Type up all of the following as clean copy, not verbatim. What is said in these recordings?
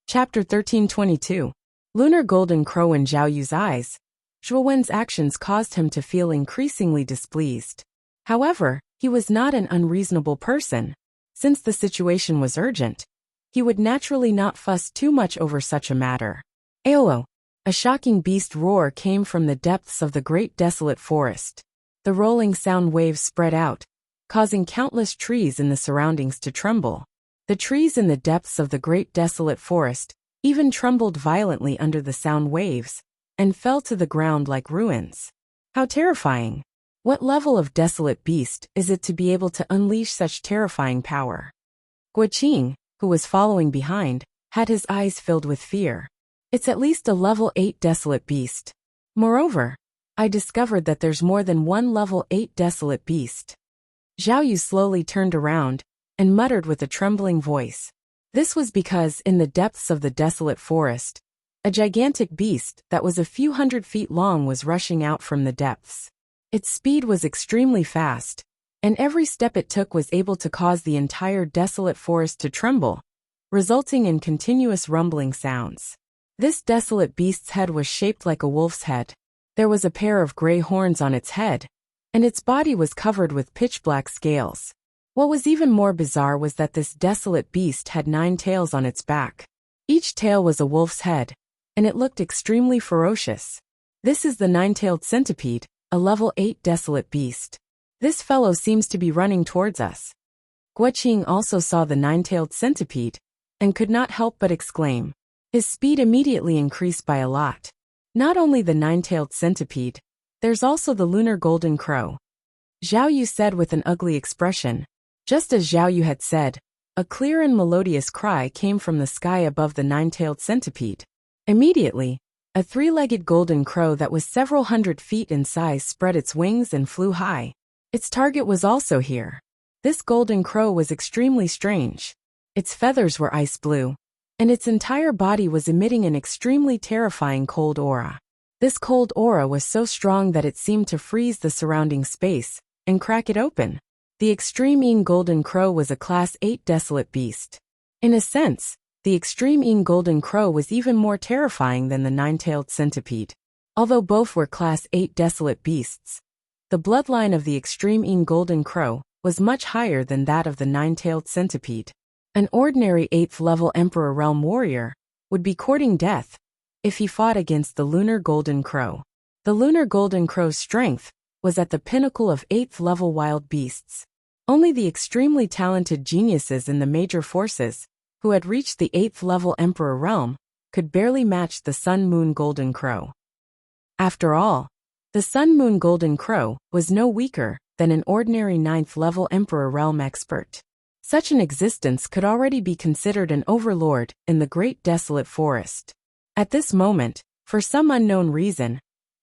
Chapter 1322. Lunar Golden Crow in Zhao Yu's eyes. Zhuo Wen's actions caused him to feel increasingly displeased. However, he was not an unreasonable person. Since the situation was urgent, he would naturally not fuss too much over such a matter. Aolo! A shocking beast roar came from the depths of the great desolate forest. The rolling sound waves spread out, causing countless trees in the surroundings to tremble. The trees in the depths of the great desolate forest even trembled violently under the sound waves, and fell to the ground like ruins. How terrifying! What level of desolate beast is it to be able to unleash such terrifying power? Guoqing, who was following behind, had his eyes filled with fear. It's at least a level 8 desolate beast. Moreover, I discovered that there's more than one level 8 desolate beast. Zhao Yu slowly turned around and muttered with a trembling voice. This was because in the depths of the desolate forest, a gigantic beast that was a few hundred feet long was rushing out from the depths. Its speed was extremely fast, and every step it took was able to cause the entire desolate forest to tremble, resulting in continuous rumbling sounds. This desolate beast's head was shaped like a wolf's head. There was a pair of gray horns on its head, and its body was covered with pitch-black scales. What was even more bizarre was that this desolate beast had 9 tails on its back. Each tail was a wolf's head, and it looked extremely ferocious. This is the 9-tailed centipede, a level 8 desolate beast. This fellow seems to be running towards us. Guoqing also saw the 9-tailed centipede, and could not help but exclaim. His speed immediately increased by a lot. Not only the 9-tailed centipede, there's also the lunar golden crow. Zhao Yu said with an ugly expression. Just as Zhao Yu had said, a clear and melodious cry came from the sky above the 9-tailed centipede. Immediately, a 3-legged golden crow that was several hundred feet in size spread its wings and flew high. Its target was also here. This golden crow was extremely strange. Its feathers were ice blue, and its entire body was emitting an extremely terrifying cold aura. This cold aura was so strong that it seemed to freeze the surrounding space and crack it open. The Extreme Ing Golden Crow was a Class 8 desolate beast. In a sense, the Extreme Ing Golden Crow was even more terrifying than the 9-tailed centipede. Although both were Class 8 desolate beasts, the bloodline of the Extreme Ing Golden Crow was much higher than that of the 9-tailed centipede. An ordinary 8th level Emperor Realm warrior would be courting death if he fought against the Lunar Golden Crow. The Lunar Golden Crow's strength was at the pinnacle of 8th level wild beasts. Only the extremely talented geniuses in the major forces, who had reached the 8th level Emperor Realm, could barely match the Sun Moon Golden Crow. After all, the Sun Moon Golden Crow was no weaker than an ordinary 9th level Emperor Realm expert. Such an existence could already be considered an overlord in the great desolate forest. At this moment, for some unknown reason,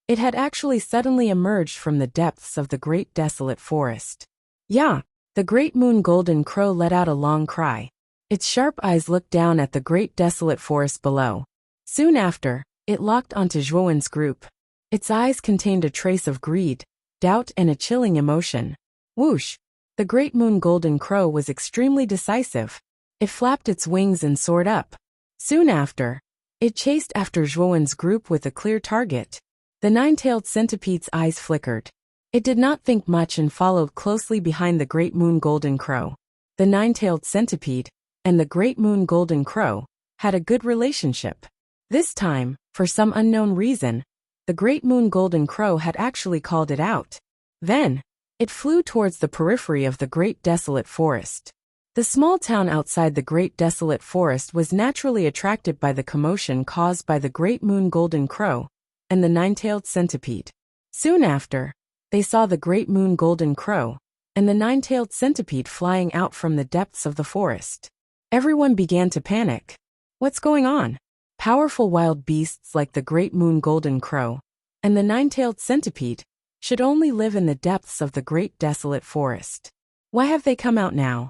it had actually suddenly emerged from the depths of the great desolate forest. Yeah, the great moon golden crow let out a long cry. Its sharp eyes looked down at the great desolate forest below. Soon after, it locked onto Zhuo Wen's group. Its eyes contained a trace of greed, doubt and a chilling emotion. Whoosh! The great moon golden crow was extremely decisive. It flapped its wings and soared up. Soon after, it chased after Zhuo Wen's group with a clear target. The 9-tailed centipede's eyes flickered. It did not think much and followed closely behind the great moon golden crow. The 9-tailed centipede and the great moon golden crow had a good relationship. This time, for some unknown reason, the great moon golden crow had actually called it out. Then, it flew towards the periphery of the great desolate forest. The small town outside the great desolate forest was naturally attracted by the commotion caused by the great moon golden crow and the 9-tailed centipede. Soon after, they saw the great moon golden crow and the 9-tailed centipede flying out from the depths of the forest. Everyone began to panic. What's going on? Powerful wild beasts like the great moon golden crow and the 9-tailed centipede should only live in the depths of the great desolate forest. Why have they come out now?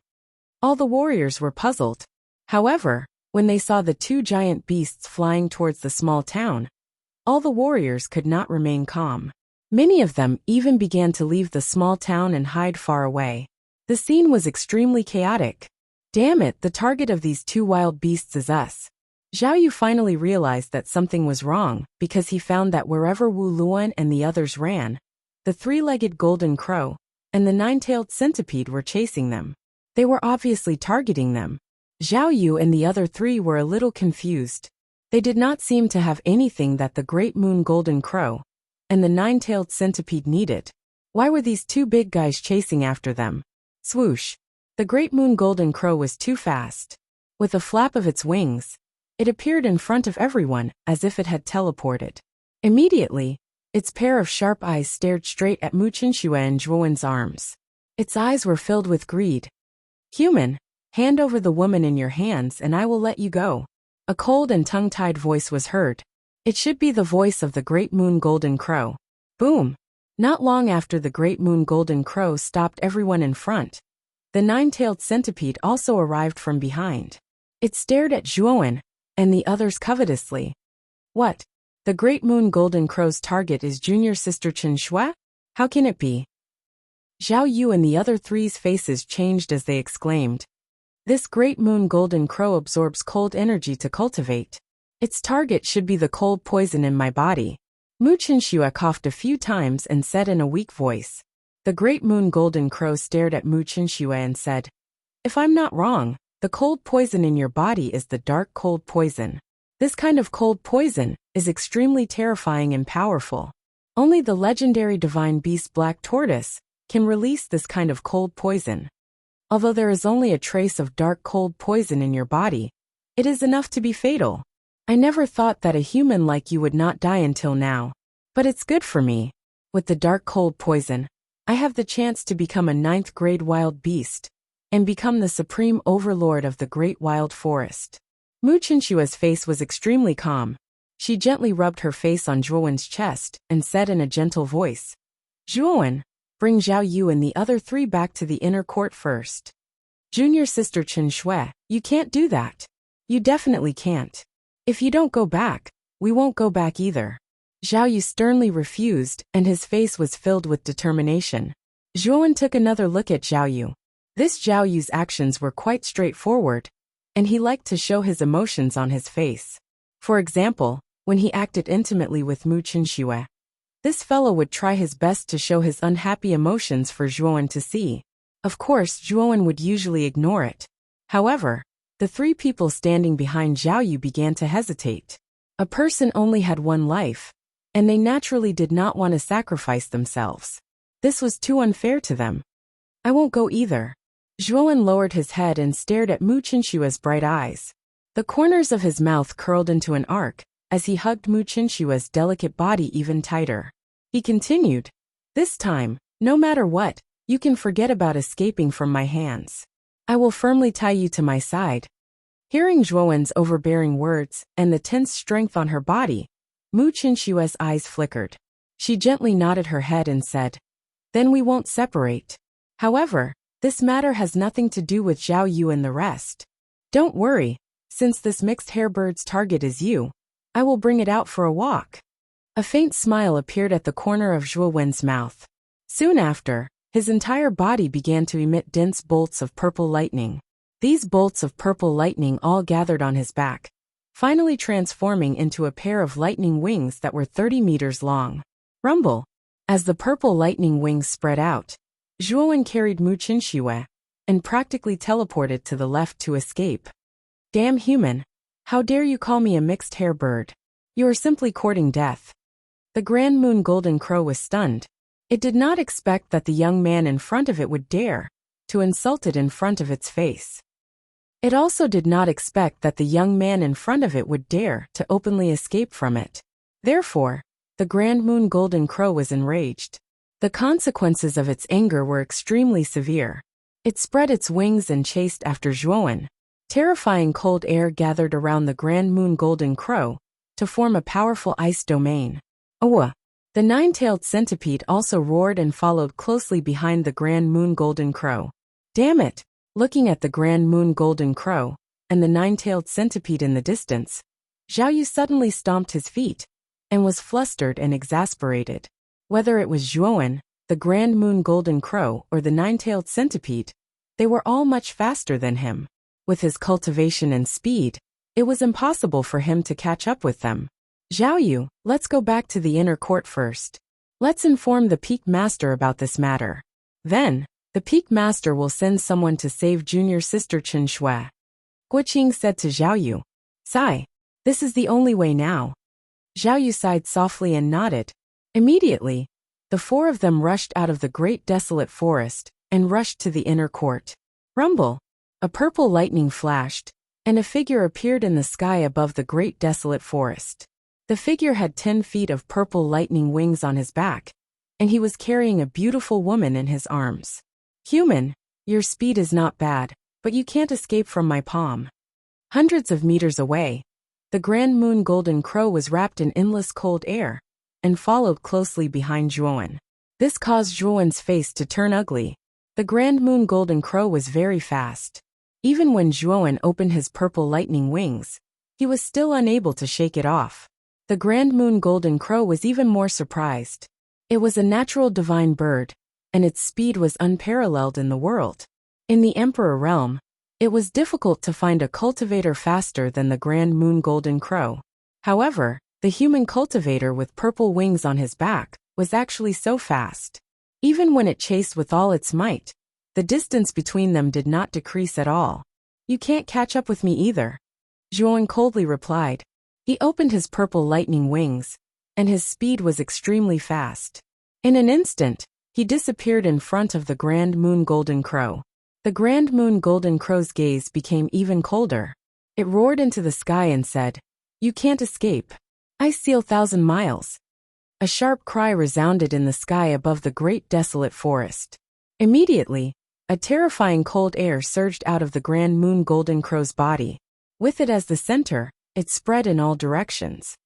All the warriors were puzzled. However, when they saw the 2 giant beasts flying towards the small town, all the warriors could not remain calm. Many of them even began to leave the small town and hide far away. The scene was extremely chaotic. Damn it, the target of these 2 wild beasts is us. Zhao Yu finally realized that something was wrong because he found that wherever Wu Luan and the others ran, the three-legged golden crow and the nine-tailed centipede were chasing them. They were obviously targeting them. Zhao Yu and the other three were a little confused. They did not seem to have anything that the great moon golden crow and the nine-tailed centipede needed. Why were these two big guys chasing after them? Swoosh! The great moon golden crow was too fast. With a flap of its wings, it appeared in front of everyone as if it had teleported. Immediately, its pair of sharp eyes stared straight at Mu Qinxue and Zhuowen's arms. Its eyes were filled with greed. Human, hand over the woman in your hands and I will let you go. A cold and tongue-tied voice was heard. It should be the voice of the great moon golden crow. Boom! Not long after the great moon golden crow stopped everyone in front, the nine-tailed centipede also arrived from behind. It stared at Zhuowen and the others covetously. What? The great moon golden crow's target is junior sister Chen Shui? How can it be? Zhao Yu and the other three's faces changed as they exclaimed. This great moon golden crow absorbs cold energy to cultivate. Its target should be the cold poison in my body. Mu Qinxue coughed a few times and said in a weak voice. The great moon golden crow stared at Mu Qinxue and said, if I'm not wrong, the cold poison in your body is the dark cold poison. This kind of cold poison is extremely terrifying and powerful. Only the legendary divine beast Black Tortoise can release this kind of cold poison. Although there is only a trace of dark cold poison in your body, it is enough to be fatal. I never thought that a human like you would not die until now. But it's good for me. With the dark cold poison, I have the chance to become a 9th grade wild beast and become the supreme overlord of the great wild forest. Mu Qinshua's face was extremely calm. She gently rubbed her face on Zhuowen's chest and said in a gentle voice, Zhuowen, bring Zhao Yu and the other three back to the inner court first. Junior sister Chen Shui, you can't do that. You definitely can't. If you don't go back, we won't go back either. Zhao Yu sternly refused and his face was filled with determination. Zhuowen took another look at Zhao Yu. This Zhao Yu's actions were quite straightforward, and he liked to show his emotions on his face. For example, when he acted intimately with Mu Qinxue, this fellow would try his best to show his unhappy emotions for Zhuowen to see. Of course, Zhuowen would usually ignore it. However, the three people standing behind Zhao Yu began to hesitate. A person only had one life, and they naturally did not want to sacrifice themselves. This was too unfair to them. I won't go either. Zhuowen lowered his head and stared at Mu Qinshue's bright eyes. The corners of his mouth curled into an arc as he hugged Mu Qinshue's delicate body even tighter. He continued, this time, no matter what, you can forget about escaping from my hands. I will firmly tie you to my side. Hearing Zhuowen's overbearing words and the tense strength on her body, Mu Qinshue's eyes flickered. She gently nodded her head and said, then we won't separate. However, this matter has nothing to do with Zhao Yu and the rest. Don't worry, since this mixed hair bird's target is you, I will bring it out for a walk. A faint smile appeared at the corner of Zhuowen's mouth. Soon after, his entire body began to emit dense bolts of purple lightning. These bolts of purple lightning all gathered on his back, finally transforming into a pair of lightning wings that were 30 meters long. Rumble! As the purple lightning wings spread out, Zhuowen carried Mu Qinxue and practically teleported to the left to escape. Damn human! How dare you call me a mixed hair bird? You are simply courting death. The Grand Moon Golden Crow was stunned. It did not expect that the young man in front of it would dare to insult it in front of its face. It also did not expect that the young man in front of it would dare to openly escape from it. Therefore, the Grand Moon Golden Crow was enraged. The consequences of its anger were extremely severe. It spread its wings and chased after Zhuowen. Terrifying cold air gathered around the Grand Moon Golden Crow to form a powerful ice domain. Owa! The nine-tailed centipede also roared and followed closely behind the Grand Moon Golden Crow. Damn it! Looking at the Grand Moon Golden Crow and the nine-tailed centipede in the distance, Zhao Yu suddenly stomped his feet and was flustered and exasperated. Whether it was Zhuowen, the Grand Moon Golden Crow, or the nine-tailed centipede, they were all much faster than him. With his cultivation and speed, It was impossible for him to catch up with them. Xiaoyu, let's go back to the inner court first. Let's inform the Peak Master about this matter. Then, the Peak Master will send someone to save junior sister Chen Shui. Guoqing said to Xiaoyu. Sigh. This is the only way now. Xiaoyu sighed softly and nodded. Immediately, the four of them rushed out of the great desolate forest and rushed to the inner court. Rumble. A purple lightning flashed, and a figure appeared in the sky above the great desolate forest. The figure had 10 feet of purple lightning wings on his back, and he was carrying a beautiful woman in his arms. Human, your speed is not bad, but you can't escape from my palm. Hundreds of meters away, the Grand Moon Golden Crow was wrapped in endless cold air and followed closely behind Zhuowen. This caused Zhuowen's face to turn ugly. The Grand Moon Golden Crow was very fast. Even when Zhuowen opened his purple lightning wings, he was still unable to shake it off. The Grand Moon Golden Crow was even more surprised. It was a natural divine bird, and its speed was unparalleled in the world. In the Emperor realm, it was difficult to find a cultivator faster than the Grand Moon Golden Crow. However, the human cultivator with purple wings on his back was actually so fast. Even when it chased with all its might, the distance between them did not decrease at all. You can't catch up with me either, Zhuowen coldly replied. He opened his purple lightning wings, and his speed was extremely fast. In an instant, he disappeared in front of the Grand Moon Golden Crow. The Grand Moon Golden Crow's gaze became even colder. It roared into the sky and said, You can't escape. I seal 1,000 miles. A sharp cry resounded in the sky above the great desolate forest. Immediately, a terrifying cold air surged out of the Grand Moon Golden Crow's body. With it as the center, it spread in all directions.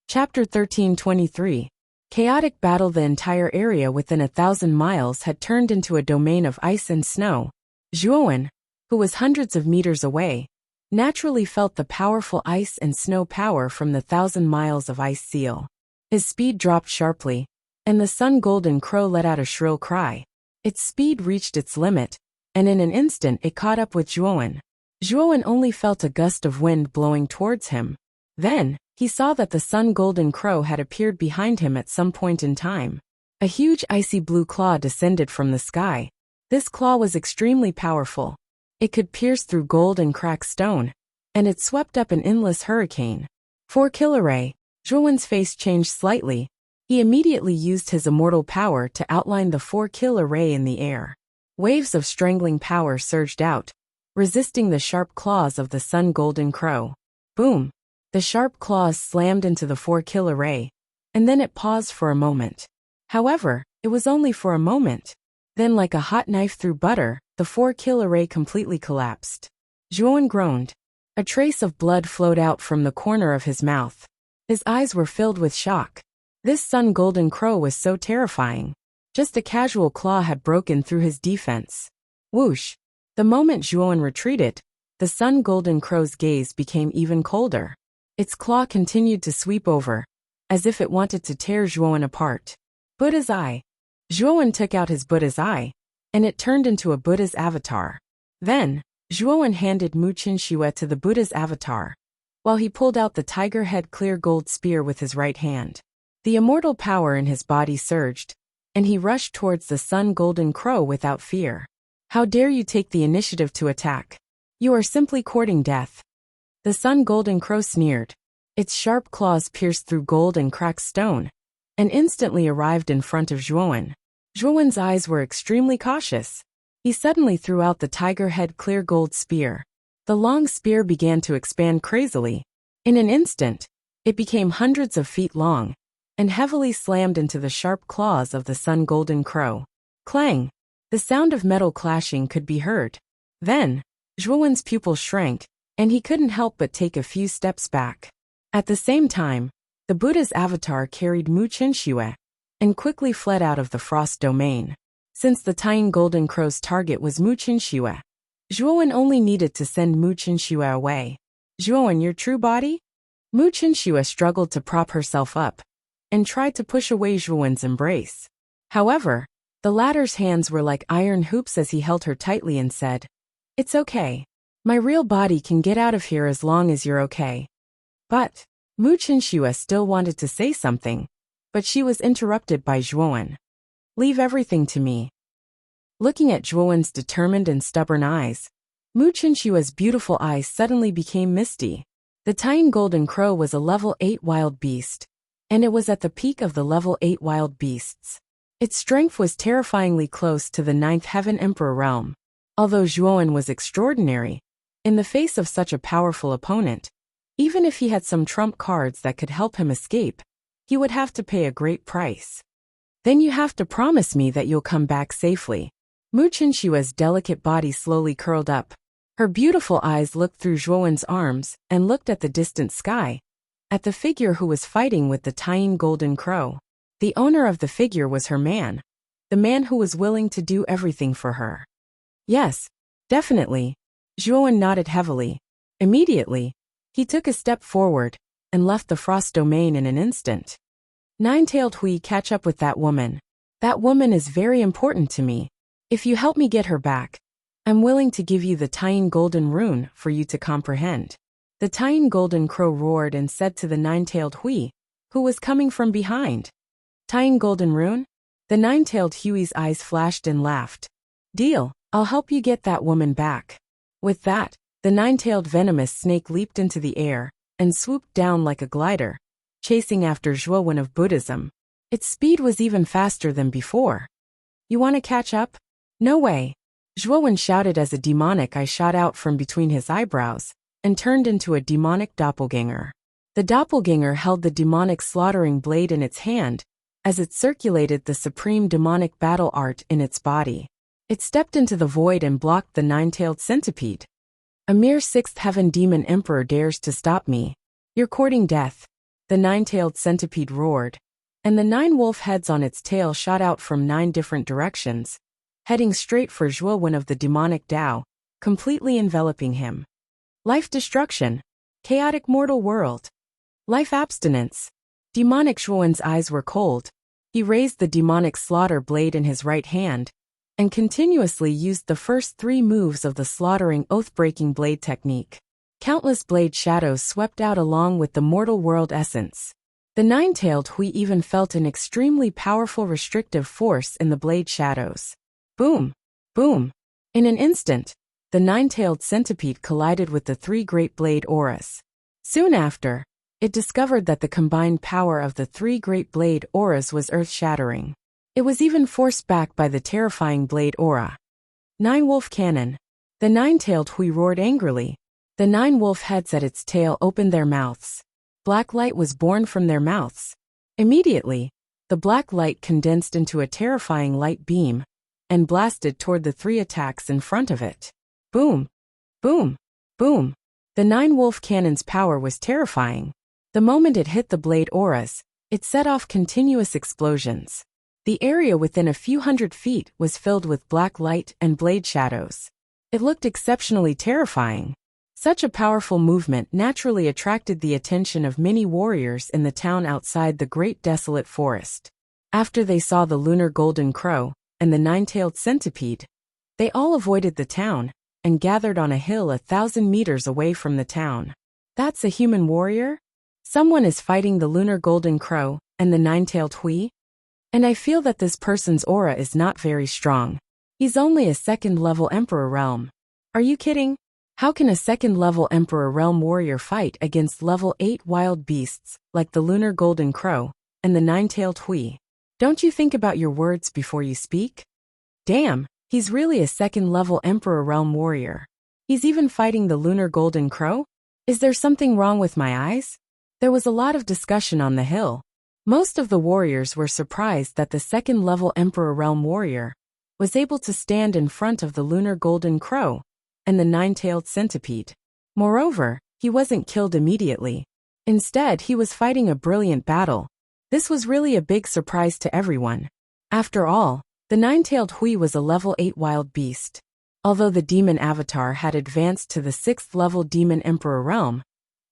Chapter 13:23. Chaotic battle. The entire area within 1,000 miles had turned into a domain of ice and snow. Zhuowen, who was hundreds of meters away, naturally felt the powerful ice and snow power from the 1,000 miles of ice seal. His speed dropped sharply, and the Sun Golden Crow let out a shrill cry. Its speed reached its limit, and in an instant it caught up with Zhuowen. Zhuowen only felt a gust of wind blowing towards him. Then, he saw that the Sun Golden Crow had appeared behind him at some point in time. A huge icy blue claw descended from the sky. This claw was extremely powerful. It could pierce through gold and crack stone, and it swept up an endless hurricane. 4 Killaray. Zhuowen's face changed slightly. He immediately used his immortal power to outline the 4 Killaray in the air. Waves of strangling power surged out, resisting the sharp claws of the Sun Golden Crow. Boom! The sharp claws slammed into the 4 Killaray, and then it paused for a moment. However, it was only for a moment. Then, like a hot knife through butter, the 4 Killaray completely collapsed. Zhuowen groaned. A trace of blood flowed out from the corner of his mouth. His eyes were filled with shock. This Sun Golden Crow was so terrifying. Just a casual claw had broken through his defense. Whoosh! The moment Zhuowen retreated, the Sun Golden Crow's gaze became even colder. Its claw continued to sweep over, as if it wanted to tear Zhuowen apart. Buddha's eye. Zhuowen took out his Buddha's eye, and it turned into a Buddha's avatar. Then, Zhuowen handed Mu Qinxue to the Buddha's avatar, while he pulled out the tiger head clear gold spear with his right hand. The immortal power in his body surged, and he rushed towards the Sun Golden Crow without fear. How dare you take the initiative to attack? You are simply courting death. The Sun Golden Crow sneered. Its sharp claws pierced through gold and cracked stone, and instantly arrived in front of Zhuowen. Zhuowen's eyes were extremely cautious. He suddenly threw out the tiger head clear gold spear. The long spear began to expand crazily. In an instant, it became hundreds of feet long, and heavily slammed into the sharp claws of the Sun Golden Crow. Clang! The sound of metal clashing could be heard. Then, Zhuowen's pupil shrank, and he couldn't help but take a few steps back. At the same time, the Buddha's avatar carried Mu Qinxue, and quickly fled out of the frost domain. Since the Tying Golden Crow's target was Mu Qinxue, Zhuowen only needed to send Mu Qinxue away. Zhuowen, your true body? Mu Qinxue struggled to prop herself up, and tried to push away Zhuowen's embrace. However, the latter's hands were like iron hoops as he held her tightly and said, It's okay. My real body can get out of here as long as you're okay. But Mu Chenxue still wanted to say something, but she was interrupted by Zhuowen. Leave everything to me. Looking at Zhuowen's determined and stubborn eyes, Mu Chenxue's beautiful eyes suddenly became misty. The Taiyin golden crow was a level 8 wild beast, and it was at the peak of the level 8 wild beasts. Its strength was terrifyingly close to the 9th Heaven Emperor realm. Although Zhuowen was extraordinary, in the face of such a powerful opponent, even if he had some trump cards that could help him escape, he would have to pay a great price. Then you have to promise me that you'll come back safely. Mu Chenxue's delicate body slowly curled up. Her beautiful eyes looked through Zhuowen's arms and looked at the distant sky, at the figure who was fighting with the Taiyin golden crow. The owner of the figure was her man, the man who was willing to do everything for her. Yes, definitely. Zhuowen nodded heavily. Immediately, he took a step forward and left the frost domain in an instant. Nine-tailed Hui, catch up with that woman. That woman is very important to me. If you help me get her back, I'm willing to give you the Taiyin golden rune for you to comprehend. The Taiyin golden crow roared and said to the nine-tailed Hui, who was coming from behind. Taiyin golden rune? The nine-tailed Hui's eyes flashed and laughed. Deal, I'll help you get that woman back. With that, the nine-tailed venomous snake leaped into the air and swooped down like a glider, chasing after Zhuowen of Buddhism. Its speed was even faster than before. You want to catch up? No way. Zhuowen shouted as a demonic eye shot out from between his eyebrows and turned into a demonic doppelganger. The doppelganger held the demonic slaughtering blade in its hand as it circulated the supreme demonic battle art in its body. It stepped into the void and blocked the nine-tailed centipede. A mere 6th heaven demon emperor dares to stop me. You're courting death. The nine-tailed centipede roared, and the 9 wolf heads on its tail shot out from 9 different directions, heading straight for Zhuowen of the demonic Tao, completely enveloping him. Life destruction. Chaotic mortal world. Life abstinence. Demonic Zhuowen's eyes were cold. He raised the demonic slaughter blade in his right hand and continuously used the first 3 moves of the slaughtering oath-breaking blade technique. Countless blade shadows swept out along with the mortal world essence. The nine-tailed Hui even felt an extremely powerful restrictive force in the blade shadows. Boom! Boom! In an instant, the nine-tailed centipede collided with the 3 great blade auras. Soon after, it discovered that the combined power of the 3 great blade auras was earth-shattering. It was even forced back by the terrifying blade aura. 9 wolf cannon. The nine-tailed Hui roared angrily. The 9 wolf heads at its tail opened their mouths. Black light was born from their mouths. Immediately, the black light condensed into a terrifying light beam and blasted toward the 3 attacks in front of it. Boom! Boom! Boom! The 9 wolf cannon's power was terrifying. The moment it hit the blade auras, it set off continuous explosions. The area within a few hundred feet was filled with black light and blade shadows. It looked exceptionally terrifying. Such a powerful movement naturally attracted the attention of many warriors in the town outside the great desolate forest. After they saw the lunar golden crow and the nine-tailed centipede, they all avoided the town and gathered on a hill 1,000 meters away from the town. That's a human warrior? Someone is fighting the lunar golden crow and the nine-tailed Hui? And I feel that this person's aura is not very strong. He's only a 2nd level Emperor realm. Are you kidding? How can a 2nd level Emperor realm warrior fight against level 8 wild beasts like the lunar golden crow and the nine-tailed Hui? Don't you think about your words before you speak? Damn, he's really a 2nd level Emperor realm warrior. He's even fighting the lunar golden crow? Is there something wrong with my eyes? There was a lot of discussion on the hill. Most of the warriors were surprised that the 2nd level Emperor realm warrior was able to stand in front of the lunar golden crow and the nine-tailed centipede. Moreover, he wasn't killed immediately. Instead, he was fighting a brilliant battle. This was really a big surprise to everyone. After all, the nine-tailed Hui was a level 8 wild beast. Although the demon avatar had advanced to the 6th level demon emperor realm,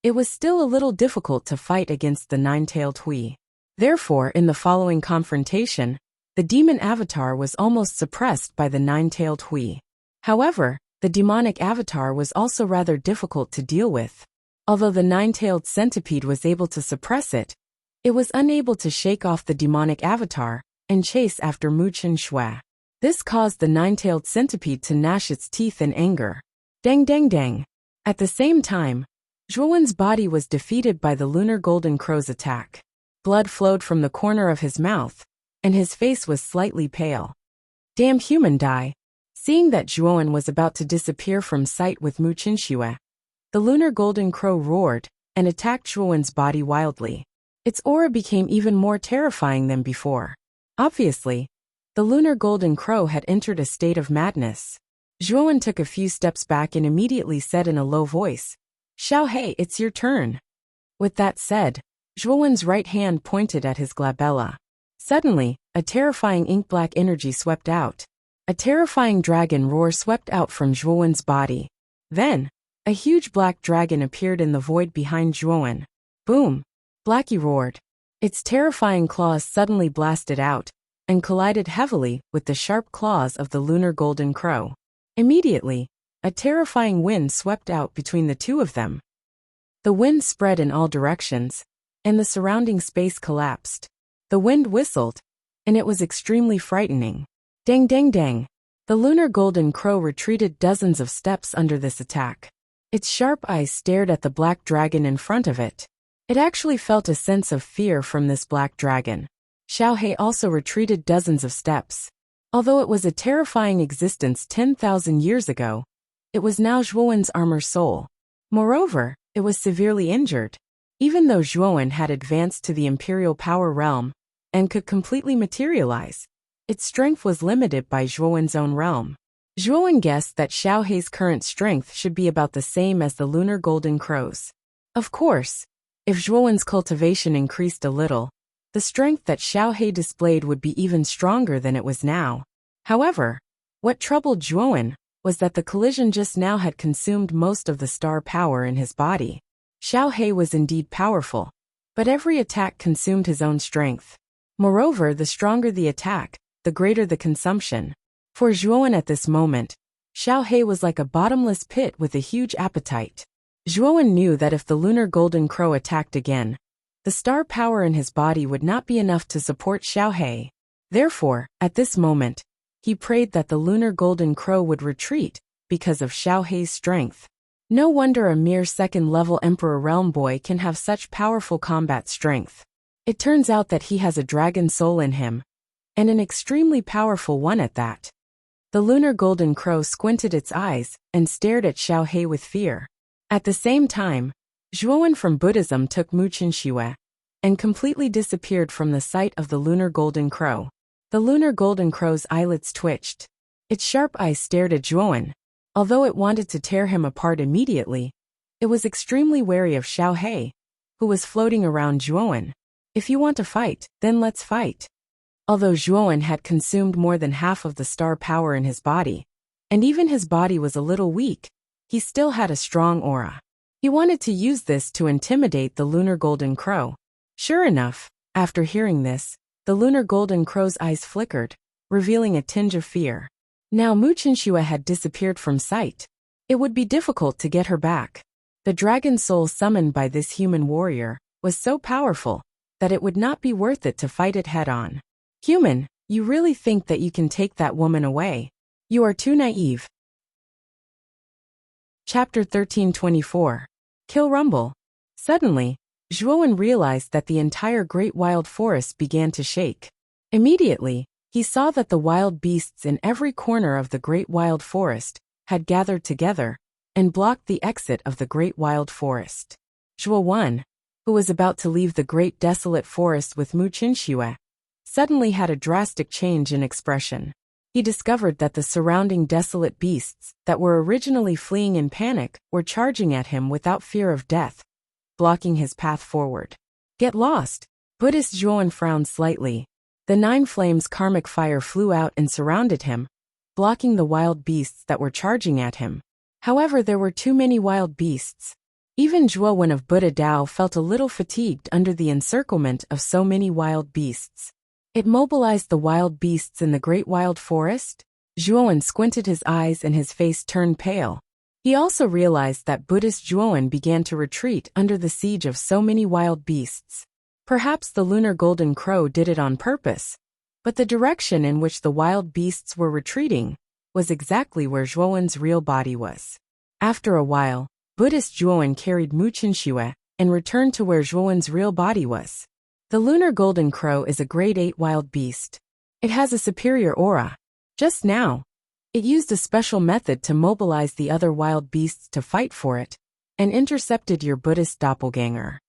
it was still a little difficult to fight against the nine-tailed Hui. Therefore, in the following confrontation, the demon avatar was almost suppressed by the nine-tailed Hui. However, the demonic avatar was also rather difficult to deal with. Although the nine-tailed centipede was able to suppress it, it was unable to shake off the demonic avatar and chase after Mu Qinshui. This caused the nine-tailed centipede to gnash its teeth in anger. Dang dang dang. At the same time, Zhuowen's body was defeated by the lunar golden crow's attack. Blood flowed from the corner of his mouth, and his face was slightly pale. Damn human die. Seeing that Zhuowen was about to disappear from sight with Mu Qinshui, the lunar golden crow roared and attacked Zhuowen's body wildly. Its aura became even more terrifying than before. Obviously, the lunar golden crow had entered a state of madness. Zhuowen took a few steps back and immediately said in a low voice, "Xiaohei, it's your turn." With that said, Zhuowen's right hand pointed at his glabella. Suddenly, a terrifying ink-black energy swept out. A terrifying dragon roar swept out from Zhuowen's body. Then, a huge black dragon appeared in the void behind Zhuowen. Boom! Blackie roared. Its terrifying claws suddenly blasted out and collided heavily with the sharp claws of the lunar golden crow. Immediately, a terrifying wind swept out between the two of them. The wind spread in all directions, and the surrounding space collapsed. The wind whistled, and it was extremely frightening. Dang dang dang. The lunar golden crow retreated dozens of steps under this attack. Its sharp eyes stared at the black dragon in front of it. It actually felt a sense of fear from this black dragon. Xiaohei also retreated dozens of steps. Although it was a terrifying existence 10,000 years ago, it was now Zhuowen's armor soul. Moreover, it was severely injured. Even though Zhuowen had advanced to the imperial power realm and could completely materialize, its strength was limited by Zhuowen's own realm. Zhuowen guessed that Xiaohei's current strength should be about the same as the lunar golden crow's. Of course, if Zhuowen's cultivation increased a little, the strength that Xiaohei displayed would be even stronger than it was now. However, what troubled Zhuowen was that the collision just now had consumed most of the star power in his body. Xiaohei was indeed powerful, but every attack consumed his own strength. Moreover, the stronger the attack, the greater the consumption. For Zhuowen at this moment, Xiaohei was like a bottomless pit with a huge appetite. Zhuowen knew that if the lunar golden crow attacked again, the star power in his body would not be enough to support Xiaohei. Therefore, at this moment, he prayed that the lunar golden crow would retreat because of Xiaohei's strength. No wonder a mere second-level Emperor Realm Boy can have such powerful combat strength. It turns out that he has a dragon soul in him, and an extremely powerful one at that. The lunar golden crow squinted its eyes and stared at Xiaohei with fear. At the same time, Zhuowen from Buddhism took Mu Qinshui and completely disappeared from the sight of the lunar golden crow. The lunar golden crow's eyelids twitched. Its sharp eyes stared at Zhuowen. Although it wanted to tear him apart immediately, it was extremely wary of Xiaohei, who was floating around Zhuowen. If you want to fight, then let's fight. Although Zhuowen had consumed more than half of the star power in his body, and even his body was a little weak, he still had a strong aura. He wanted to use this to intimidate the lunar golden crow. Sure enough, after hearing this, the lunar golden crow's eyes flickered, revealing a tinge of fear. Now Mu Qinshui had disappeared from sight. It would be difficult to get her back. The dragon soul summoned by this human warrior was so powerful that it would not be worth it to fight it head-on. Human, you really think that you can take that woman away? You are too naive. Chapter 1324. Kill Rumble. Suddenly, Zhuowen realized that the entire great wild forest began to shake. Immediately, he saw that the wild beasts in every corner of the great wild forest had gathered together and blocked the exit of the great wild forest. Zhuowen, who was about to leave the great desolate forest with Mu Qinshui, suddenly had a drastic change in expression. He discovered that the surrounding desolate beasts that were originally fleeing in panic were charging at him without fear of death, blocking his path forward. Get lost! Buddhist Zhuowen frowned slightly. The 9 flames karmic fire flew out and surrounded him, blocking the wild beasts that were charging at him. However, there were too many wild beasts. Even Zhuowen of Buddha Dao felt a little fatigued under the encirclement of so many wild beasts. It mobilized the wild beasts in the great wild forest, Zhuowen squinted his eyes and his face turned pale. He also realized that Buddhist Zhuowen began to retreat under the siege of so many wild beasts. Perhaps the lunar golden crow did it on purpose, but the direction in which the wild beasts were retreating was exactly where Zhuowen's real body was. After a while, Buddhist Zhuowen carried Mu Qinxue and returned to where Zhuowen's real body was. The lunar golden crow is a grade 8 wild beast. It has a superior aura. Just now, it used a special method to mobilize the other wild beasts to fight for it, and intercepted your Buddhist doppelganger.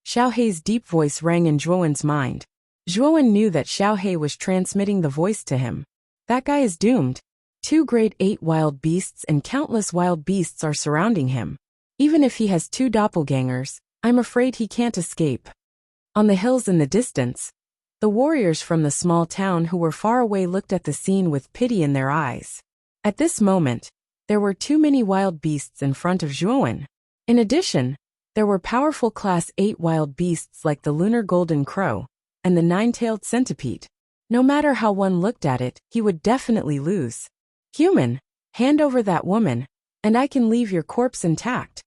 Xiaohei's deep voice rang in Zhuowen's mind. Zhuowen knew that Xiaohei was transmitting the voice to him. That guy is doomed. 2 grade 8 wild beasts and countless wild beasts are surrounding him. Even if he has 2 doppelgangers, I'm afraid he can't escape. On the hills in the distance, the warriors from the small town who were far away looked at the scene with pity in their eyes. At this moment, there were too many wild beasts in front of Zhuowen. In addition, there were powerful Class 8 wild beasts like the lunar golden crow and the 9-tailed centipede. No matter how one looked at it, he would definitely lose. Human, hand over that woman, and I can leave your corpse intact,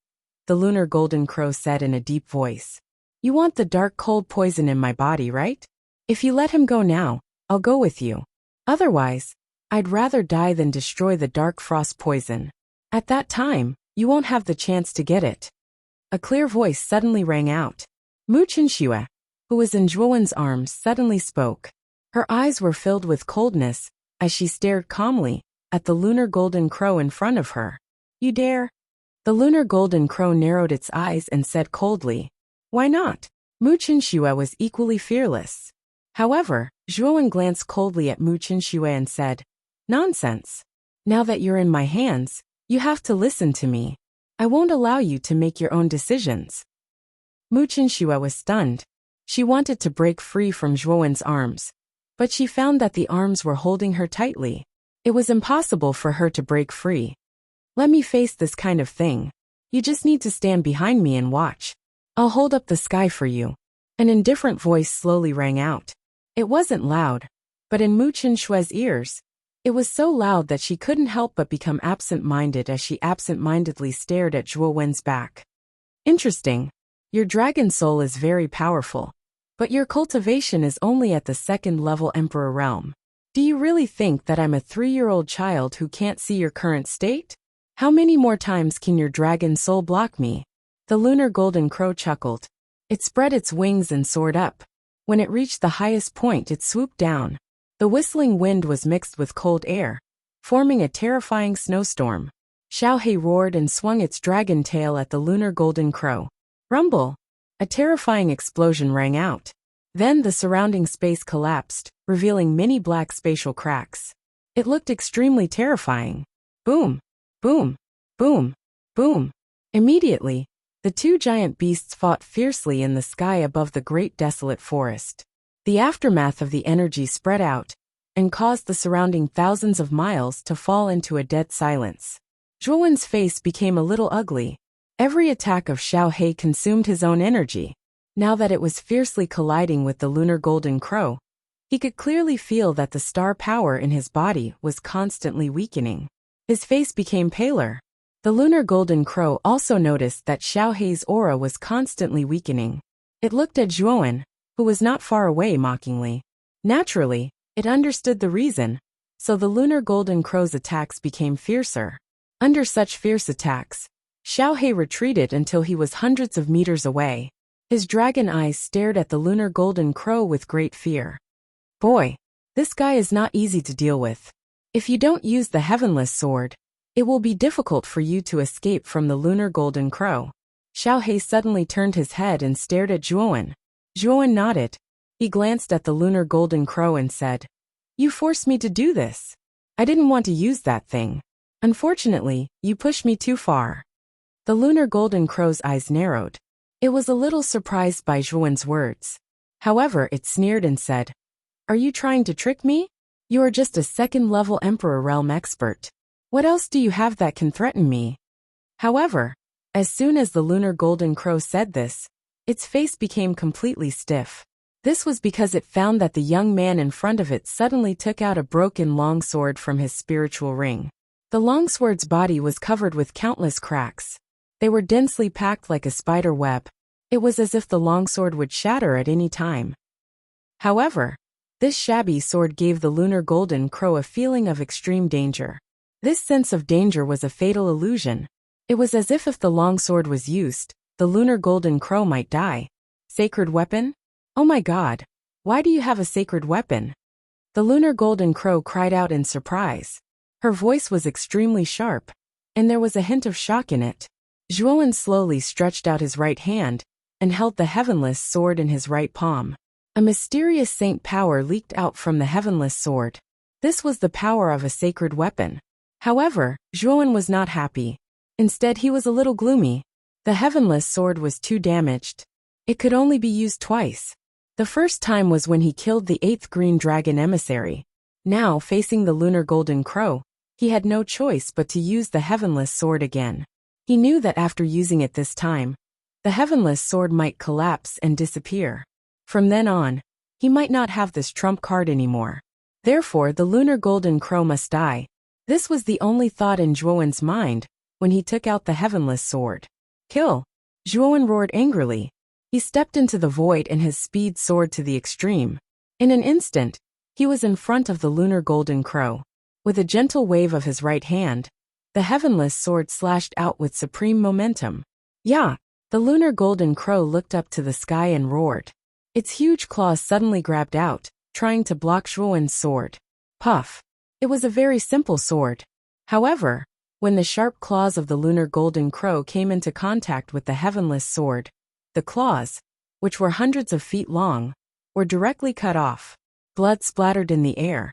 the lunar golden crow said in a deep voice. You want the dark cold poison in my body, right? If you let him go now, I'll go with you. Otherwise, I'd rather die than destroy the dark frost poison. At that time, you won't have the chance to get it. A clear voice suddenly rang out. Mu Qinxue, who was in Zhuowen's arms, suddenly spoke. Her eyes were filled with coldness as she stared calmly at the lunar golden crow in front of her. You dare? The lunar golden crow narrowed its eyes and said coldly, Why not? Mu Qinxue was equally fearless. However, Zhuowen glanced coldly at Mu Qinxue and said, Nonsense. Now that you're in my hands, you have to listen to me. I won't allow you to make your own decisions. Mu Qinxue was stunned. She wanted to break free from Zhuowen's arms, but she found that the arms were holding her tightly. It was impossible for her to break free. Let me face this kind of thing. You just need to stand behind me and watch. I'll hold up the sky for you. An indifferent voice slowly rang out. It wasn't loud, but in Mu Qinxue's ears, it was so loud that she couldn't help but become absent-minded as she absent-mindedly stared at Zhuowen's back. Interesting. Your dragon soul is very powerful, but your cultivation is only at the 2nd-level Emperor realm. Do you really think that I'm a 3-year-old child who can't see your current state? How many more times can your dragon soul block me? The lunar golden crow chuckled. It spread its wings and soared up. When it reached the highest point, it swooped down. The whistling wind was mixed with cold air, forming a terrifying snowstorm. Xiaohei roared and swung its dragon tail at the lunar golden crow. Rumble! A terrifying explosion rang out. Then the surrounding space collapsed, revealing many black spatial cracks. It looked extremely terrifying. Boom! Boom! Boom! Boom! Immediately, the 2 giant beasts fought fiercely in the sky above the great desolate forest. The aftermath of the energy spread out and caused the surrounding thousands of miles to fall into a dead silence. Zhuowen's face became a little ugly. Every attack of Xiaohei consumed his own energy. Now that it was fiercely colliding with the lunar golden crow, he could clearly feel that the star power in his body was constantly weakening. His face became paler. The lunar golden crow also noticed that Xiaohei's aura was constantly weakening. It looked at Zhuowen, who was not far away, mockingly. Naturally, it understood the reason, so the lunar golden crow's attacks became fiercer. Under such fierce attacks, Xiaohei retreated until he was hundreds of meters away. His dragon eyes stared at the lunar golden crow with great fear. Boy, this guy is not easy to deal with. If you don't use the heavenless sword, it will be difficult for you to escape from the lunar golden crow. Xiaohei suddenly turned his head and stared at Zhuowen. Zhuowen nodded. He glanced at the lunar golden crow and said, You forced me to do this. I didn't want to use that thing. Unfortunately, you pushed me too far. The lunar golden crow's eyes narrowed. It was a little surprised by Zhuowen's words. However, it sneered and said, Are you trying to trick me? You are just a 2nd-level Emperor realm expert. What else do you have that can threaten me? However, as soon as the lunar golden crow said this, its face became completely stiff. This was because it found that the young man in front of it suddenly took out a broken longsword from his spiritual ring. The longsword's body was covered with countless cracks. They were densely packed like a spider web. It was as if the longsword would shatter at any time. However, this shabby sword gave the lunar golden crow a feeling of extreme danger. This sense of danger was a fatal illusion. It was as if the longsword was used, the lunar golden crow might die. Sacred weapon? Oh my God! Why do you have a sacred weapon? The lunar golden crow cried out in surprise. Her voice was extremely sharp, and there was a hint of shock in it. Zhuowen slowly stretched out his right hand and held the heavenless sword in his right palm. A mysterious saint power leaked out from the heavenless sword. This was the power of a sacred weapon. However, Zhuowen was not happy. Instead, he was a little gloomy. The heavenless sword was too damaged. It could only be used twice. The first time was when he killed the 8th green dragon emissary. Now, facing the lunar golden crow, he had no choice but to use the heavenless sword again. He knew that after using it this time, the heavenless sword might collapse and disappear. From then on, he might not have this trump card anymore. Therefore, the lunar golden crow must die. This was the only thought in Zhuowen's mind when he took out the heavenless sword. Kill! Zhuowen roared angrily. He stepped into the void and his speed soared to the extreme. In an instant, he was in front of the lunar golden crow. With a gentle wave of his right hand, the heavenless sword slashed out with supreme momentum. Yeah! The lunar golden crow looked up to the sky and roared. Its huge claws suddenly grabbed out, trying to block Zhuowen's sword. Puff! It was a very simple sword. However, when the sharp claws of the lunar golden crow came into contact with the heavenless sword, the claws, which were hundreds of feet long, were directly cut off. Blood splattered in the air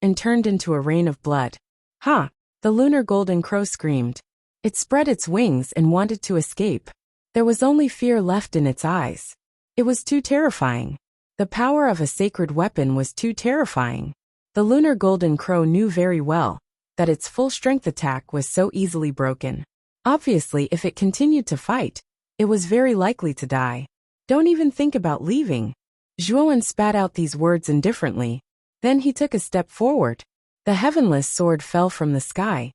and turned into a rain of blood. Ha! The lunar golden crow screamed. It spread its wings and wanted to escape. There was only fear left in its eyes. It was too terrifying. The power of a sacred weapon was too terrifying. The lunar golden crow knew very well that its full strength attack was so easily broken. Obviously, if it continued to fight, it was very likely to die. Don't even think about leaving. Zhuowen spat out these words indifferently. Then he took a step forward. The heavenless sword fell from the sky,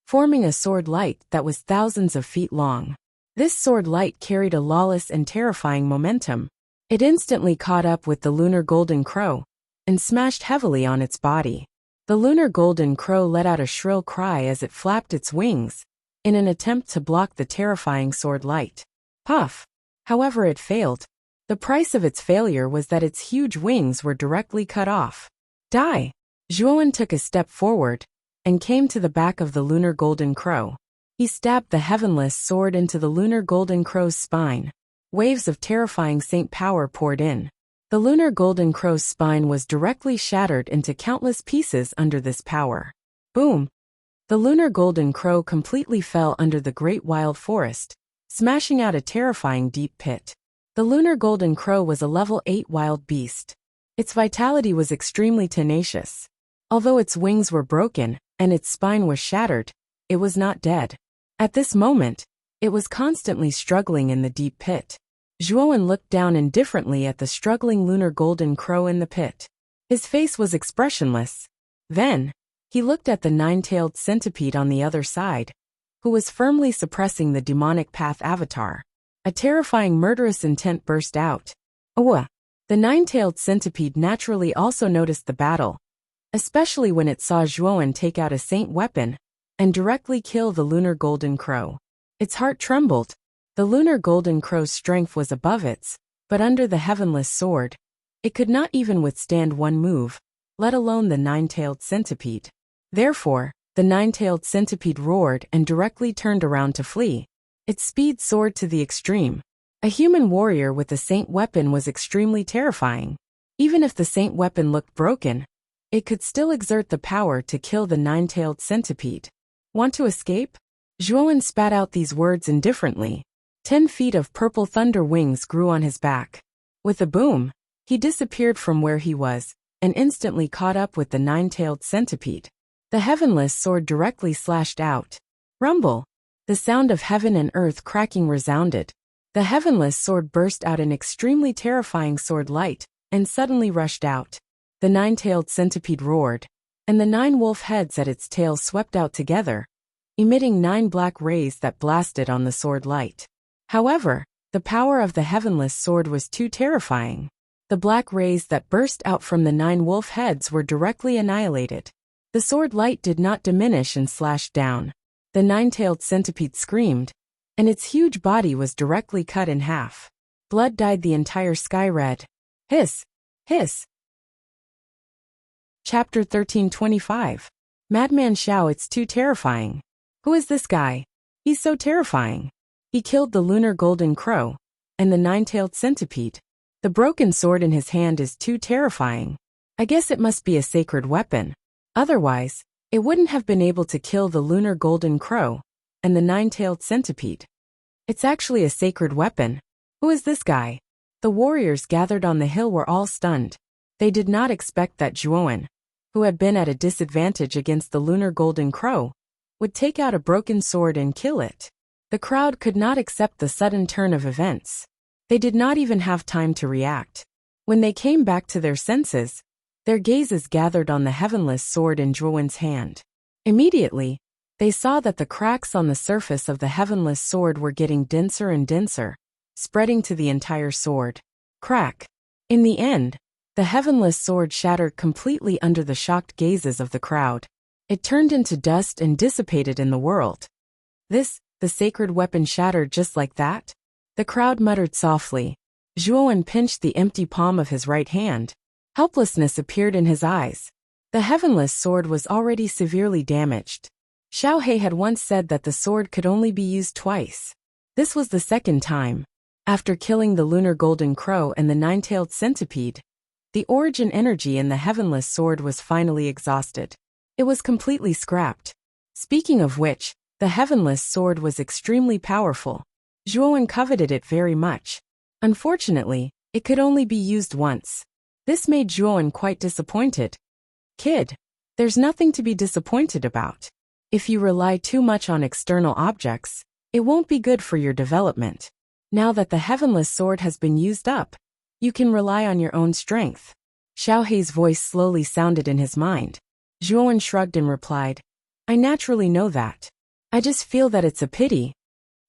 forming a sword light that was thousands of feet long. This sword light carried a lawless and terrifying momentum. It instantly caught up with the lunar golden crow and smashed heavily on its body. The lunar golden crow let out a shrill cry as it flapped its wings in an attempt to block the terrifying sword light. Puff! However, it failed. The price of its failure was that its huge wings were directly cut off. Die! Zhuowen took a step forward and came to the back of the lunar golden crow. He stabbed the heavenless sword into the lunar golden crow's spine. Waves of terrifying saint power poured in. The lunar golden crow's spine was directly shattered into countless pieces under this power. Boom! The lunar golden crow completely fell under the great wild forest, smashing out a terrifying deep pit. The lunar golden crow was a level 8 wild beast. Its vitality was extremely tenacious. Although its wings were broken and its spine was shattered, it was not dead. At this moment, it was constantly struggling in the deep pit. Zhuowen looked down indifferently at the struggling lunar golden crow in the pit. His face was expressionless. Then, he looked at the 9-tailed centipede on the other side, who was firmly suppressing the demonic path avatar. A terrifying murderous intent burst out. The 9-tailed centipede naturally also noticed the battle, especially when it saw Zhuowen take out a saint weapon and directly kill the lunar golden crow. Its heart trembled. The lunar golden crow's strength was above its, but under the heavenless sword, it could not even withstand one move, let alone the 9-tailed centipede. Therefore, the 9-tailed centipede roared and directly turned around to flee. Its speed soared to the extreme. A human warrior with a saint weapon was extremely terrifying. Even if the saint weapon looked broken, it could still exert the power to kill the 9-tailed centipede. Want to escape? Zhuowen spat out these words indifferently. 10 feet of purple thunder wings grew on his back. With a boom, he disappeared from where he was and instantly caught up with the 9-tailed centipede. The heavenless sword directly slashed out. Rumble! The sound of heaven and earth cracking resounded. The heavenless sword burst out an extremely terrifying sword light and suddenly rushed out. The nine-tailed centipede roared, and the 9 wolf heads at its tail swept out together, emitting 9 black rays that blasted on the sword light. However, the power of the heavenless sword was too terrifying. The black rays that burst out from the 9 wolf heads were directly annihilated. The sword light did not diminish and slashed down. The nine-tailed centipede screamed, and its huge body was directly cut in half. Blood dyed the entire sky red. Hiss! Hiss! Chapter 1325. Madman Xiao, it's too terrifying. Who is this guy? He's so terrifying. He killed the lunar golden crow and the nine-tailed centipede. The broken sword in his hand is too terrifying. I guess it must be a sacred weapon. Otherwise, it wouldn't have been able to kill the lunar golden crow and the nine-tailed centipede. It's actually a sacred weapon. Who is this guy? The warriors gathered on the hill were all stunned. They did not expect that Zhuowen, who had been at a disadvantage against the lunar golden crow, would take out a broken sword and kill it. The crowd could not accept the sudden turn of events. They did not even have time to react. When they came back to their senses, their gazes gathered on the heavenless sword in Zhuowen's hand. Immediately, they saw that the cracks on the surface of the heavenless sword were getting denser and denser, spreading to the entire sword. Crack! In the end, the heavenless sword shattered completely under the shocked gazes of the crowd. It turned into dust and dissipated in the world. The sacred weapon shattered just like that? The crowd muttered softly. Zhuowen pinched the empty palm of his right hand. Helplessness appeared in his eyes. The heavenless sword was already severely damaged. Xiao He had once said that the sword could only be used twice. This was the second time. After killing the lunar golden crow and the nine-tailed centipede, the origin energy in the heavenless sword was finally exhausted. It was completely scrapped. Speaking of which, the heavenless sword was extremely powerful. Zhuowen coveted it very much. Unfortunately, it could only be used once. This made Zhuowen quite disappointed. Kid, there's nothing to be disappointed about. If you rely too much on external objects, it won't be good for your development. Now that the heavenless sword has been used up, you can rely on your own strength. Xiao He's voice slowly sounded in his mind. Zhuowen shrugged and replied, I naturally know that. I just feel that it's a pity.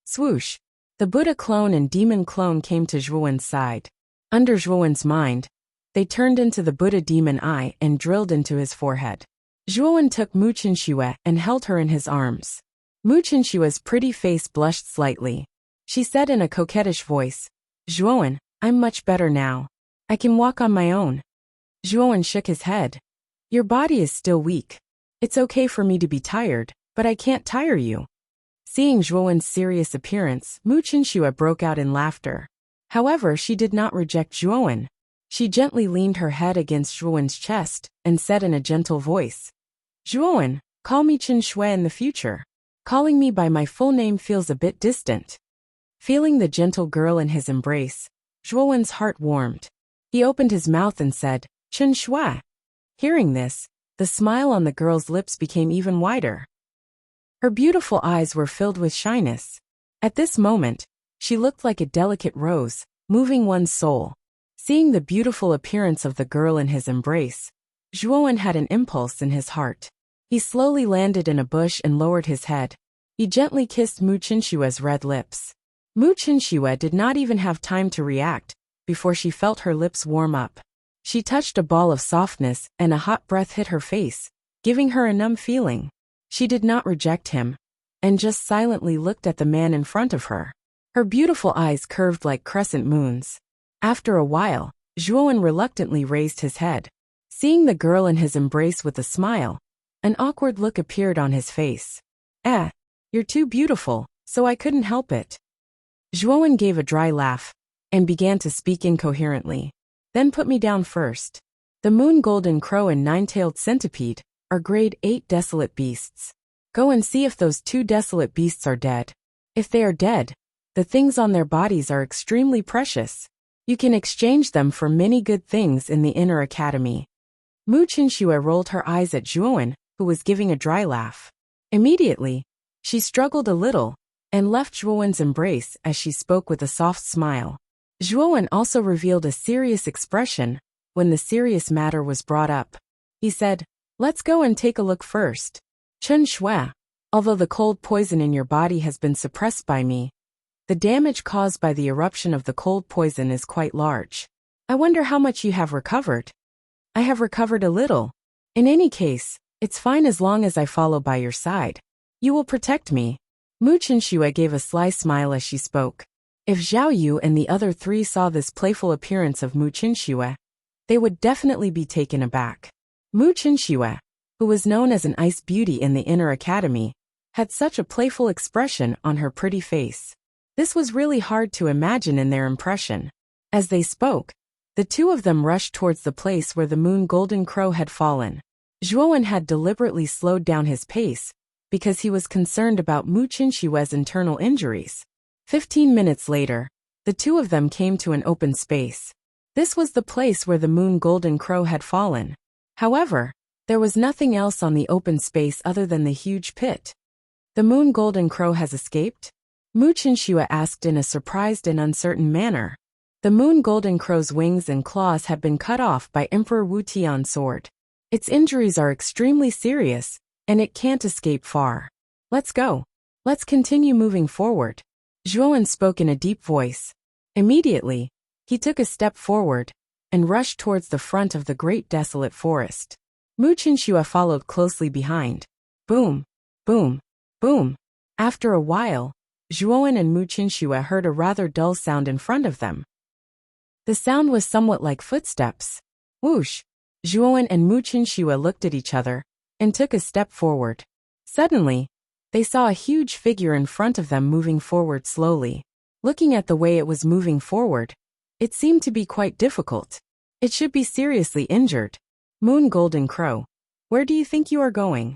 Swoosh! The Buddha clone and demon clone came to Zhuowen's side. Under Zhuowen's mind, they turned into the Buddha demon eye and drilled into his forehead. Zhuowen took Mu Qinxue and held her in his arms. Mu Qinshue's pretty face blushed slightly. She said in a coquettish voice, Zhuowen, I'm much better now. I can walk on my own. Zhuowen shook his head. Your body is still weak. It's okay for me to be tired, but I can't tire you. Seeing Zhuowen's serious appearance, Mu Qinxue broke out in laughter. However, she did not reject Zhuowen. She gently leaned her head against Zhuowen's chest and said in a gentle voice, Zhuowen, call me Qinxue in the future. Calling me by my full name feels a bit distant. Feeling the gentle girl in his embrace, Zhuowen's heart warmed. He opened his mouth and said, Qinxue. Hearing this, the smile on the girl's lips became even wider. Her beautiful eyes were filled with shyness. At this moment, she looked like a delicate rose, moving one's soul. Seeing the beautiful appearance of the girl in his embrace, Zhuowen had an impulse in his heart. He slowly landed in a bush and lowered his head. He gently kissed Mu Qinshue's red lips. Mu Qinxue did not even have time to react before she felt her lips warm up. She touched a ball of softness and a hot breath hit her face, giving her a numb feeling. She did not reject him, and just silently looked at the man in front of her. Her beautiful eyes curved like crescent moons. After a while, Zhuowen reluctantly raised his head. Seeing the girl in his embrace with a smile, an awkward look appeared on his face. You're too beautiful, so I couldn't help it. Zhuowen gave a dry laugh and began to speak incoherently. Then put me down first. The moon golden crow and nine-tailed centipede are grade 8 desolate beasts. Go and see if those 2 desolate beasts are dead. If they are dead, the things on their bodies are extremely precious. You can exchange them for many good things in the inner academy. Mu Qinxue rolled her eyes at Zhuowen, who was giving a dry laugh. Immediately, she struggled a little and left Zhuowen's embrace as she spoke with a soft smile. Zhuowen also revealed a serious expression when the serious matter was brought up. He said, "Let's go and take a look first. Chen Shui, although the cold poison in your body has been suppressed by me, the damage caused by the eruption of the cold poison is quite large. I wonder how much you have recovered." "I have recovered a little. In any case, it's fine as long as I follow by your side. You will protect me." Mu Qinshui gave a sly smile as she spoke. If Zhao Yu and the other three saw this playful appearance of Mu Qinshui, they would definitely be taken aback. Mu Qinshui, who was known as an ice beauty in the inner academy, had such a playful expression on her pretty face. This was really hard to imagine in their impression. As they spoke, the two of them rushed towards the place where the moon golden crow had fallen. Zhuowen had deliberately slowed down his pace because he was concerned about Mu Qinshui's internal injuries. 15 minutes later, the two of them came to an open space. This was the place where the moon golden crow had fallen. However, there was nothing else on the open space other than the huge pit. "The moon golden crow has escaped?" Mu Qinshui asked in a surprised and uncertain manner. The moon golden crow's wings and claws had been cut off by Emperor Wu Tian's sword. Its injuries are extremely serious, and it can't escape far. "Let's go. Let's continue moving forward." Zhuowen spoke in a deep voice. Immediately, he took a step forward and rushed towards the front of the great desolate forest. Mu Qinshui followed closely behind. Boom, boom, boom. After a while, Zhuowen and Mu Qinshui heard a rather dull sound in front of them. The sound was somewhat like footsteps. Whoosh! Zhuowen and Mu Qinshui looked at each other and took a step forward. Suddenly, they saw a huge figure in front of them moving forward slowly. Looking at the way it was moving forward, it seemed to be quite difficult. It should be seriously injured. "Moon Golden Crow, where do you think you are going?"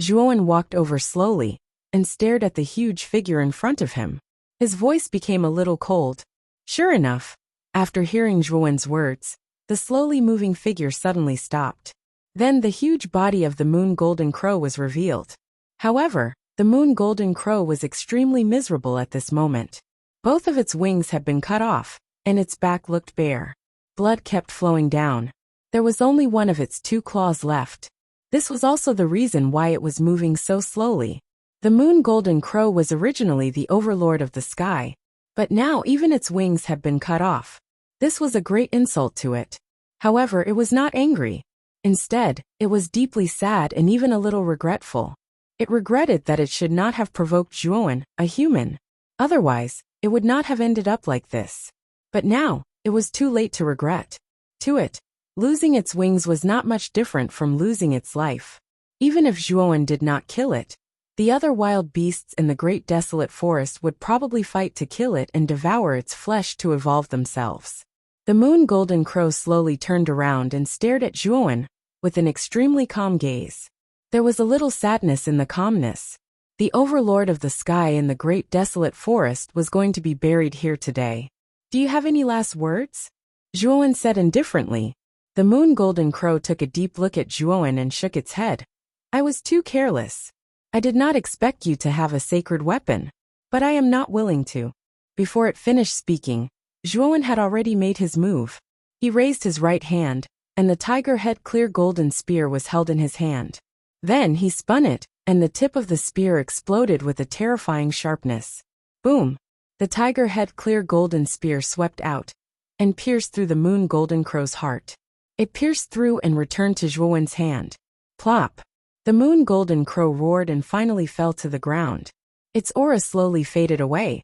Zhuowen walked over slowly and stared at the huge figure in front of him. His voice became a little cold. Sure enough, after hearing Zhuowen's words, the slowly moving figure suddenly stopped. Then the huge body of the moon golden crow was revealed. However, the moon golden crow was extremely miserable at this moment. Both of its wings had been cut off, and its back looked bare. Blood kept flowing down. There was only one of its two claws left. This was also the reason why it was moving so slowly. The moon golden crow was originally the overlord of the sky, but now even its wings had been cut off. This was a great insult to it. However, it was not angry. Instead, it was deeply sad and even a little regretful. It regretted that it should not have provoked Zhuowen, a human. Otherwise, it would not have ended up like this. But now, it was too late to regret. To it, losing its wings was not much different from losing its life. Even if Zhuowen did not kill it, the other wild beasts in the great desolate forest would probably fight to kill it and devour its flesh to evolve themselves. The moon golden crow slowly turned around and stared at Zhuowen with an extremely calm gaze. There was a little sadness in the calmness. The overlord of the sky in the great desolate forest was going to be buried here today. "Do you have any last words?" Zhuowen said indifferently. The moon golden crow took a deep look at Zhuowen and shook its head. "I was too careless. I did not expect you to have a sacred weapon, but I am not willing to." Before it finished speaking, Zhuowen had already made his move. He raised his right hand, and the tiger head clear golden spear was held in his hand. Then he spun it, and the tip of the spear exploded with a terrifying sharpness. Boom! The tiger head clear golden spear swept out and pierced through the moon golden crow's heart. It pierced through and returned to Zhuowen's hand. Plop! The moon golden crow roared and finally fell to the ground. Its aura slowly faded away.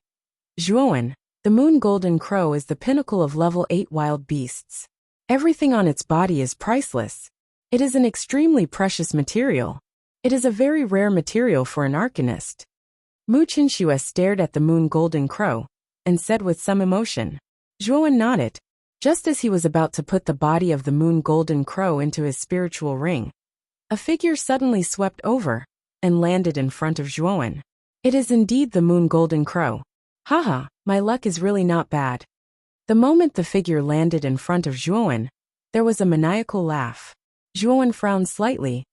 Zhuowen, the moon golden crow is the pinnacle of level 8 wild beasts. Everything on its body is priceless. It is an extremely precious material. It is a very rare material for an arcanist. Mu Qinshui stared at the moon golden crow and said with some emotion. Zhuowen nodded. Just as he was about to put the body of the moon golden crow into his spiritual ring, a figure suddenly swept over and landed in front of Zhuowen. It is indeed the moon golden crow. Haha, my luck is really not bad. The moment the figure landed in front of Zhuowen, there was a maniacal laugh. Zhuowen frowned slightly.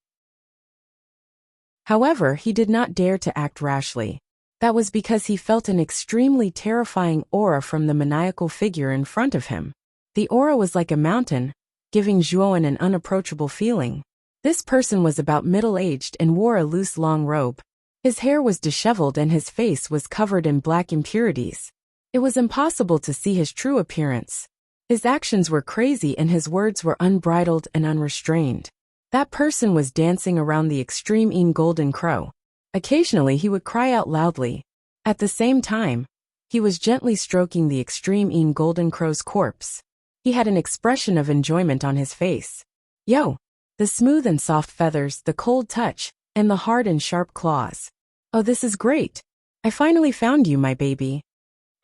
However, he did not dare to act rashly. That was because he felt an extremely terrifying aura from the maniacal figure in front of him. The aura was like a mountain, giving Zhuowen an unapproachable feeling. This person was about middle-aged and wore a loose long robe. His hair was disheveled and his face was covered in black impurities. It was impossible to see his true appearance. His actions were crazy and his words were unbridled and unrestrained. That person was dancing around the extreme golden crow. Occasionally he would cry out loudly. At the same time, he was gently stroking the extreme golden crow's corpse. He had an expression of enjoyment on his face. Yo! The smooth and soft feathers, the cold touch, and the hard and sharp claws. Oh, this is great! I finally found you, my baby.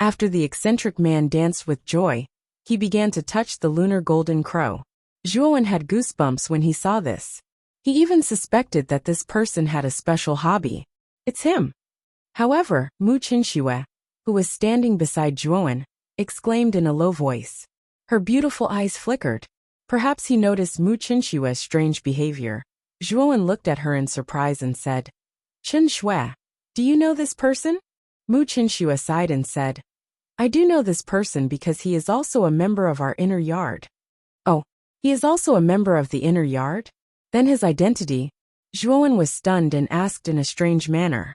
After the eccentric man danced with joy, he began to touch the lunar golden crow. Zhuowen had goosebumps when he saw this. He even suspected that this person had a special hobby. It's him. However, Mu Qinxue, who was standing beside Zhuowen, exclaimed in a low voice. Her beautiful eyes flickered. Perhaps he noticed Mu Qinshue's strange behavior. Zhuowen looked at her in surprise and said, Qinshue, do you know this person? Mu Qinshue sighed and said, I do know this person because he is also a member of our inner yard. Oh, he is also a member of the inner yard? Then his identity? Zhuowen was stunned and asked in a strange manner.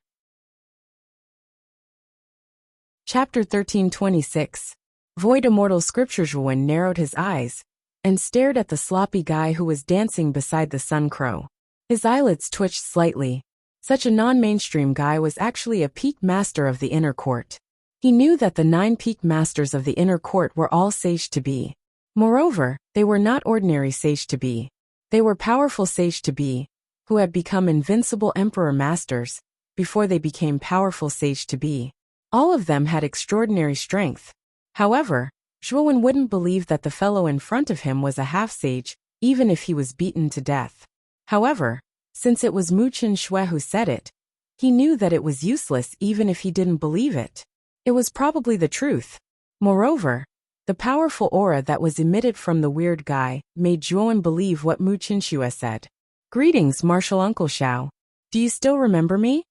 Chapter 1326. Void Immortal Scripture. Zhuowen narrowed his eyes and stared at the sloppy guy who was dancing beside the sun crow. His eyelids twitched slightly. Such a non-mainstream guy was actually a peak master of the inner court. He knew that the 9 peak masters of the inner court were all sage to be. Moreover, they were not ordinary sage to be. They were powerful sage to be, who had become invincible emperor masters before they became powerful sage to be. All of them had extraordinary strength. However, Zhuowen wouldn't believe that the fellow in front of him was a half-sage, even if he was beaten to death. However, since it was Mu Qinshue who said it, he knew that it was useless even if he didn't believe it. It was probably the truth. Moreover, the powerful aura that was emitted from the weird guy made Zhuowen believe what Mu Qinshue said. Greetings, Martial Uncle Xiao. Do you still remember me?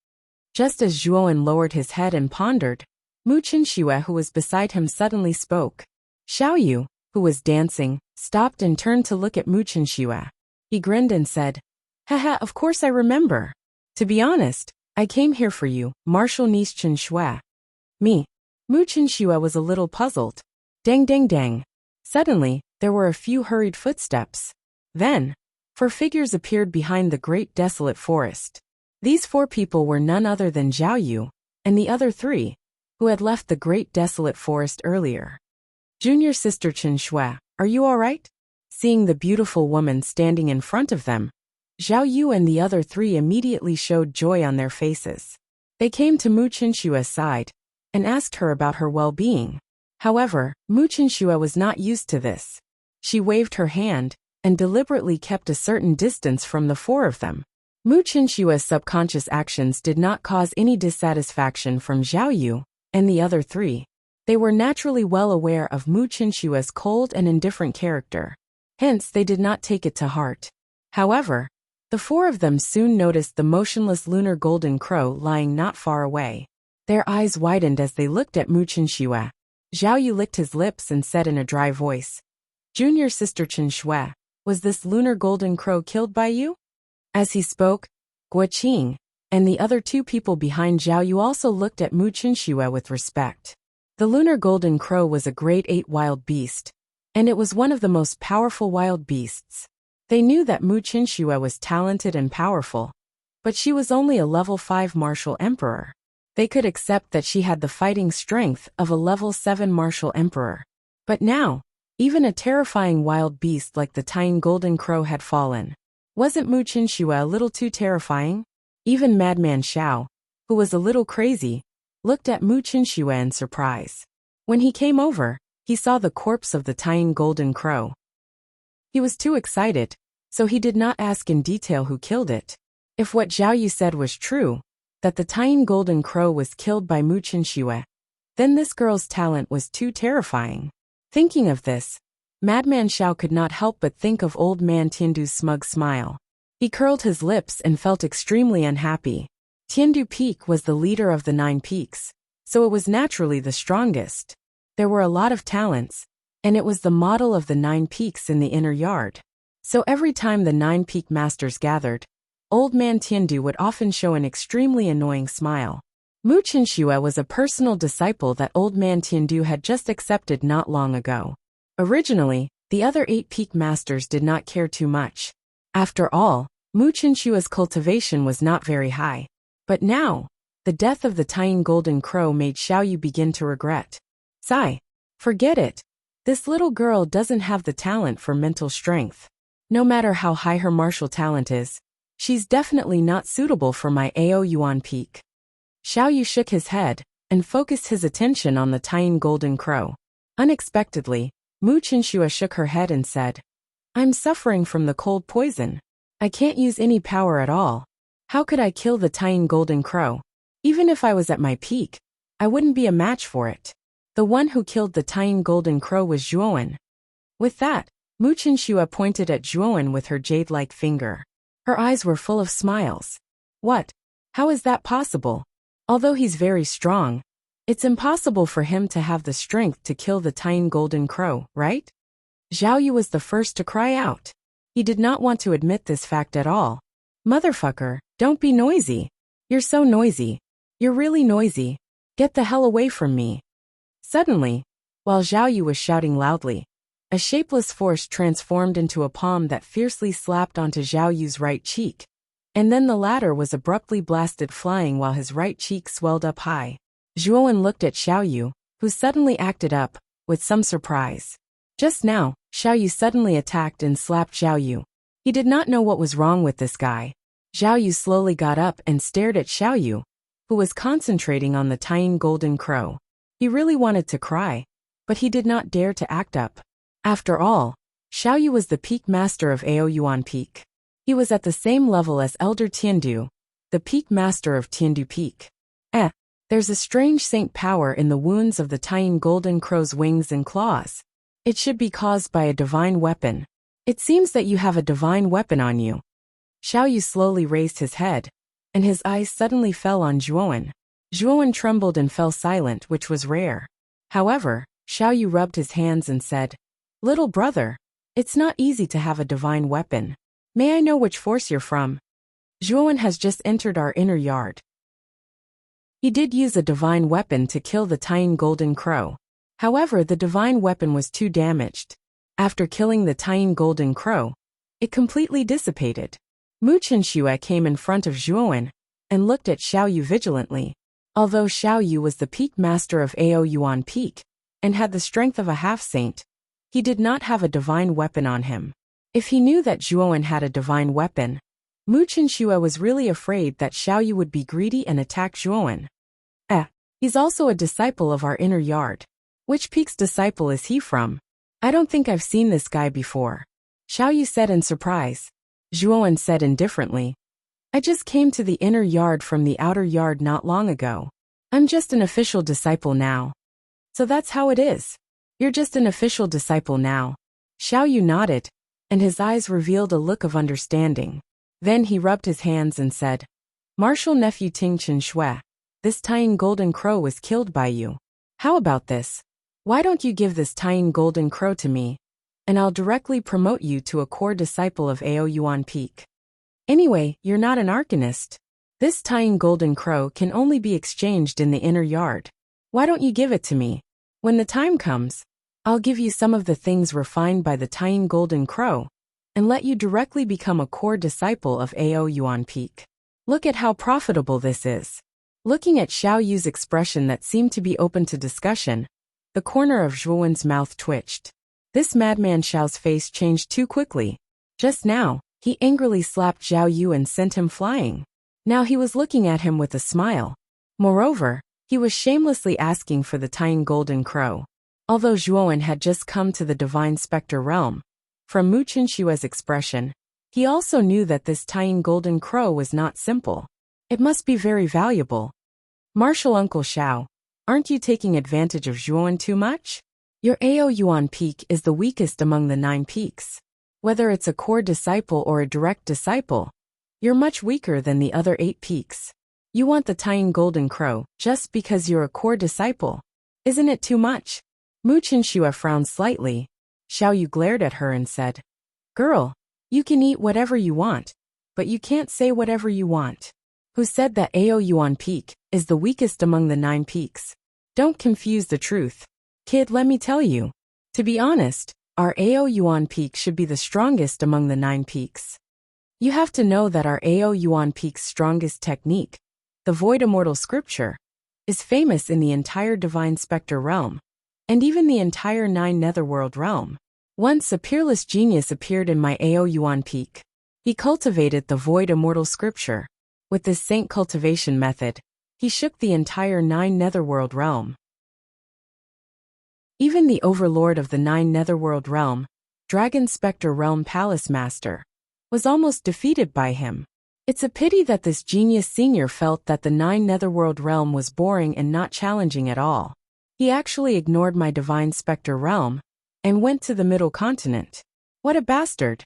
Just as Zhuowen lowered his head and pondered, Mu Qinshue, who was beside him, suddenly spoke. Xiao Yu, who was dancing, stopped and turned to look at Mu Qinshue. He grinned and said, Haha, of course I remember. To be honest, I came here for you, Martial Niece Qinshue. Me. Mu Qinshue was a little puzzled. Dang dang dang. Suddenly, there were a few hurried footsteps. Then, 4 figures appeared behind the great desolate forest. These 4 people were none other than Zhao Yu, and the other 3, who had left the great desolate forest earlier. Junior sister Qinshue, are you all right? Seeing the beautiful woman standing in front of them, Zhao Yu and the other 3 immediately showed joy on their faces. They came to Mu Qinshue's side and asked her about her well-being. However, Mu Qinshue was not used to this. She waved her hand and deliberately kept a certain distance from the 4 of them. Mu Qinshue's subconscious actions did not cause any dissatisfaction from Zhao Yu and the other 3. They were naturally well aware of Mu Qinshue's cold and indifferent character. Hence, they did not take it to heart. However, the 4 of them soon noticed the motionless lunar golden crow lying not far away. Their eyes widened as they looked at Mu Qinshue. Zhao Yu licked his lips and said in a dry voice, Junior sister Qinshue, was this lunar golden crow killed by you? As he spoke, Guo Qing and the other 2 people behind Zhao Yu also looked at Mu Qinshue with respect. The lunar golden crow was a grade 8 wild beast, and it was one of the most powerful wild beasts. They knew that Mu Qinshue was talented and powerful, but she was only a level 5 martial emperor. They could accept that she had the fighting strength of a level 7 martial emperor. But now, even a terrifying wild beast like the tiny golden crow had fallen. Wasn't Mu Qinshue a little too terrifying? Even Madman Xiao, who was a little crazy, looked at Mu Qinshue in surprise. When he came over, he saw the corpse of the tiny golden crow. He was too excited, so he did not ask in detail who killed it. If what Zhao Yu said was true, that the tiny golden crow was killed by Mu Qinshue, then this girl's talent was too terrifying. Thinking of this, Madman Xiao could not help but think of old man Tiandu's smug smile. He curled his lips and felt extremely unhappy. Tiandu Peak was the leader of the 9 peaks, so it was naturally the strongest. There were a lot of talents, and it was the model of the 9 peaks in the inner yard. So every time the 9 peak masters gathered, Old Man Tiandu would often show an extremely annoying smile. Mu Qinxue was a personal disciple that Old Man Tiandu had just accepted not long ago. Originally, the other 8 peak masters did not care too much. After all, Mu Qinshue's cultivation was not very high. But now, the death of the Tying Golden Crow made Xiaoyu begin to regret. Sigh. Forget it. This little girl doesn't have the talent for mental strength. No matter how high her martial talent is, she's definitely not suitable for my AO Yuan peak. Xiaoyu shook his head and focused his attention on the Tying Golden Crow. Unexpectedly, Mu Qinxue shook her head and said, I'm suffering from the cold poison. I can't use any power at all. How could I kill the Tying Golden Crow? Even if I was at my peak, I wouldn't be a match for it. The one who killed the Tying Golden Crow was Zhuowen. With that, Mu Qinxue pointed at Zhuowen with her jade-like finger. Her eyes were full of smiles. What? How is that possible? Although he's very strong, it's impossible for him to have the strength to kill the Tying Golden Crow, right? Xiaoyu was the first to cry out. He did not want to admit this fact at all. Motherfucker, don't be noisy. You're so noisy. You're really noisy. Get the hell away from me. Suddenly, while Xiaoyu was shouting loudly, a shapeless force transformed into a palm that fiercely slapped onto Xiaoyu's right cheek, and then the latter was abruptly blasted flying while his right cheek swelled up high. Zhuowen looked at Xiaoyu, who suddenly acted up, with some surprise. Just now, Xiaoyu suddenly attacked and slapped Xiaoyu. He did not know what was wrong with this guy. Xiaoyu slowly got up and stared at Xiaoyu, who was concentrating on the Tying Golden Crow. He really wanted to cry, but he did not dare to act up. After all, Xiaoyu was the peak master of Ao Yuan Peak. He was at the same level as Elder Tiandu, the peak master of Tiandu Peak. There's a strange saint power in the wounds of the Tying Golden Crow's wings and claws. It should be caused by a divine weapon. It seems that you have a divine weapon on you. Xiaoyu slowly raised his head, and his eyes suddenly fell on Zhuowen. Zhuowen trembled and fell silent, which was rare. However, Xiaoyu rubbed his hands and said, Little brother, it's not easy to have a divine weapon. May I know which force you're from? Zhuowen has just entered our inner yard. He did use a divine weapon to kill the Tying Golden Crow. However, the divine weapon was too damaged. After killing the Tying Golden Crow, it completely dissipated. Mu Qinxue came in front of Zhuowen and looked at Xiaoyu vigilantly. Although Xiaoyu was the peak master of Ao Yuan Peak and had the strength of a half-saint, he did not have a divine weapon on him. If he knew that Zhuowen had a divine weapon, Mu Qinxue was really afraid that Xiaoyu would be greedy and attack Zhuowen. He's also a disciple of our inner yard. Which peak's disciple is he from? I don't think I've seen this guy before. Xiaoyu said in surprise. Zhuowen said indifferently, I just came to the inner yard from the outer yard not long ago. I'm just an official disciple now. So that's how it is. You're just an official disciple now. Xiaoyu nodded, and his eyes revealed a look of understanding. Then he rubbed his hands and said, Martial nephew Ting Qinxue, this Tying Golden Crow was killed by you. How about this? Why don't you give this Tying Golden Crow to me, and I'll directly promote you to a core disciple of Ao Yuan Peak. Anyway, you're not an arcanist. This Tying Golden Crow can only be exchanged in the inner yard. Why don't you give it to me? When the time comes, I'll give you some of the things refined by the Tying Golden Crow, and let you directly become a core disciple of Ao Yuan Peak. Look at how profitable this is. Looking at Xiaoyu's expression that seemed to be open to discussion, the corner of Zhuowen's mouth twitched. This madman Xiao's face changed too quickly. Just now, he angrily slapped Xiaoyu and sent him flying. Now he was looking at him with a smile. Moreover, he was shamelessly asking for the Tying Golden Crow. Although Zhuowen had just come to the Divine Spectre realm, from Mu Qinshue's expression, he also knew that this Tying Golden Crow was not simple. It must be very valuable. Martial Uncle Xiao, aren't you taking advantage of Zhuowen too much? Your Ao Yuan Peak is the weakest among the 9 peaks. Whether it's a core disciple or a direct disciple, you're much weaker than the other 8 peaks. You want the Tying Golden Crow just because you're a core disciple. Isn't it too much? Mu Qinxue frowned slightly. Xiao Yu glared at her and said, "Girl, you can eat whatever you want, but you can't say whatever you want. Who said that Ao Yuan Peak is the weakest among the 9 peaks? Don't confuse the truth. Kid, let me tell you. To be honest, our Ao Yuan Peak should be the strongest among the 9 peaks. You have to know that our Ao Yuan Peak's strongest technique, the Void Immortal Scripture, is famous in the entire Divine Spectre realm, and even the entire 9 Netherworld realm. Once a peerless genius appeared in my Ao Yuan Peak. He cultivated the Void Immortal Scripture. With this saint cultivation method, he shook the entire 9 Netherworld realm. Even the overlord of the 9 Netherworld realm, Dragon Spectre Realm Palace Master, was almost defeated by him. It's a pity that this genius senior felt that the 9 Netherworld realm was boring and not challenging at all. He actually ignored my Divine Spectre realm and went to the Middle Continent. What a bastard!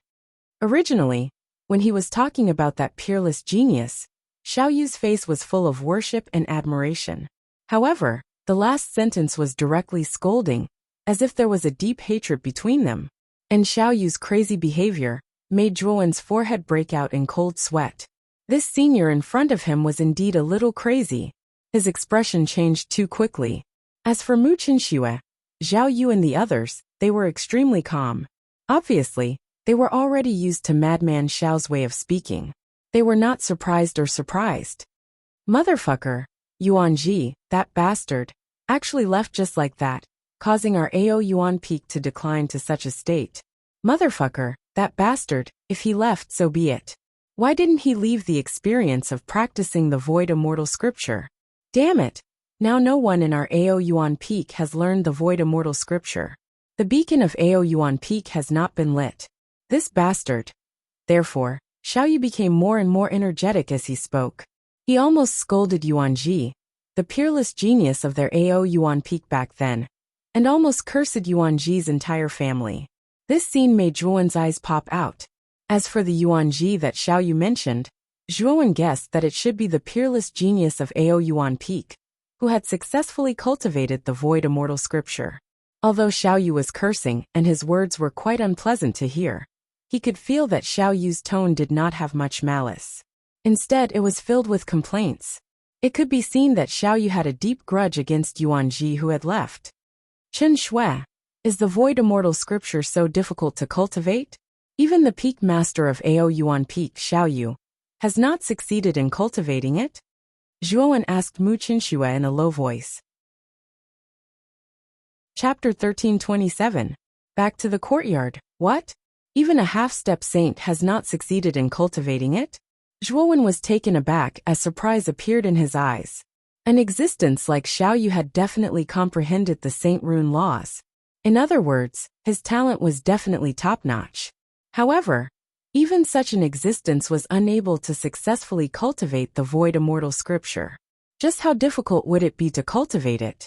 Originally, when he was talking about that peerless genius, Xiao Yu's face was full of worship and admiration. However, the last sentence was directly scolding, as if there was a deep hatred between them. And Xiao Yu's crazy behavior made Zhuowen's forehead break out in cold sweat. This senior in front of him was indeed a little crazy. His expression changed too quickly. As for Mu Qinxue, Xiao Yu and the others, they were extremely calm. Obviously, they were already used to Madman Xiao's way of speaking. They were not surprised or surprised. Motherfucker, Yuan Ji, that bastard, actually left just like that, causing our Ao Yuan Peak to decline to such a state. Motherfucker, that bastard, if he left, so be it. Why didn't he leave the experience of practicing the Void Immortal Scripture? Damn it! Now no one in our Ao Yuan Peak has learned the Void Immortal Scripture. The beacon of Ao Yuan Peak has not been lit. This bastard. Therefore, Xiao Yu became more and more energetic as he spoke. He almost scolded Yuan Ji, the peerless genius of their Ao Yuan Peak back then, and almost cursed Yuan Ji's entire family. This scene made Zhuowen's eyes pop out. As for the Yuan Ji that Xiao Yu mentioned, Zhuowen guessed that it should be the peerless genius of Ao Yuan Peak, who had successfully cultivated the Void Immortal Scripture. Although Xiao Yu was cursing and his words were quite unpleasant to hear, he could feel that Xiao Yu's tone did not have much malice. Instead, it was filled with complaints. It could be seen that Xiao Yu had a deep grudge against Yuan Ji who had left. Chen Shui, is the Void Immortal Scripture so difficult to cultivate? Even the Peak Master of Ao Yuan Peak, Xiao Yu, has not succeeded in cultivating it? Zhuowen asked Mu Qinxue in a low voice. Chapter 1327. Back to the courtyard. What? Even a half-step saint has not succeeded in cultivating it? Zhuowen was taken aback as surprise appeared in his eyes. An existence like Xiao Yu had definitely comprehended the Saint Rune laws. In other words, his talent was definitely top-notch. However, even such an existence was unable to successfully cultivate the Void Immortal Scripture. Just how difficult would it be to cultivate it?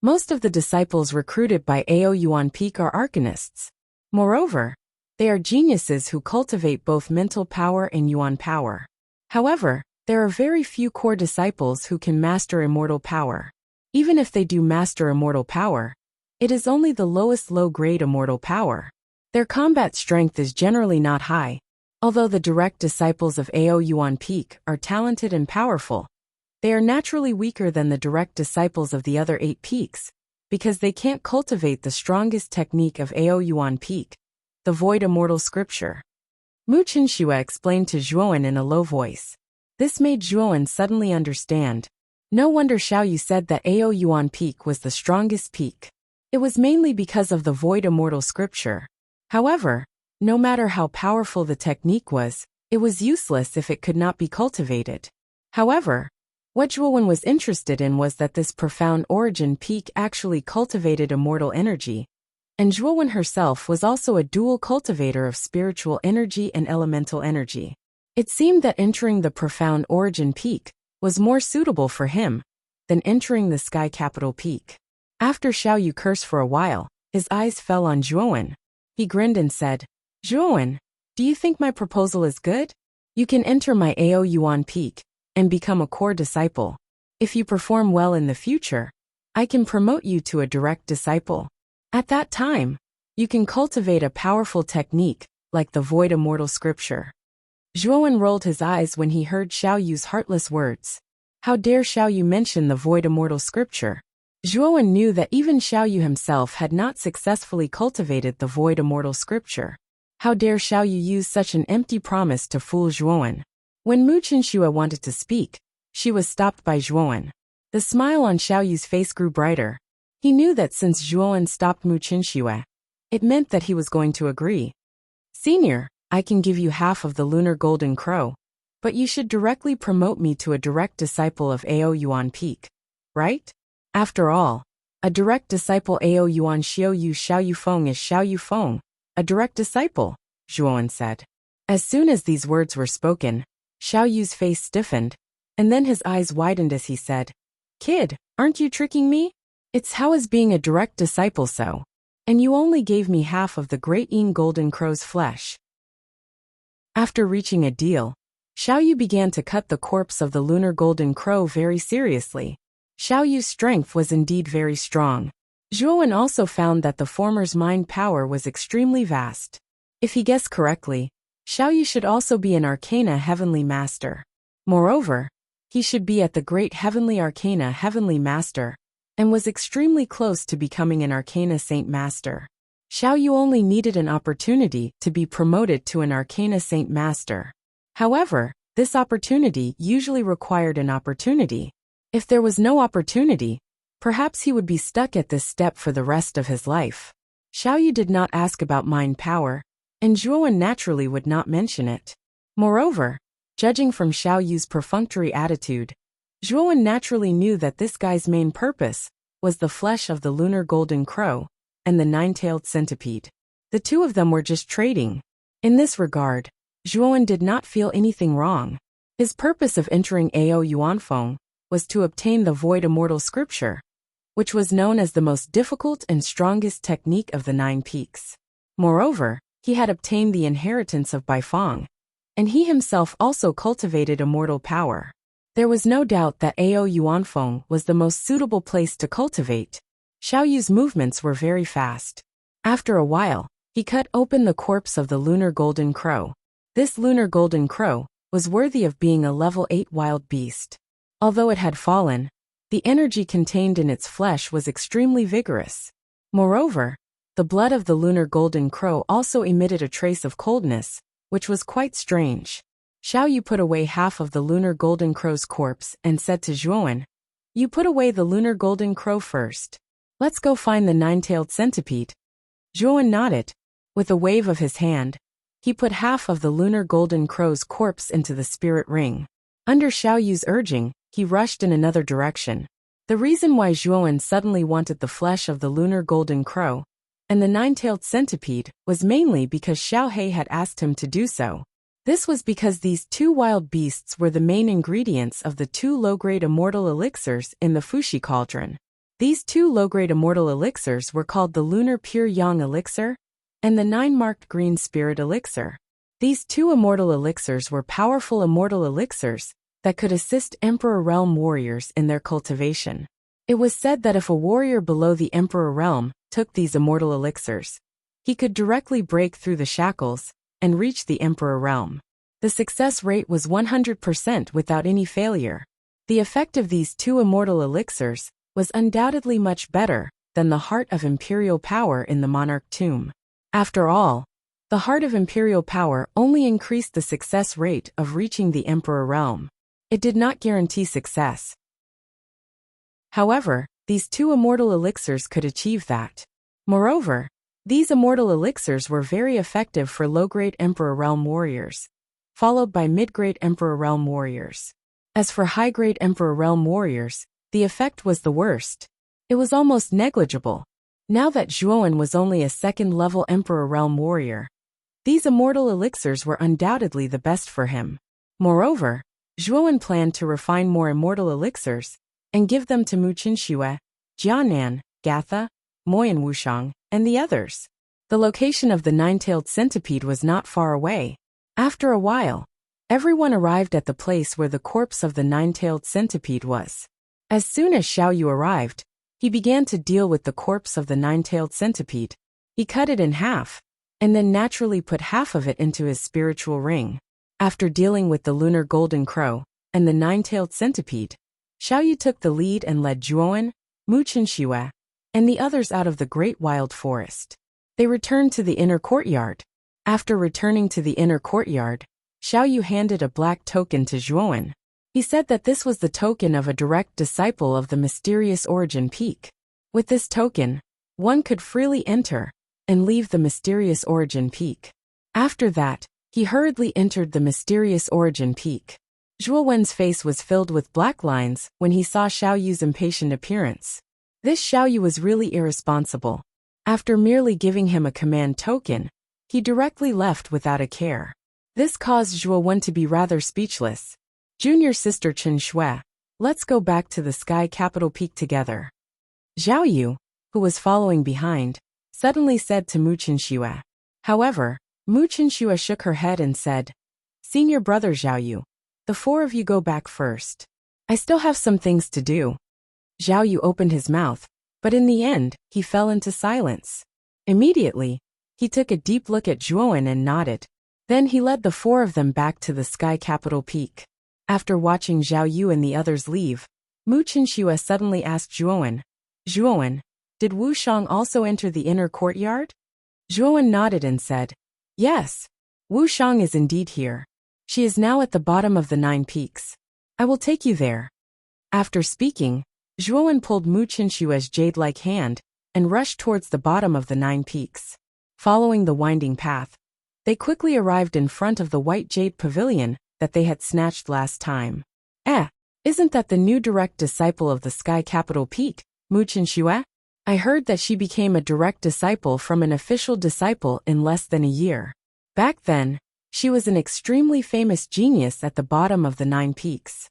Most of the disciples recruited by Ao Yuan Peak are arcanists. Moreover, they are geniuses who cultivate both mental power and Yuan power. However, there are very few core disciples who can master immortal power. Even if they do master immortal power, it is only the lowest low-grade immortal power. Their combat strength is generally not high. Although the direct disciples of Ao Yuan Peak are talented and powerful, they are naturally weaker than the direct disciples of the other 8 peaks, because they can't cultivate the strongest technique of Ao Yuan Peak, the Void Immortal Scripture. Mu Qinxue explained to Zhuowen in a low voice. This made Zhuowen suddenly understand. No wonder Xiao Yu said that Ao Yuan Peak was the strongest peak. It was mainly because of the Void Immortal Scripture. However, no matter how powerful the technique was, it was useless if it could not be cultivated. However, what Zhuowen was interested in was that this profound origin peak actually cultivated immortal energy, and Zhuowen herself was also a dual cultivator of spiritual energy and elemental energy. It seemed that entering the profound origin peak was more suitable for him than entering the sky capital peak. After Xiao Yu cursed for a while, his eyes fell on Zhuowen. He grinned and said, Zhuowen, do you think my proposal is good? You can enter my Ao Yuan Peak and become a core disciple. If you perform well in the future, I can promote you to a direct disciple. At that time, you can cultivate a powerful technique, like the Void Immortal Scripture. Zhuowen rolled his eyes when he heard Xiao Yu's heartless words. How dare Xiao Yu mention the Void Immortal Scripture? Zhuowen knew that even Xiao Yu himself had not successfully cultivated the Void Immortal Scripture. How dare Xiao Yu use such an empty promise to fool Zhuowen? When Mu Qinxue wanted to speak, she was stopped by Zhuowen. The smile on Xiao Yu's face grew brighter. He knew that since Zhuowen stopped Mu Qinxue, it meant that he was going to agree. Senior, I can give you half of the Lunar Golden Crow, but you should directly promote me to a direct disciple of Ao Yuan Peak, right? After all, a direct disciple Ao Yuan Xiao Yu Xiao Yu Feng is Xiao Yu Feng, a direct disciple, Zhuowen said. As soon as these words were spoken, Xiao Yu's face stiffened, and then his eyes widened as he said, Kid, aren't you tricking me? It's how is being a direct disciple so? And you only gave me half of the Great Yin Golden Crow's flesh. After reaching a deal, Xiao Yu began to cut the corpse of the Lunar Golden Crow very seriously. Xiao Yu's strength was indeed very strong. Zhuowen also found that the former's mind power was extremely vast. If he guessed correctly, Xiao Yu should also be an Arcana Heavenly Master. Moreover, he should be at the Great Heavenly Arcana Heavenly Master, and was extremely close to becoming an Arcana Saint Master. Xiao Yu only needed an opportunity to be promoted to an Arcana Saint Master. However, this opportunity usually required an opportunity. If there was no opportunity, perhaps he would be stuck at this step for the rest of his life. Xiao Yu did not ask about mind power, and Zhuowen naturally would not mention it. Moreover, judging from Xiao Yu's perfunctory attitude, Zhuowen naturally knew that this guy's main purpose was the flesh of the Lunar Golden Crow and the nine-tailed centipede. The two of them were just trading. In this regard, Zhuowen did not feel anything wrong. His purpose of entering Ao Yuanfeng was to obtain the Void Immortal Scripture, which was known as the most difficult and strongest technique of the 9 peaks. Moreover, he had obtained the inheritance of Baifeng, and he himself also cultivated immortal power. There was no doubt that Ao Yuanfeng was the most suitable place to cultivate. Xiao Yu's movements were very fast. After a while, he cut open the corpse of the Lunar Golden Crow. This Lunar Golden Crow was worthy of being a level 8 wild beast. Although it had fallen, the energy contained in its flesh was extremely vigorous. Moreover, the blood of the Lunar Golden Crow also emitted a trace of coldness, which was quite strange. Xiao Yu put away half of the Lunar Golden Crow's corpse and said to Zhuowen, You put away the Lunar Golden Crow first. Let's go find the nine-tailed centipede. Zhuowen nodded. With a wave of his hand, he put half of the Lunar Golden Crow's corpse into the spirit ring. Under Xiao Yu's urging, he rushed in another direction. The reason why Zhuowen suddenly wanted the flesh of the Lunar Golden Crow and the nine-tailed centipede was mainly because Xiao He had asked him to do so. This was because these two wild beasts were the main ingredients of the 2 low-grade immortal elixirs in the Fuxi Cauldron. These 2 low-grade immortal elixirs were called the Lunar Pure Yang Elixir and the 9-marked Green Spirit Elixir. These 2 immortal elixirs were powerful immortal elixirs that could assist Emperor Realm warriors in their cultivation. It was said that if a warrior below the Emperor Realm took these immortal elixirs, he could directly break through the shackles and reach the Emperor Realm. The success rate was 100% without any failure. The effect of these 2 immortal elixirs was undoubtedly much better than the Heart of Imperial Power in the Monarch Tomb. After all, the Heart of Imperial Power only increased the success rate of reaching the Emperor Realm. It did not guarantee success. However, these 2 immortal elixirs could achieve that. Moreover, these immortal elixirs were very effective for low-grade Emperor Realm warriors, followed by mid-grade Emperor Realm warriors. As for high-grade Emperor Realm warriors, the effect was the worst. It was almost negligible. Now that Zhuowen was only a 2nd-level Emperor Realm warrior, these immortal elixirs were undoubtedly the best for him. Moreover, Zhuowen planned to refine more immortal elixirs and give them to Mu Qinxue, Jianan, Gatha, Moyan Wushang, and the others. The location of the nine-tailed centipede was not far away. After a while, everyone arrived at the place where the corpse of the nine-tailed centipede was. As soon as Xiao Yu arrived, He began to deal with the corpse of the nine-tailed centipede. He cut it in half, and then naturally put half of it into his spiritual ring. After dealing with the lunar golden crow and the nine-tailed centipede, Xiaoyu took the lead and led Zhuowen, Mu Qinxue, and the others out of the great wild forest. They returned to the inner courtyard. After returning to the inner courtyard, Xiaoyu handed a black token to Zhuowen. He said that this was the token of a direct disciple of the mysterious origin peak. With this token, one could freely enter and leave the mysterious origin peak. After that, he hurriedly entered the mysterious origin peak. Zhuowen's face was filled with black lines when he saw Xiaoyu's impatient appearance. This Xiaoyu was really irresponsible. After merely giving him a command token, he directly left without a care. This caused Zhuowen to be rather speechless. Junior sister Chen Shui, let's go back to the sky capital peak together. Xiaoyu, who was following behind, suddenly said to Mu Qinxue. However, Mu Qinxue shook her head and said, Senior brother Xiaoyu, the four of you go back first. I still have some things to do. Xiaoyu opened his mouth, but in the end, he fell into silence. Immediately, he took a deep look at Zhuowen and nodded. Then he led the four of them back to the sky capital peak. After watching Xiaoyu and the others leave, Mu Qinxue suddenly asked Zhuowen, Zhuowen, did Wu Shang also enter the inner courtyard? Zhuowen nodded and said, Yes, Wu Shang is indeed here. She is now at the bottom of the 9 peaks. I will take you there. After speaking, Zhuowen pulled Mu Qinshue's jade-like hand and rushed towards the bottom of the 9 peaks. Following the winding path, they quickly arrived in front of the white jade pavilion that they had snatched last time. Isn't that the new direct disciple of the sky capital peak, Mu Qinxue? I heard that she became a direct disciple from an official disciple in less than a year. Back then, she was an extremely famous genius at the bottom of the 9 peaks.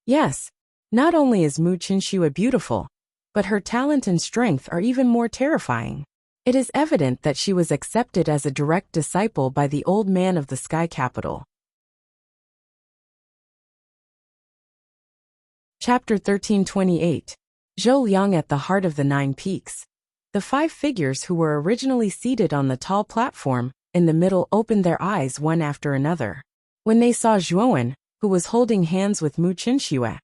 Yes, not only is Mu Qinxue beautiful, but her talent and strength are even more terrifying. It is evident that she was accepted as a direct disciple by the old man of the sky capital. Chapter 1328. Zhou Liang at the heart of the 9 peaks. The 5 figures who were originally seated on the tall platform in the middle opened their eyes one after another. When they saw Zhuowen, who was holding hands with Mu Qinxue,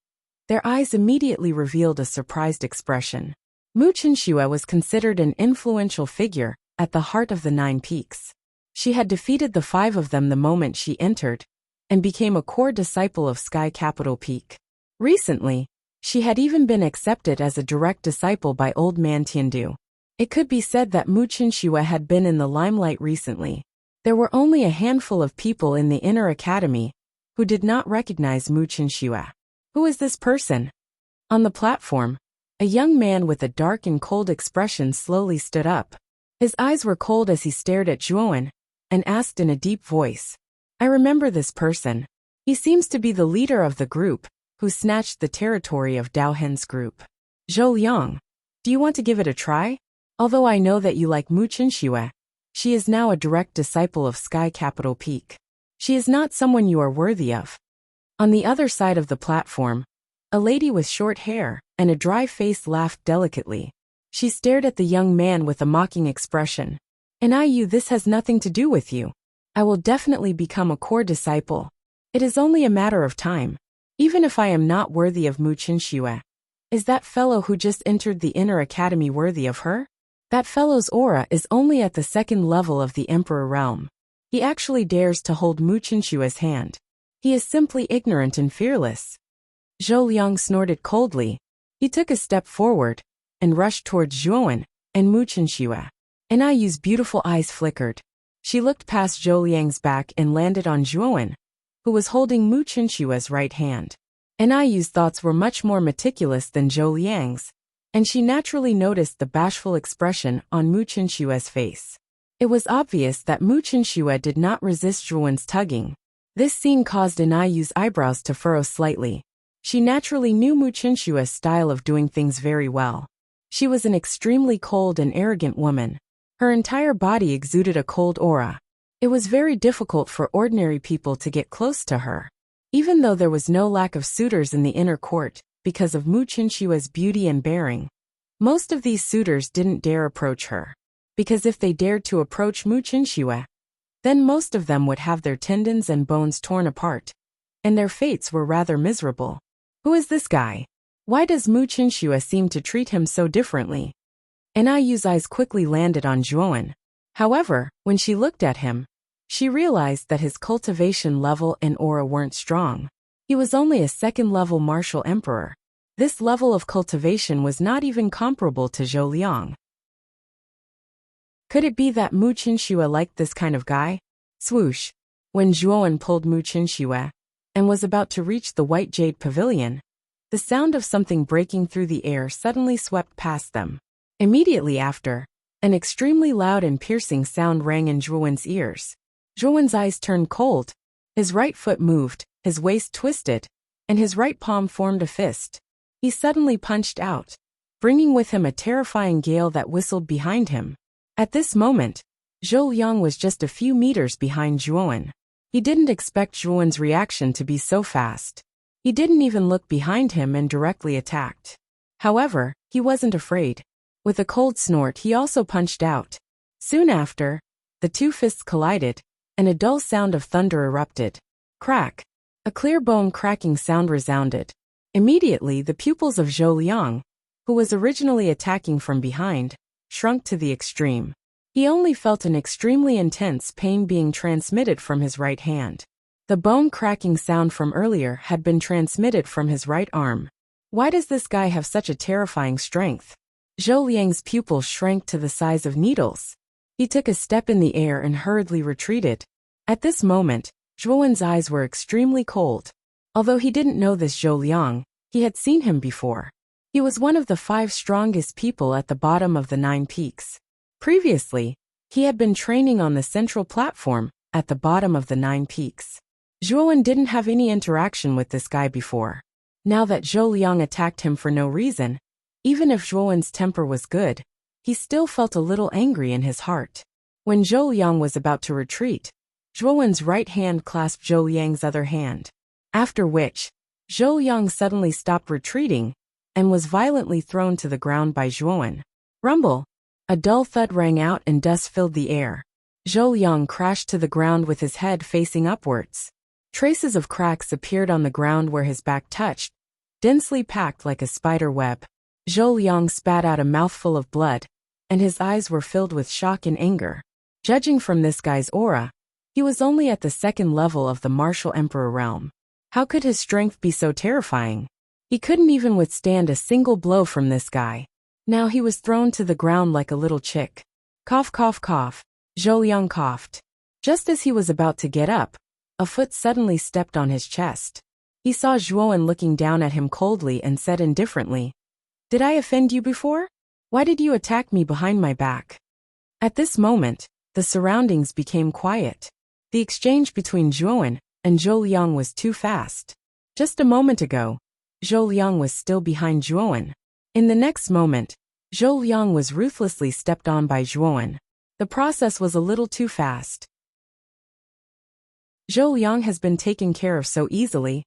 their eyes immediately revealed a surprised expression. Mu Qinxue was considered an influential figure at the heart of the 9 peaks. She had defeated the 5 of them the moment she entered, and became a core disciple of Sky Capital Peak. Recently, she had even been accepted as a direct disciple by Old Man Tiandu. It could be said that Mu Qinxue had been in the limelight recently. There were only a handful of people in the inner academy who did not recognize Mu Qinxue. Who is this person? On the platform, a young man with a dark and cold expression slowly stood up. His eyes were cold as he stared at Zhuowen, and asked in a deep voice, I remember this person. He seems to be the leader of the group, who snatched the territory of Dao Hen's group. Zhou Liang, do you want to give it a try? Although I know that you like Mu Qinxue, she is now a direct disciple of Sky Capital Peak. She is not someone you are worthy of. On the other side of the platform, a lady with short hair and a dry face laughed delicately. She stared at the young man with a mocking expression. This has nothing to do with you. I will definitely become a core disciple. It is only a matter of time. Even if I am not worthy of Mu Qinxue, is that fellow who just entered the inner academy worthy of her? That fellow's aura is only at the 2nd level of the Emperor realm. He actually dares to hold Mu Qinshue's hand. He is simply ignorant and fearless. Zhou Liang snorted coldly. He took a step forward and rushed towards Zhuowen and Mu Qinxue. Yu's beautiful eyes flickered. She looked past Zhou Liang's back and landed on Zhuowen, who was holding Mu Qinshue's right hand. Yu's thoughts were much more meticulous than Zhou Liang's, and she naturally noticed the bashful expression on Mu Qinshue's face. It was obvious that Mu Qinxue did not resist Zhuowen's tugging. This scene caused Yu's eyebrows to furrow slightly. She naturally knew Mu Qinshue's style of doing things very well. She was an extremely cold and arrogant woman. Her entire body exuded a cold aura. It was very difficult for ordinary people to get close to her. Even though there was no lack of suitors in the inner court, because of Mu Qinshue's beauty and bearing, Most of these suitors didn't dare approach her, because if they dared to approach Mu Qinxue, then most of them would have their tendons and bones torn apart, and their fates were rather miserable. Who is this guy? Why does Mu Qinxue seem to treat him so differently? Niyu's eyes quickly landed on Zhuowen. However, when she looked at him, she realized that his cultivation level and aura weren't strong. He was only a second-level martial emperor. This level of cultivation was not even comparable to Zhou Liang. Could it be that Mu Qinxue liked this kind of guy? Swoosh! When Zhuowen pulled Mu Qinxue and was about to reach the white jade pavilion, the sound of something breaking through the air suddenly swept past them. Immediately after, an extremely loud and piercing sound rang in Zhuowen's ears. Zhuowen's eyes turned cold. His right foot moved, his waist twisted, and his right palm formed a fist. He suddenly punched out, bringing with him a terrifying gale that whistled behind him. At this moment, Zhou Liang was just a few meters behind Zhuowen. He didn't expect Zhuowen's reaction to be so fast. He didn't even look behind him and directly attacked. However, he wasn't afraid. With a cold snort, he also punched out. Soon after, the two fists collided, and a dull sound of thunder erupted. Crack! A clear bone cracking sound resounded. Immediately, the pupils of Zhou Liang, who was originally attacking from behind, shrunk to the extreme. He only felt an extremely intense pain being transmitted from his right hand. The bone cracking sound from earlier had been transmitted from his right arm. Why does this guy have such a terrifying strength? Zhou Liang's pupils shrank to the size of needles. He took a step in the air and hurriedly retreated. At this moment, Zhuowen's eyes were extremely cold. Although he didn't know this Zhou Liang, he had seen him before. He was one of the 5 strongest people at the bottom of the 9 peaks. Previously, he had been training on the central platform at the bottom of the 9 peaks. Zhuowen didn't have any interaction with this guy before. Now that Zhou Liang attacked him for no reason, even if Zhuowen's temper was good, he still felt a little angry in his heart. When Zhou Liang was about to retreat, Zhuowen's right hand clasped Zhou Liang's other hand. After which, Zhou Liang suddenly stopped retreating and was violently thrown to the ground by Zhuowen. Rumble! A dull thud rang out and dust filled the air. Zhou Liang crashed to the ground with his head facing upwards. Traces of cracks appeared on the ground where his back touched, densely packed like a spider web. Zhou Liang spat out a mouthful of blood, and his eyes were filled with shock and anger. Judging from this guy's aura, he was only at the 2nd level of the martial emperor realm. How could his strength be so terrifying? He couldn't even withstand a single blow from this guy. Now he was thrown to the ground like a little chick. Cough, cough, cough. Zhou Liang coughed. Just as he was about to get up, a foot suddenly stepped on his chest. He saw Zhuowen looking down at him coldly and said indifferently, "Did I offend you before? Why did you attack me behind my back?" At this moment, the surroundings became quiet. The exchange between Zhuowen and Zhou Liang was too fast. Just a moment ago, Zhou Liang was still behind Zhuowen. In the next moment, Zhou Liang was ruthlessly stepped on by Zhuowen. The process was a little too fast. Zhou Liang has been taken care of so easily.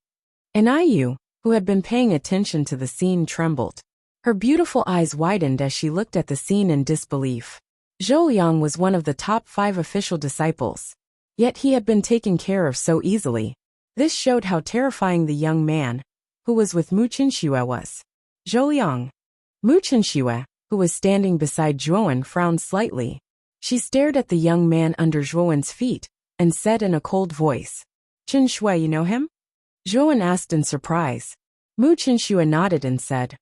Niyu, who had been paying attention to the scene, trembled. Her beautiful eyes widened as she looked at the scene in disbelief. Zhou Liang was one of the top 5 official disciples. Yet he had been taken care of so easily. This showed how terrifying the young man, who was with Mu Qinxue, was. Zhou Liang. Mu Qinxue, who was standing beside Zhuowen, frowned slightly. She stared at the young man under Zhuowen's feet and said in a cold voice, "Qinxue, you know him?" Zhuowen asked in surprise. Mu Qinxue nodded and said,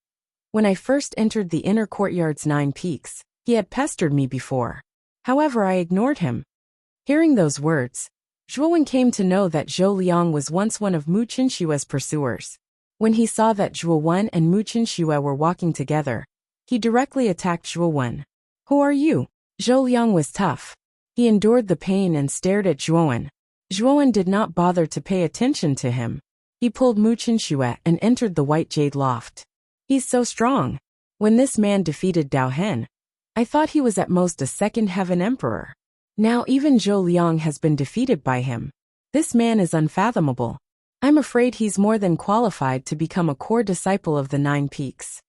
"When I first entered the inner courtyard's 9 peaks, he had pestered me before. However, I ignored him." Hearing those words, Zhuowen came to know that Zhou Liang was once one of Mu Qinxue's pursuers. When he saw that Zhuowen and Mu Qinxue were walking together, he directly attacked Zhuowen. "Who are you?" Zhou Liang was tough. He endured the pain and stared at Zhuowen. Zhuowen did not bother to pay attention to him. He pulled Mu Qinxue and entered the white jade loft. "He's so strong. When this man defeated Dao Hen, I thought he was at most a 2nd heaven emperor. Now even Zhou Liang has been defeated by him. This man is unfathomable. I'm afraid he's more than qualified to become a core disciple of the 9 peaks."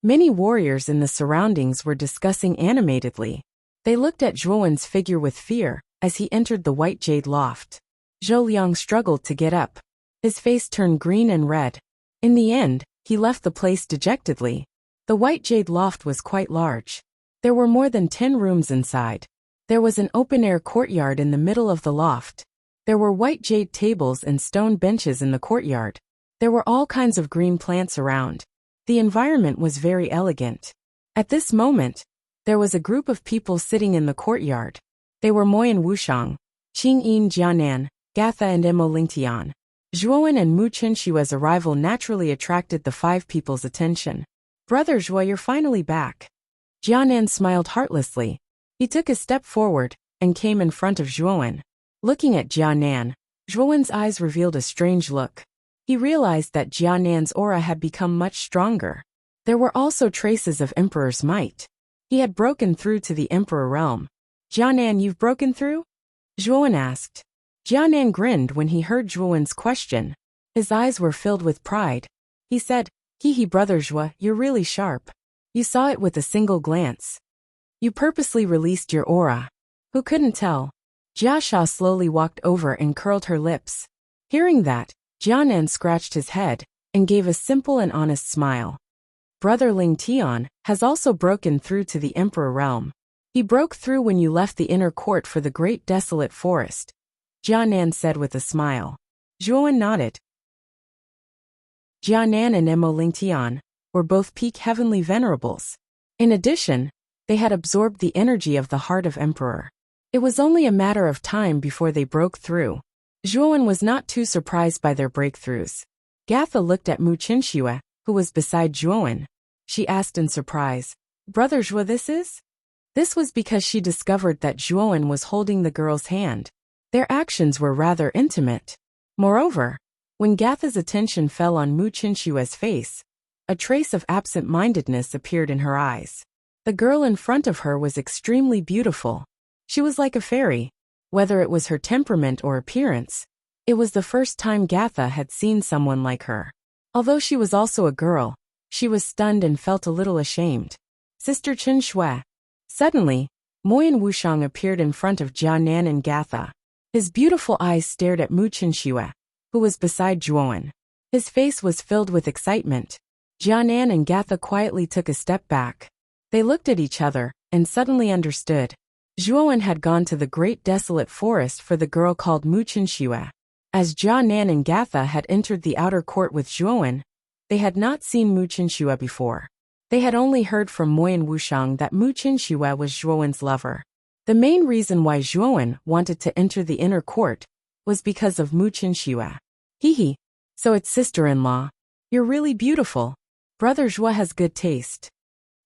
Many warriors in the surroundings were discussing animatedly. They looked at Zhuowen's figure with fear as he entered the white jade loft. Zhou Liang struggled to get up. His face turned green and red. In the end, he left the place dejectedly. The white jade loft was quite large. There were more than 10 rooms inside. There was an open-air courtyard in the middle of the loft. There were white jade tables and stone benches in the courtyard. There were all kinds of green plants around. The environment was very elegant. At this moment, there was a group of people sitting in the courtyard. They were Moyan Wuxiang, Qingyin Jianan, Gatha and Emo Lingtian. Zhuowen and Mu Qinshua's arrival naturally attracted the 5 people's attention. "Brother Zhuo, you're finally back." Jianan smiled heartlessly. He took a step forward and came in front of Zhuowen. Looking at Jianan, Zhuowen's eyes revealed a strange look. He realized that Jianan's aura had become much stronger. There were also traces of Emperor's might. He had broken through to the Emperor realm. "Jianan, you've broken through?" Zhuowen asked. Jianan grinned when he heard Zhuowen's question. His eyes were filled with pride. He said, "Hehe, brother Zhuo, you're really sharp. You saw it with a single glance. You purposely released your aura." Who couldn't tell? Jiasha slowly walked over and curled her lips. Hearing that, Jianan scratched his head and gave a simple and honest smile. "Brother Ling Tian has also broken through to the Emperor realm. He broke through when you left the inner court for the great desolate forest," Jianan said with a smile. Zhuowen nodded. Jianan and Emo Lingtian were both peak heavenly venerables. In addition, they had absorbed the energy of the heart of Emperor. It was only a matter of time before they broke through. Zhuowen was not too surprised by their breakthroughs. Gatha looked at Mu Qinshui, who was beside Zhuowen. She asked in surprise, "Brother Zhuo, this is?" This was because she discovered that Zhuowen was holding the girl's hand. Their actions were rather intimate. Moreover, when Gatha's attention fell on Mu Qinshui's face, a trace of absent-mindedness appeared in her eyes. The girl in front of her was extremely beautiful. She was like a fairy. Whether it was her temperament or appearance, it was the first time Gatha had seen someone like her. Although she was also a girl, she was stunned and felt a little ashamed. "Sister Qinshui." Suddenly, Moyan Wuxiang appeared in front of Jianan and Gatha. His beautiful eyes stared at Mu Qinshui, who was beside Zhuowen. His face was filled with excitement. Jianan and Gatha quietly took a step back. They looked at each other and suddenly understood. Zhuowen had gone to the great desolate forest for the girl called Mu Qinshui. As Jianan and Gatha had entered the outer court with Zhuowen, they had not seen Mu Qinshui before. They had only heard from Moyan Wuxiang that Mu Qinshui was Zhuowen's lover. The main reason why Zhuowen wanted to enter the inner court was because of Mu Qinshui. "Hehe, so it's sister-in-law. You're really beautiful. Brother Zhuo has good taste."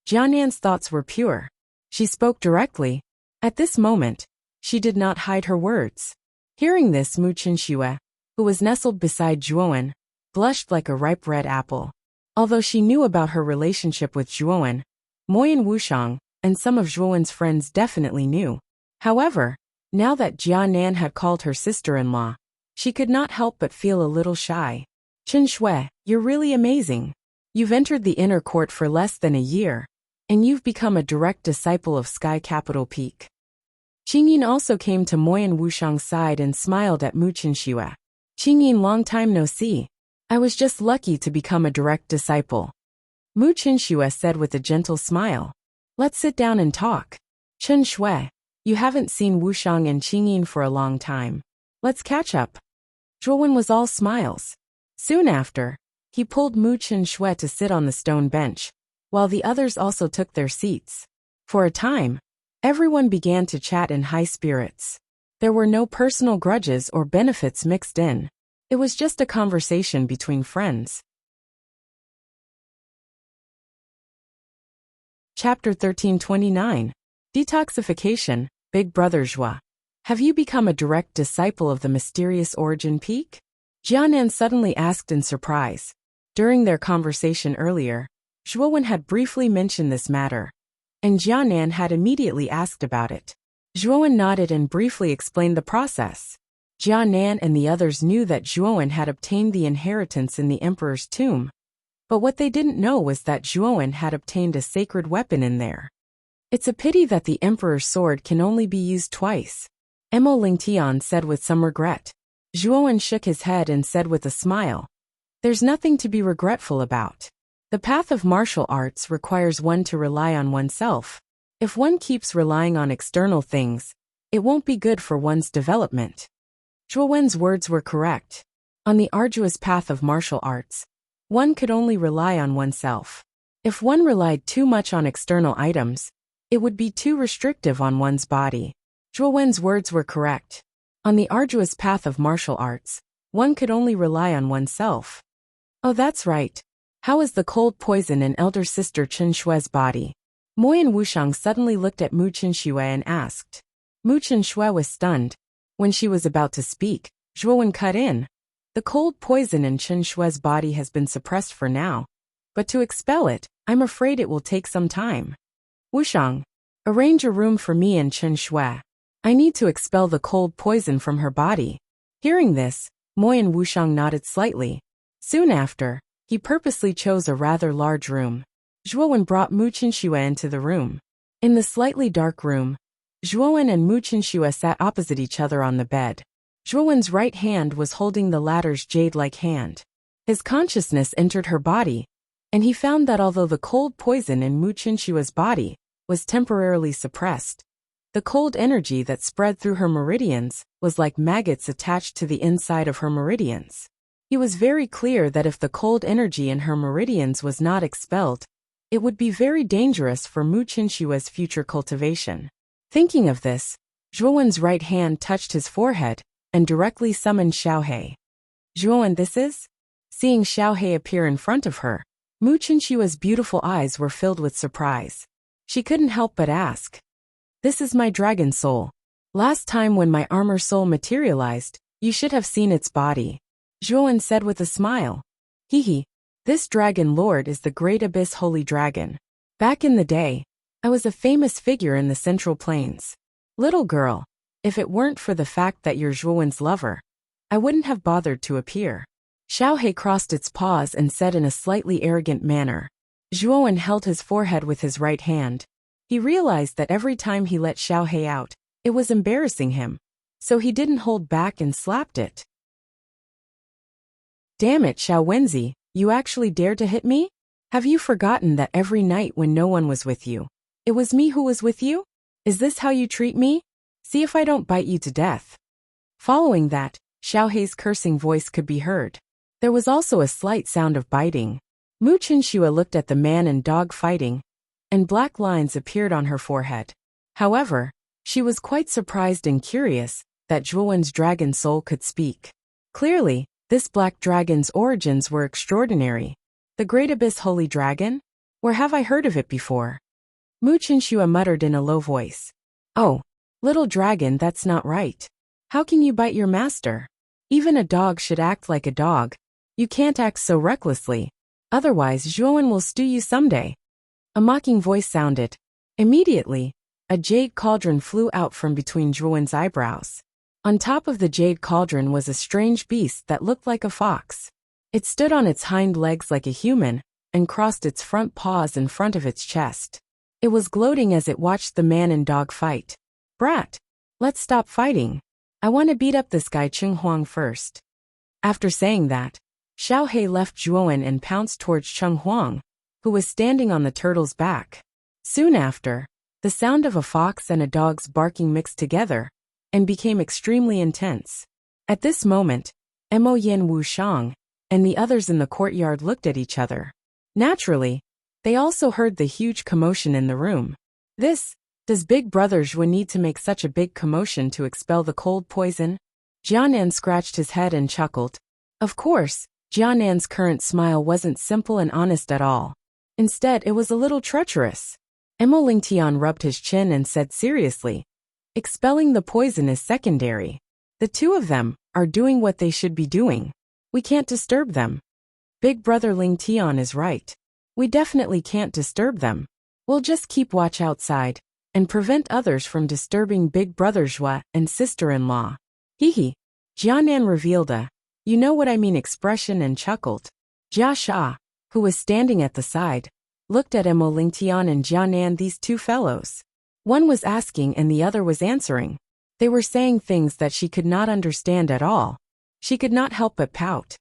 Jianan's thoughts were pure. She spoke directly. At this moment, she did not hide her words. Hearing this, Mu Qinshui, who was nestled beside Zhuowen, blushed like a ripe red apple. Although she knew about her relationship with Zhuowen, Moyan Wuxiang and some of Zhuowen's friends definitely knew. However, now that Jianan had called her sister-in-law, she could not help but feel a little shy. "Qinshui, you're really amazing. You've entered the inner court for less than a year, and you've become a direct disciple of Sky Capital Peak." Qingyin also came to Moyan Wuxiang's side and smiled at Mu Qinshui. "Qingyin, long time no see. I was just lucky to become a direct disciple," Mu Qinshui said with a gentle smile. "Let's sit down and talk. Qinshui, you haven't seen Wuxiang and Qingyin for a long time. Let's catch up." Zhuowen was all smiles. Soon after, he pulled Mu Qinshui to sit on the stone bench, while the others also took their seats. For a time, everyone began to chat in high spirits. There were no personal grudges or benefits mixed in. It was just a conversation between friends. Chapter 1329. Detoxification, Big Brother Zhuo. Have you become a direct disciple of the mysterious origin peak? Jianan suddenly asked in surprise. During their conversation earlier, Zhuowen had briefly mentioned this matter, and Jianan had immediately asked about it. Zhuowen nodded and briefly explained the process. Jianan and the others knew that Zhuowen had obtained the inheritance in the emperor's tomb, But what they didn't know was that Zhuowen had obtained a sacred weapon in there. It's a pity that the Emperor's sword can only be used twice, Emo Lingtian said with some regret. Zhuowen shook his head and said with a smile, "There's nothing to be regretful about. The path of martial arts requires one to rely on oneself. If one keeps relying on external things, it won't be good for one's development." Zhuowen's words were correct. On the arduous path of martial arts, one could only rely on oneself. If one relied too much on external items, it would be too restrictive on one's body. Zhuowen's words were correct. On the arduous path of martial arts, one could only rely on oneself. Oh, that's right. How is the cold poison in elder sister Chen Shue's body? Moyan Wuxiang suddenly looked at Mu Chen Shue and asked. Mu Chen Shue was stunned. When she was about to speak, Zhuowen cut in. The cold poison in Chen Shue's body has been suppressed for now, but to expel it, I'm afraid it will take some time. Wuxiang, arrange a room for me and Chen Shue. I need to expel the cold poison from her body. Hearing this, Moyan Wuxiang nodded slightly. Soon after, he purposely chose a rather large room. Zhuowen brought Mu Chen Shue into the room. In the slightly dark room, Zhuowen and Mu Chen Shue sat opposite each other on the bed. Zhuowen's right hand was holding the latter's jade-like hand. His consciousness entered her body, and he found that although the cold poison in Mu Chen Shue's body was temporarily suppressed, the cold energy that spread through her meridians was like maggots attached to the inside of her meridians. He was very clear that if the cold energy in her meridians was not expelled, it would be very dangerous for Mu Chen Shue's future cultivation. Thinking of this, Zhuowen's right hand touched his forehead and directly summoned Xiaohe. Zhuowen, this is? Seeing Xiaohe appear in front of her, Mu Chen Shue's beautiful eyes were filled with surprise. She couldn't help but ask. This is my dragon soul. Last time when my armor soul materialized, you should have seen its body. Zhuowen said with a smile. Hehe. This dragon lord is the great abyss holy dragon. Back in the day, I was a famous figure in the Central Plains. Little girl, if it weren't for the fact that you're Zhuowen's lover, I wouldn't have bothered to appear. Xiaohe crossed its paws and said in a slightly arrogant manner. Zhuowen held his forehead with his right hand. He realized that every time he let Xiaohe out, it was embarrassing him, so he didn't hold back and slapped it. Damn it, Xiao Wenzi, you actually dared to hit me? Have you forgotten that every night when no one was with you, it was me who was with you? Is this how you treat me? See if I don't bite you to death. Following that, Xiaohe's cursing voice could be heard. There was also a slight sound of biting. Mu Chen Shue looked at the man and dog fighting, and black lines appeared on her forehead. However, she was quite surprised and curious that Zhuowen's dragon soul could speak. Clearly, this black dragon's origins were extraordinary. The Great Abyss Holy Dragon? Where have I heard of it before? Mu Chen Shue muttered in a low voice. Oh, little dragon, that's not right. How can you bite your master? Even a dog should act like a dog. You can't act so recklessly. Otherwise, Zhuowen will stew you someday. A mocking voice sounded. Immediately, a jade cauldron flew out from between Zhuowen's eyebrows. On top of the jade cauldron was a strange beast that looked like a fox. It stood on its hind legs like a human, and crossed its front paws in front of its chest. It was gloating as it watched the man and dog fight. Brat, let's stop fighting. I want to beat up this guy Cheng Huang first. After saying that, Xiaohe left Zhuowen and pounced towards Cheng Huang, who was standing on the turtle's back. Soon after, the sound of a fox and a dog's barking mixed together, and became extremely intense. At this moment, Mo Yin Wuxiang and the others in the courtyard looked at each other. Naturally, they also heard the huge commotion in the room. Does Big Brother Zhuo need to make such a big commotion to expel the cold poison? Jianan scratched his head and chuckled. Of course, Jianan's current smile wasn't simple and honest at all. Instead, it was a little treacherous. Emo Lingtian rubbed his chin and said seriously, expelling the poison is secondary. The two of them are doing what they should be doing. We can't disturb them. Big Brother Lingtian is right. We definitely can't disturb them. We'll just keep watch outside and prevent others from disturbing Big Brother Zhuo and sister-in-law. Hehe. Jianan revealed a, you know what I mean expression and chuckled. Jia Sha. who was standing at the side, looked at Emo Lingtian and Jianan. These two fellows. One was asking and the other was answering. They were saying things that she could not understand at all. She could not help but pout.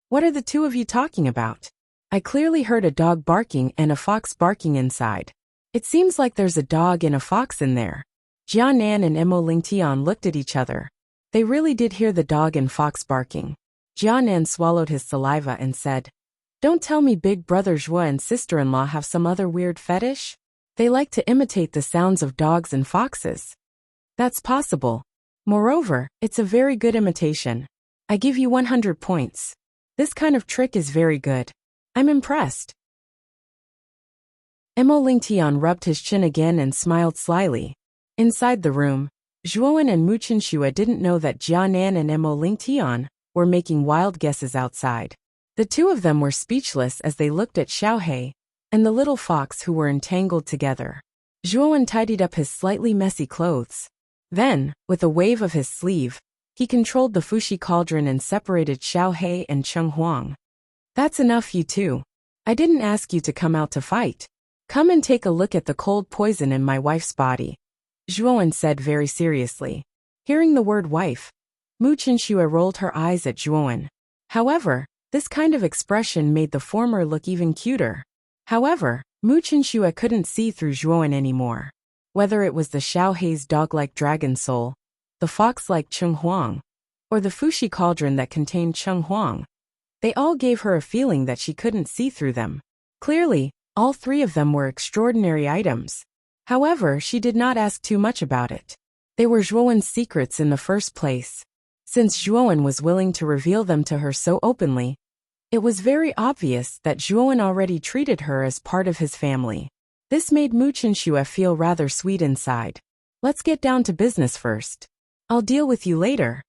What are the two of you talking about? I clearly heard a dog barking and a fox barking inside. It seems like there's a dog and a fox in there. Jianan and Emo Lingtian looked at each other. They really did hear the dog and fox barking. Jianan swallowed his saliva and said, "Don't tell me big brother Zhuo and sister-in-law have some other weird fetish? They like to imitate the sounds of dogs and foxes." That's possible. Moreover, it's a very good imitation. I give you 100 points. This kind of trick is very good. I'm impressed. Emo Lingtian rubbed his chin again and smiled slyly. Inside the room, Zhuowen and Mu Chenxue didn't know that Jianan and Emo Lingtian were making wild guesses outside. The two of them were speechless as they looked at Xiaohei and the little fox who were entangled together. Zhuowen tidied up his slightly messy clothes. Then, with a wave of his sleeve, he controlled the Fuxi cauldron and separated Xiaohei and Cheng Huang. That's enough, you two. I didn't ask you to come out to fight. Come and take a look at the cold poison in my wife's body, Zhuowen said very seriously. Hearing the word wife, Mu Chenxue rolled her eyes at Zhuowen. However, this kind of expression made the former look even cuter. However, Mu Chenxue couldn't see through Zhuowen anymore. Whether it was the Xiaohei's dog-like dragon soul, the fox-like Cheng Huang, or the Fuxi cauldron that contained Cheng Huang, they all gave her a feeling that she couldn't see through them. Clearly, all three of them were extraordinary items. However, she did not ask too much about it. They were Zhuowen's secrets in the first place. Since Zhuowen was willing to reveal them to her so openly, it was very obvious that Zhuowen already treated her as part of his family. This made Mu Chenxue feel rather sweet inside. Let's get down to business first. I'll deal with you later.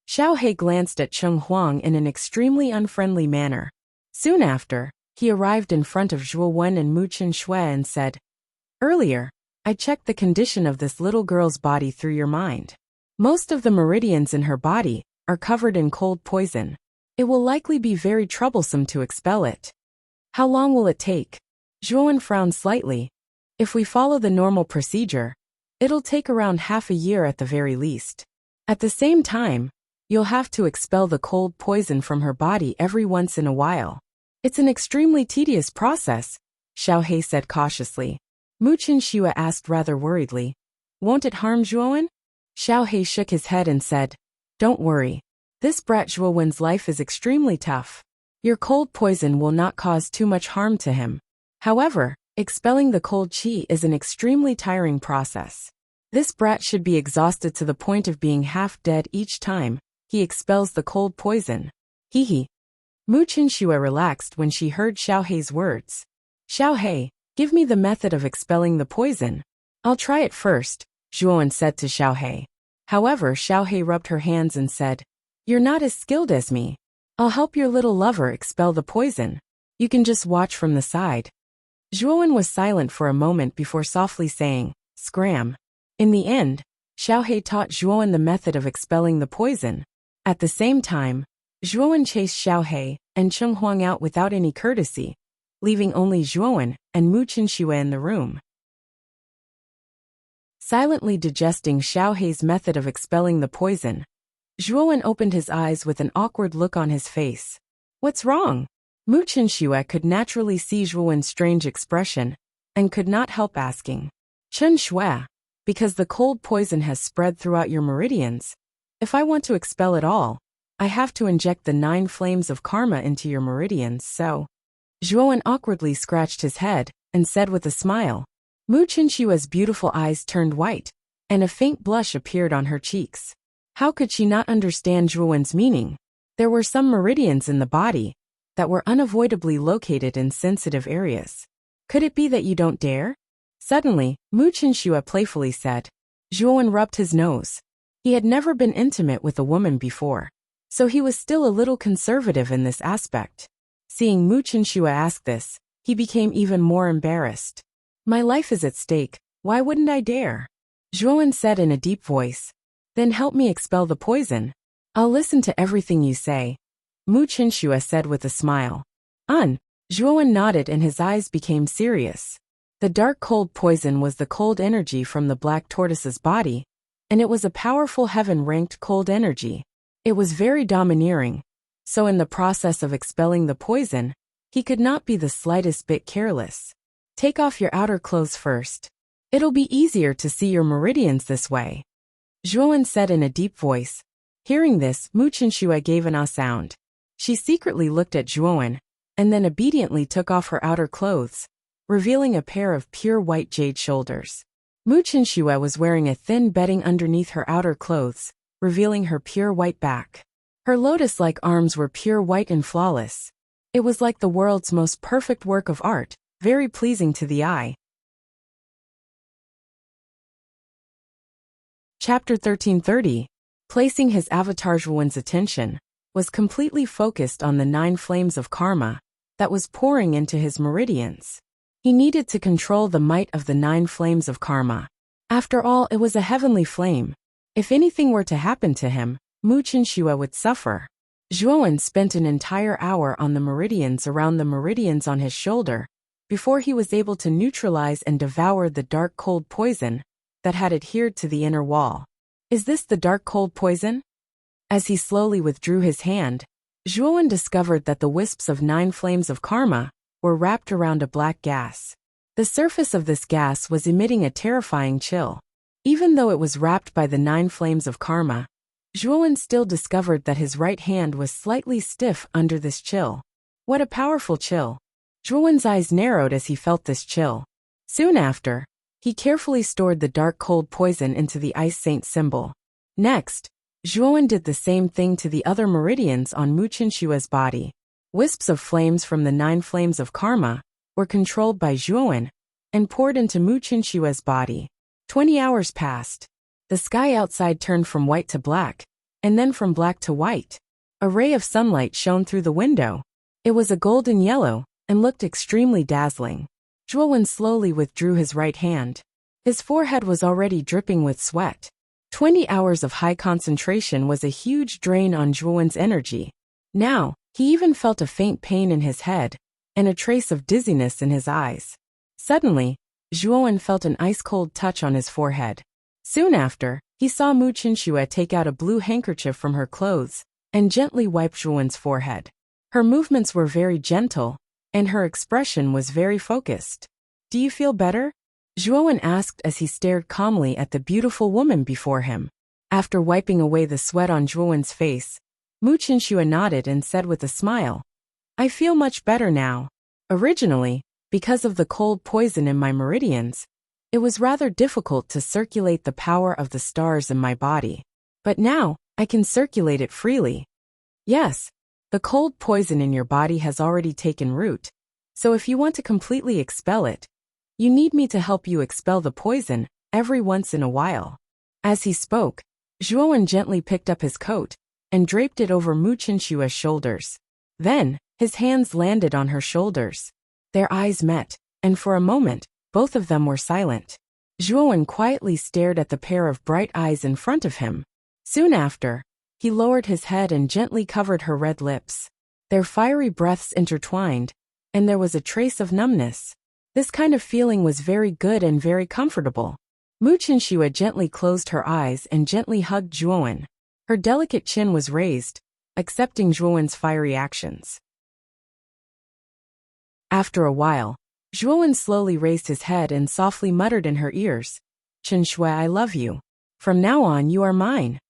Xiaohei glanced at Cheng Huang in an extremely unfriendly manner. Soon after, he arrived in front of Zhuowen and Mu Chenxue and said, "Earlier, I checked the condition of this little girl's body through your mind. Most of the meridians in her body are covered in cold poison. It will likely be very troublesome to expel it. How long will it take?" Zhuowen frowned slightly. "If we follow the normal procedure, it'll take around half a year at the very least. At the same time, you'll have to expel the cold poison from her body every once in a while. It's an extremely tedious process," Xiaohei said cautiously. Mu Chenxue asked rather worriedly, "Won't it harm Zhuowen?" Xiaohei shook his head and said, "Don't worry. This brat Zhuowen's life is extremely tough. Your cold poison will not cause too much harm to him. However, expelling the cold qi is an extremely tiring process. This brat should be exhausted to the point of being half dead each time he expels the cold poison." Hee. Mu Chenxue relaxed when she heard Xiaohei's words. "Xiaohei, give me the method of expelling the poison." "I'll try it first," Zhuowen said to Xiaohei. However, Xiaohei rubbed her hands and said, "You're not as skilled as me. I'll help your little lover expel the poison. You can just watch from the side." Zhuowen was silent for a moment before softly saying, "Scram." In the end, Xiaohei taught Zhuowen the method of expelling the poison. At the same time, Zhuowen chased Xiaohei and Cheng Huang out without any courtesy, leaving only Zhuowen and Mu Chenxue in the room. Silently digesting Xiaohei's method of expelling the poison, Zhuowen opened his eyes with an awkward look on his face. "What's wrong?" Mu Chenxue could naturally see Zhuowen's strange expression and could not help asking. "Chen Shui, because the cold poison has spread throughout your meridians. If I want to expel it all, I have to inject the 9 flames of karma into your meridians, so..." Zhuowen awkwardly scratched his head and said with a smile. Mu Chenxue's beautiful eyes turned white, and a faint blush appeared on her cheeks. How could she not understand Zhuowen's meaning? There were some meridians in the body that were unavoidably located in sensitive areas. "Could it be that you don't dare?" Suddenly, Mu Chenxue playfully said. Zhuowen rubbed his nose. He had never been intimate with a woman before, so he was still a little conservative in this aspect. Seeing Mu Chenxue ask this, he became even more embarrassed. "My life is at stake, why wouldn't I dare?" Zhuowen said in a deep voice. "Then help me expel the poison. I'll listen to everything you say," Mu Chenxue said with a smile. Zhuowen nodded and his eyes became serious. The dark cold poison was the cold energy from the black tortoise's body, and it was a powerful heaven-ranked cold energy. It was very domineering, so in the process of expelling the poison, he could not be the slightest bit careless. Take off your outer clothes first. It'll be easier to see your meridians this way, Zhuowen said in a deep voice. Hearing this, Mu Qianxue gave an ah sound. She secretly looked at Zhuowen, and then obediently took off her outer clothes, revealing a pair of pure white jade shoulders. Mu Qianxue was wearing a thin bedding underneath her outer clothes, revealing her pure white back. Her lotus-like arms were pure white and flawless. It was like the world's most perfect work of art, very pleasing to the eye. Chapter 1330. Placing his avatar Zhuowen's attention was completely focused on the 9 flames of karma that was pouring into his meridians. He needed to control the might of the 9 flames of karma. After all, it was a heavenly flame. If anything were to happen to him, Mu Qianxue would suffer. Zhuowen spent an entire hour on the meridians around the meridians on his shoulder before he was able to neutralize and devour the dark cold poison that had adhered to the inner wall. Is this the dark cold poison? As he slowly withdrew his hand, Zhuowen discovered that the wisps of 9 flames of karma were wrapped around a black gas. The surface of this gas was emitting a terrifying chill. Even though it was wrapped by the 9 flames of karma, Zhuowen still discovered that his right hand was slightly stiff under this chill. What a powerful chill! Zhuowen's eyes narrowed as he felt this chill. Soon after, he carefully stored the dark cold poison into the ice saint symbol. Next, Zhuowen did the same thing to the other meridians on Mu Qianxue's body. Wisps of flames from the 9 flames of karma were controlled by Zhuowen and poured into Mu Qianxue's body. 20 hours passed. The sky outside turned from white to black, and then from black to white. A ray of sunlight shone through the window. It was a golden yellow and looked extremely dazzling. Zhuowen slowly withdrew his right hand. His forehead was already dripping with sweat. 20 hours of high concentration was a huge drain on Zhuowen's energy. Now, he even felt a faint pain in his head and a trace of dizziness in his eyes. Suddenly, Zhuowen felt an ice-cold touch on his forehead. Soon after, he saw Mu Qianxue take out a blue handkerchief from her clothes and gently wipe Zhuowen's forehead. Her movements were very gentle, and her expression was very focused. Do you feel better? Zhuowen asked as he stared calmly at the beautiful woman before him. After wiping away the sweat on Zhuowen's face, Mu Qianxue nodded and said with a smile, I feel much better now. Originally, because of the cold poison in my meridians, it was rather difficult to circulate the power of the stars in my body. But now, I can circulate it freely. Yes, the cold poison in your body has already taken root, so if you want to completely expel it, you need me to help you expel the poison every once in a while. As he spoke, Zhuowen gently picked up his coat and draped it over Mu Qianxue's shoulders. Then, his hands landed on her shoulders. Their eyes met, and for a moment, both of them were silent. Zhuowen quietly stared at the pair of bright eyes in front of him. Soon after, he lowered his head and gently covered her red lips. Their fiery breaths intertwined, and there was a trace of numbness. This kind of feeling was very good and very comfortable. Mu Qianxue gently closed her eyes and gently hugged Zhuowen. Her delicate chin was raised, accepting Zhuowen's fiery actions. After a while, Zhuowen slowly raised his head and softly muttered in her ears, Qianxue, I love you. From now on you are mine.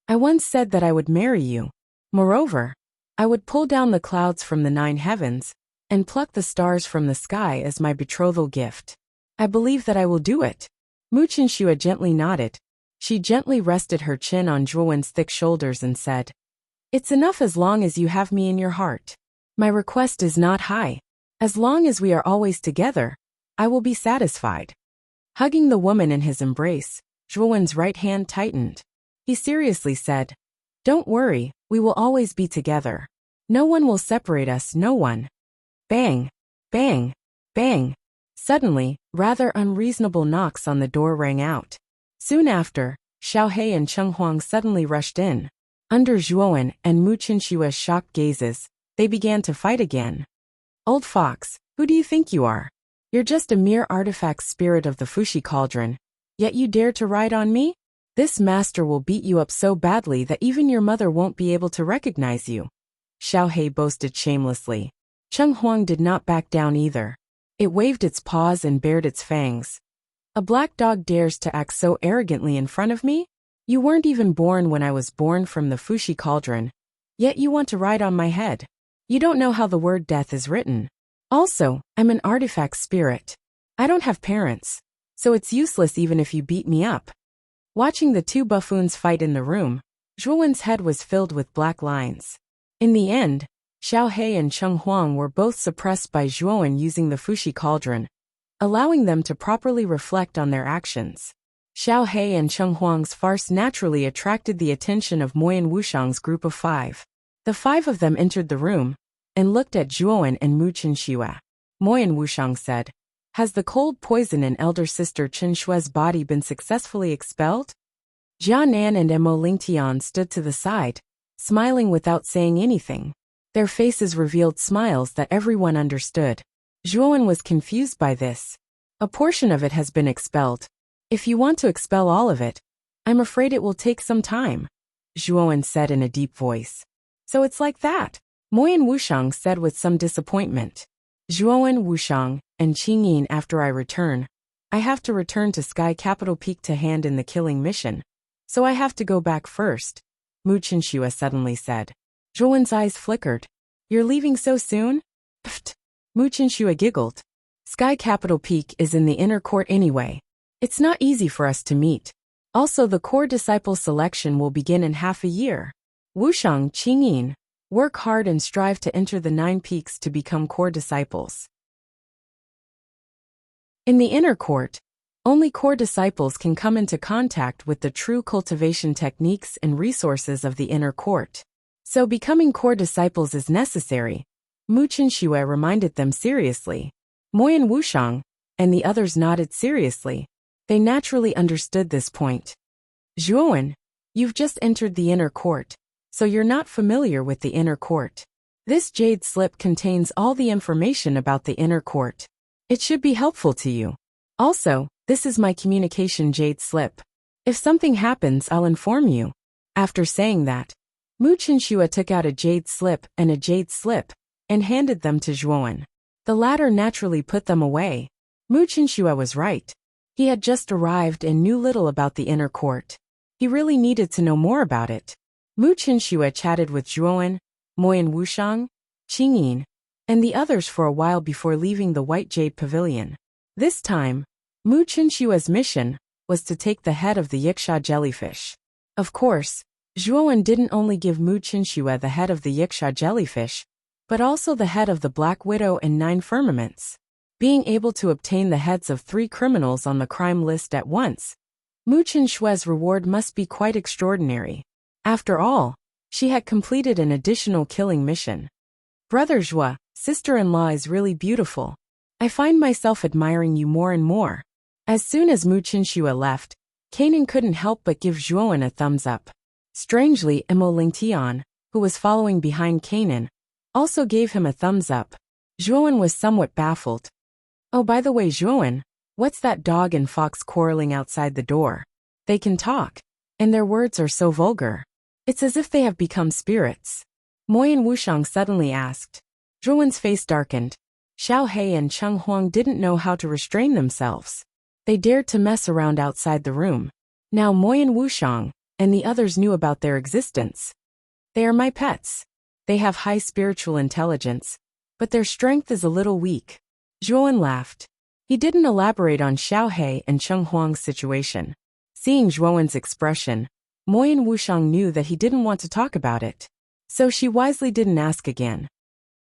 I once said that I would marry you. Moreover, I would pull down the clouds from the 9 heavens and pluck the stars from the sky as my betrothal gift. I believe that I will do it. Mu Qianxue gently nodded. She gently rested her chin on Zhuowen's thick shoulders and said, It's enough as long as you have me in your heart. My request is not high. As long as we are always together, I will be satisfied. Hugging the woman in his embrace, Zhuowen's right hand tightened. He seriously said, Don't worry, we will always be together. No one will separate us, no one. Bang, bang, bang. Suddenly, rather unreasonable knocks on the door rang out. Soon after, Xiaohei and Cheng Huang suddenly rushed in. Under Zhuowen and Mu Qianxue's shocked gazes, they began to fight again. Old fox, who do you think you are? You're just a mere artifact spirit of the Fushi cauldron, yet you dare to ride on me? This master will beat you up so badly that even your mother won't be able to recognize you. Xiaohei boasted shamelessly. Cheng Huang did not back down either. It waved its paws and bared its fangs. A black dog dares to act so arrogantly in front of me? You weren't even born when I was born from the Fushi cauldron, yet you want to ride on my head. You don't know how the word death is written. Also, I'm an artifact spirit. I don't have parents, so it's useless even if you beat me up. Watching the two buffoons fight in the room, Zhuowen's head was filled with black lines. In the end, Xiaohei and Cheng Huang were both suppressed by Zhuowen using the Fushi cauldron, allowing them to properly reflect on their actions. Xiaohei and Cheng Huang's farce naturally attracted the attention of Moyan Wuxiang's group of 5. The 5 of them entered the room and looked at Zhuowen and Mu Qinshui. Moyan Wuxiang said, "Has the cold poison in elder sister Qinshui's body been successfully expelled?" Jianan and Mo Lingtian stood to the side, smiling without saying anything. Their faces revealed smiles that everyone understood. Zhuowen was confused by this. A portion of it has been expelled. If you want to expel all of it, I'm afraid it will take some time, Zhuowen said in a deep voice. So it's like that, Moyan Wuxiang said with some disappointment. Zhuowen, Wuxiang, and Qingyin, after I return, I have to return to Sky Capital Peak to hand in the killing mission. So I have to go back first, Mu Qinshui suddenly said. Zhuowen's eyes flickered. You're leaving so soon? Pfft, Mu Qinshui giggled. Sky Capital Peak is in the inner court anyway. It's not easy for us to meet. Also, the core disciple selection will begin in half a year. Wuxiang, Qingyin, work hard and strive to enter the 9 peaks to become core disciples. In the inner court, only core disciples can come into contact with the true cultivation techniques and resources of the inner court. So becoming core disciples is necessary, Mu Qinshui reminded them seriously. Moyan Wuxiang and the others nodded seriously. They naturally understood this point. Zhuowen, you've just entered the inner court, so you're not familiar with the inner court. This jade slip contains all the information about the inner court. It should be helpful to you. Also, this is my communication jade slip. If something happens, I'll inform you. After saying that, Mu Qinshui took out a jade slip and handed them to Zhuowen. The latter naturally put them away. Mu Qinshui was right. He had just arrived and knew little about the inner court. He really needed to know more about it. Mu Qinshui chatted with Zhuowen, Moyan Wuxiang, Qingyin, and the others for a while before leaving the White Jade Pavilion. This time, Mu Qinshui's mission was to take the head of the Yiksha jellyfish. Of course, Zhuowen didn't only give Mu Qinshui the head of the Yiksha jellyfish, but also the head of the Black Widow and 9 firmaments. Being able to obtain the heads of 3 criminals on the crime list at once, Mu Qinshui's reward must be quite extraordinary. After all, she had completed an additional killing mission. Brother Zhua, sister-in-law is really beautiful. I find myself admiring you more and more. As soon as Mu Qinshui left, Kanan couldn't help but give Zhuowen a thumbs up. Strangely, Mo Lingtian, who was following behind Kanan, also gave him a thumbs up. Zhuowen was somewhat baffled. Oh, by the way, Zhuowen, what's that dog and fox quarreling outside the door? They can talk, and their words are so vulgar. It's as if they have become spirits. Moyan Wuxiang suddenly asked. Zhuowen's face darkened. Xiaohei and Cheng Huang didn't know how to restrain themselves. They dared to mess around outside the room. Now Moyan Wuxiang and the others knew about their existence. They are my pets. They have high spiritual intelligence, but their strength is a little weak. Zhuowen laughed. He didn't elaborate on Xiaohei and Cheng Huang's situation. Seeing Zhuowen's expression, Moyan Wuxiang knew that he didn't want to talk about it. So she wisely didn't ask again.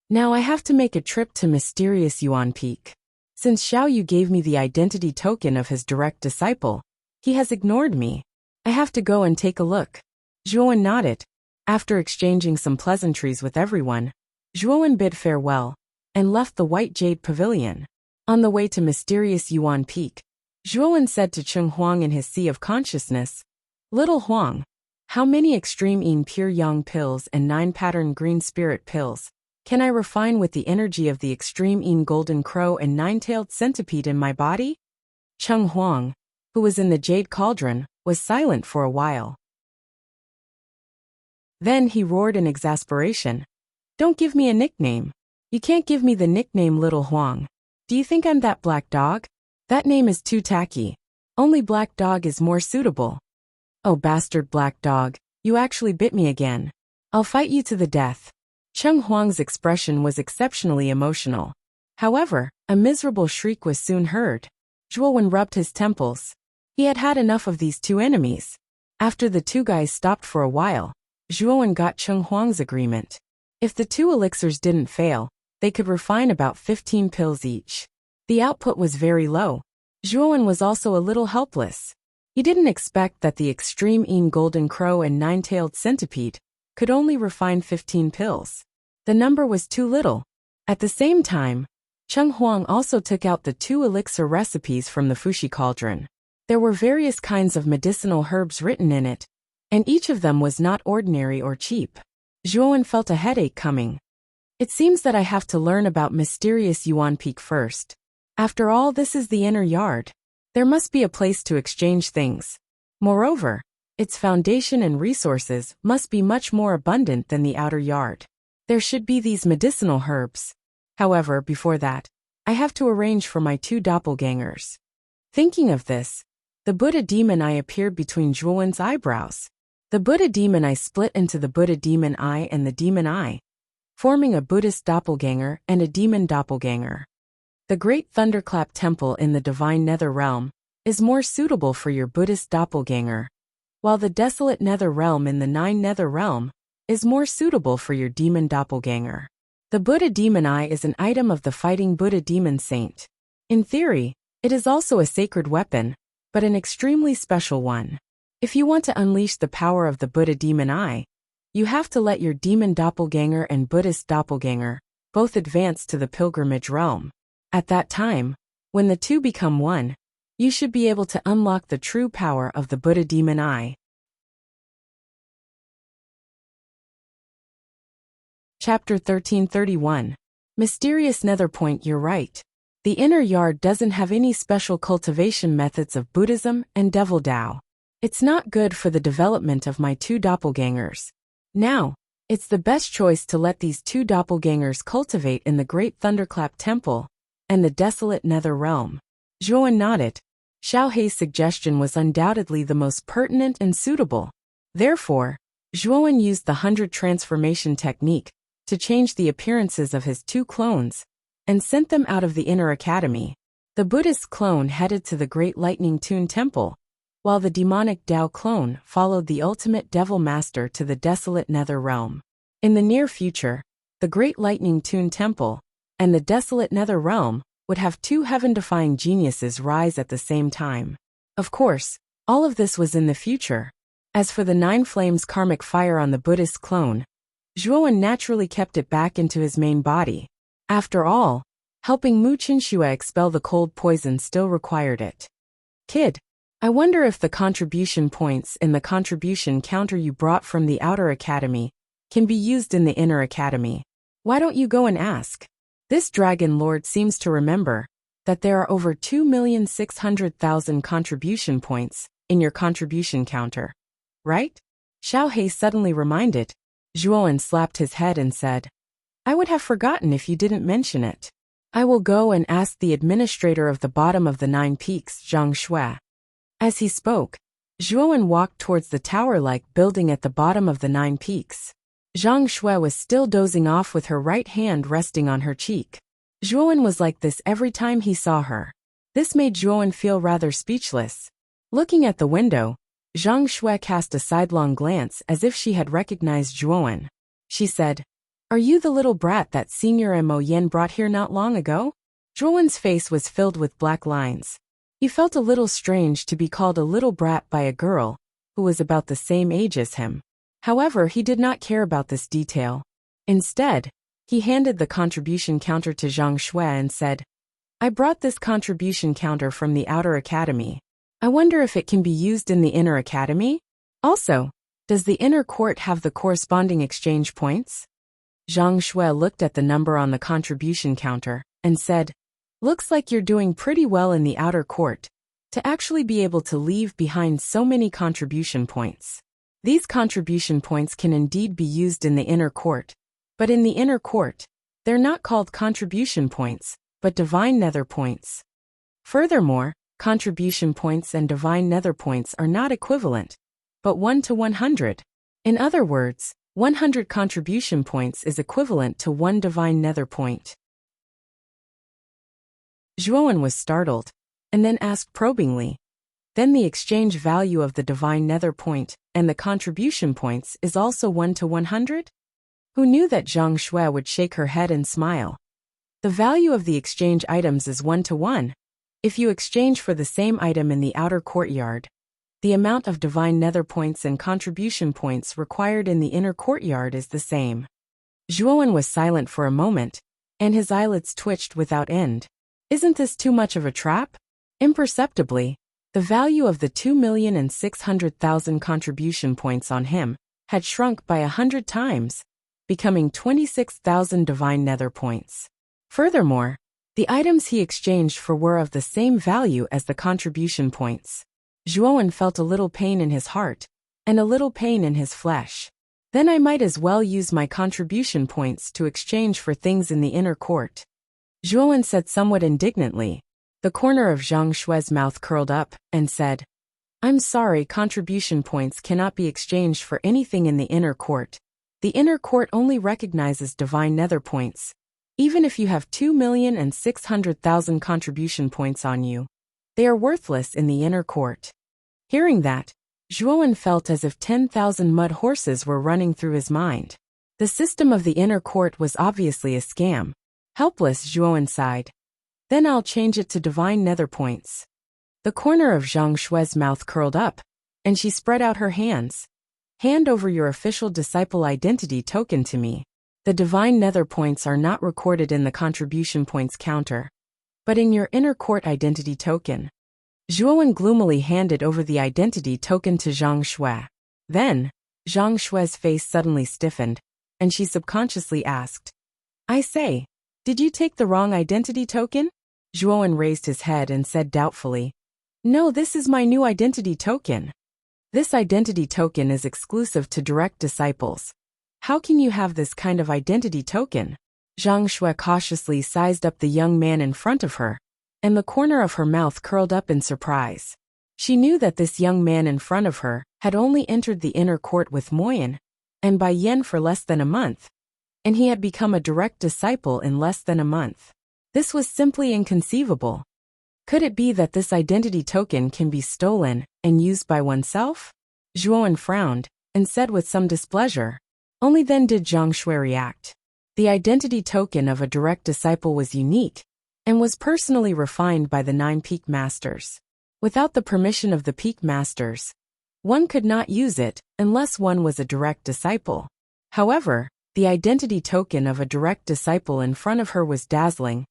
Now I have to make a trip to mysterious Yuan Peak. Since Xiao Yu gave me the identity token of his direct disciple, he has ignored me. I have to go and take a look. Zhuowen nodded. After exchanging some pleasantries with everyone, Zhuowen bid farewell and left the White Jade Pavilion. On the way to mysterious Yuan Peak, Zhuowen said to Cheng Huang in his Sea of Consciousness, Little Huang, how many extreme Yin Pure Yang pills and 9 pattern green spirit pills Can I refine with the energy of the extreme Een golden crow and nine-tailed centipede in my body? Cheng Huang, who was in the jade cauldron, was silent for a while. Then he roared in exasperation. Don't give me a nickname. You can't give me the nickname Little Huang. Do you think I'm that black dog? That name is too tacky. Only black dog is more suitable. Oh bastard black dog, you actually bit me again. I'll fight you to the death. Cheng Huang's expression was exceptionally emotional. However, a miserable shriek was soon heard. Zhuowen rubbed his temples. He had had enough of these two enemies. After the two guys stopped for a while, Zhuowen got Cheng Huang's agreement. If the two elixirs didn't fail, they could refine about 15 pills each. The output was very low. Zhuowen was also a little helpless. He didn't expect that the extreme Een golden crow and nine-tailed centipede could only refine 15 pills. The number was too little. At the same time, Cheng Huang also took out the 2 elixir recipes from the Fushi cauldron. There were various kinds of medicinal herbs written in it, and each of them was not ordinary or cheap. Zhuowen felt a headache coming. It seems that I have to learn about mysterious Yuan Peak first. After all, this is the inner yard. There must be a place to exchange things. Moreover, its foundation and resources must be much more abundant than the outer yard. There should be these medicinal herbs. However, before that, I have to arrange for my 2 doppelgangers. Thinking of this, the Buddha demon eye appeared between Zhuowen's eyebrows. The Buddha demon eye split into the Buddha demon eye and the demon eye, forming a Buddhist doppelganger and a demon doppelganger. The Great Thunderclap Temple in the Divine Nether Realm is more suitable for your Buddhist doppelganger, while the Desolate Nether Realm in the 9 Nether Realm is more suitable for your demon doppelganger. The Buddha demon eye is an item of the fighting Buddha demon saint. In theory, it is also a sacred weapon, but an extremely special one. If you want to unleash the power of the Buddha demon eye, you have to let your demon doppelganger and Buddhist doppelganger both advance to the pilgrimage realm. At that time, when the two become one, you should be able to unlock the true power of the Buddha demon eye. Chapter 1331. Mysterious Nether Point. You're right. The inner yard doesn't have any special cultivation methods of Buddhism and Devil Dao. It's not good for the development of my 2 doppelgangers. Now, it's the best choice to let these 2 doppelgangers cultivate in the Great Thunderclap Temple and the Desolate Nether Realm. Zhuowen nodded. Xiao Hei's suggestion was undoubtedly the most pertinent and suitable. Therefore, Zhuowen used the 100 transformation technique to change the appearances of his 2 clones and sent them out of the inner academy. The Buddhist clone headed to the Great Lightning Tune Temple, while the demonic Dao clone followed the ultimate devil master to the Desolate Nether Realm. In the near future, the Great Lightning Tune Temple and the Desolate Nether Realm would have 2 heaven-defying geniuses rise at the same time. Of course, all of this was in the future. As for the 9 flames karmic fire on the Buddhist clone, Zhuowen naturally kept it back into his main body. After all, helping Mu Qinxue expel the cold poison still required it. Kid, I wonder if the contribution points in the contribution counter you brought from the outer academy can be used in the inner academy. Why don't you go and ask? This dragon lord seems to remember that there are over 2,600,000 contribution points in your contribution counter, right? Xiao Hei suddenly reminded. Zhuowen slapped his head and said, I would have forgotten if you didn't mention it. I will go and ask the administrator of the bottom of the 9 peaks, Zhang Shui. As he spoke, Zhuowen walked towards the tower-like building at the bottom of the 9 peaks. Zhang Shui was still dozing off with her right hand resting on her cheek. Zhuowen was like this every time he saw her. This made Zhuowen feel rather speechless. Looking at the window, Zhang Shui cast a sidelong glance as if she had recognized Zhuowen. She said, Are you the little brat that Senior Mo Yen brought here not long ago? Zhuowen's face was filled with black lines. He felt a little strange to be called a little brat by a girl who was about the same age as him. However, he did not care about this detail. Instead, he handed the contribution counter to Zhang Shui and said, I brought this contribution counter from the outer academy. I wonder if it can be used in the inner academy? Also, does the inner court have the corresponding exchange points? Zhang Shui looked at the number on the contribution counter and said, "Looks like you're doing pretty well in the outer court, to actually be able to leave behind so many contribution points. These contribution points can indeed be used in the inner court, but in the inner court, they're not called contribution points, but divine nether points. Furthermore, contribution points and divine nether points are not equivalent, but 1 to 100. In other words, 100 contribution points is equivalent to 1 divine nether point." Zhuowen was startled, and then asked probingly, "Then the exchange value of the divine nether point and the contribution points is also 1 to 100? Who knew that Zhang Shui would shake her head and smile? "The value of the exchange items is 1 to 1. If you exchange for the same item in the outer courtyard, the amount of divine nether points and contribution points required in the inner courtyard is the same." Zhuowen was silent for a moment, and his eyelids twitched without end. Isn't this too much of a trap? Imperceptibly, the value of the 2,600,000 contribution points on him had shrunk by 100 times, becoming 26,000 divine nether points. Furthermore, the items he exchanged for were of the same value as the contribution points. Zhuowen felt a little pain in his heart, and a little pain in his flesh. Then I might as well use my contribution points to exchange for things in the inner court. Zhuowen said somewhat indignantly. The corner of Zhang Shui's mouth curled up, and said, "I'm sorry, contribution points cannot be exchanged for anything in the inner court. The inner court only recognizes divine nether points. Even if you have 2,600,000 contribution points on you, they are worthless in the inner court." Hearing that, Zhuowen felt as if 10,000 mud horses were running through his mind. The system of the inner court was obviously a scam. Helpless, Zhuowen sighed. "Then I'll change it to divine nether points." The corner of Zhang Shui's mouth curled up, and she spread out her hands. "Hand over your official disciple identity token to me. The divine nether points are not recorded in the contribution points counter, but in your inner court identity token." Zhuowen gloomily handed over the identity token to Zhang Shui. Then, Zhang Shui's face suddenly stiffened, and she subconsciously asked, "I say, did you take the wrong identity token?" Zhuowen raised his head and said doubtfully, "No, this is my new identity token. This identity token is exclusive to direct disciples. How can you have this kind of identity token?" Zhang Shui cautiously sized up the young man in front of her, and the corner of her mouth curled up in surprise. She knew that this young man in front of her had only entered the inner court with Moyan, and Bai Yan for less than a month, and he had become a direct disciple in less than a month. This was simply inconceivable. Could it be that this identity token can be stolen and used by oneself? Zhuowen frowned and said with some displeasure. Only then did Zhang Shui react. The identity token of a direct disciple was unique and was personally refined by the 9 peak masters. Without the permission of the peak masters, one could not use it unless one was a direct disciple. However, the identity token of a direct disciple in front of her was dazzling,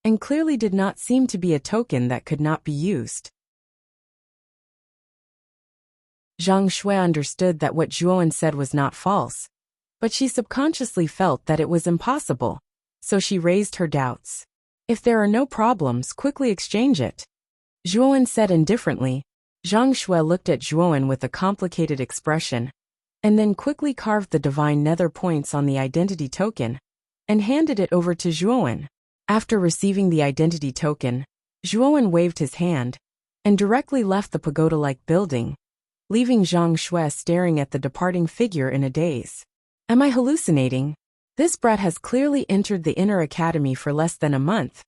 and clearly did not seem to be a token that could not be used. Zhang Shui understood that what Zhuowen said was not false, but she subconsciously felt that it was impossible, so she raised her doubts. "If there are no problems, quickly exchange it," Zhuowen said indifferently. Zhang Shui looked at Zhuowen with a complicated expression, and then quickly carved the divine nether points on the identity token, and handed it over to Zhuowen. After receiving the identity token, Zhuowen waved his hand, and directly left the pagoda-like building, leaving Zhang Shui staring at the departing figure in a daze. Am I hallucinating? This brat has clearly entered the inner academy for less than a month,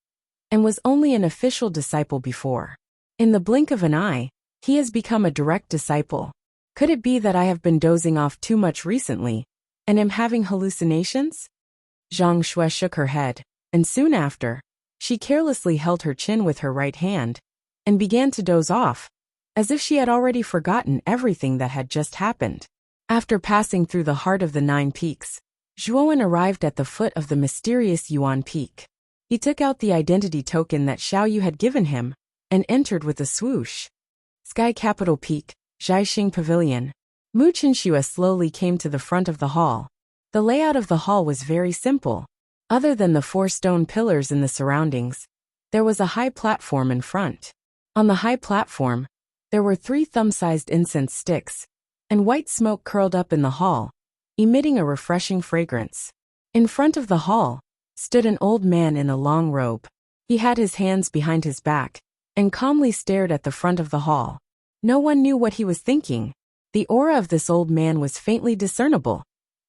and was only an official disciple before. In the blink of an eye, he has become a direct disciple. Could it be that I have been dozing off too much recently, and am having hallucinations? Zhang Shui shook her head, and soon after, she carelessly held her chin with her right hand, and began to doze off, as if she had already forgotten everything that had just happened. After passing through the heart of the 9 peaks, Zhuowen arrived at the foot of the mysterious Yuan Peak. He took out the identity token that Xiaoyu had given him, and entered with a swoosh. Sky Capital Peak, Zhaixing Pavilion. Mu Chenxue slowly came to the front of the hall, The layout of the hall was very simple. Other than the 4 stone pillars in the surroundings, there was a high platform in front. On the high platform, there were 3 thumb-sized incense sticks, and white smoke curled up in the hall, emitting a refreshing fragrance. In front of the hall stood an old man in a long robe. He had his hands behind his back and calmly stared at the front of the hall. No one knew what he was thinking. The aura of this old man was faintly discernible,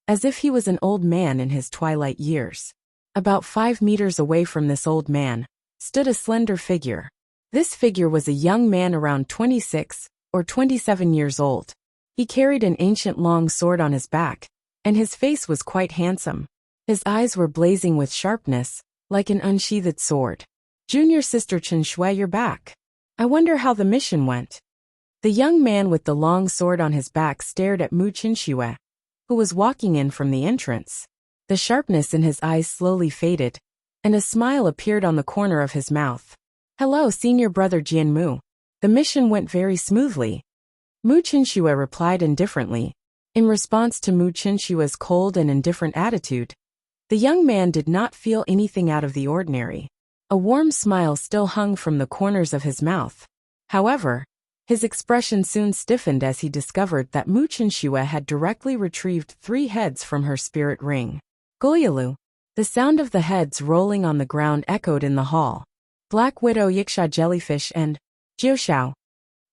as if he was an old man in his twilight years. About 5 meters away from this old man stood a slender figure. This figure was a young man around 26 or 27 years old. He carried an ancient long sword on his back, and his face was quite handsome. His eyes were blazing with sharpness, like an unsheathed sword. "Junior sister Chen Shui, you're back. I wonder how the mission went." The young man with the long sword on his back stared at Mu Qinshui, who was walking in from the entrance. The sharpness in his eyes slowly faded, and a smile appeared on the corner of his mouth. "Hello, senior brother Jianmu. The mission went very smoothly." Mu Qinshui replied indifferently. In response to Mu Qinshui's cold and indifferent attitude, the young man did not feel anything out of the ordinary. A warm smile still hung from the corners of his mouth. However, his expression soon stiffened as he discovered that Mu Qinshui had directly retrieved 3 heads from her spirit ring. "Goyalu." The sound of the heads rolling on the ground echoed in the hall. "Black Widow Yiksha Jellyfish and Jiushao."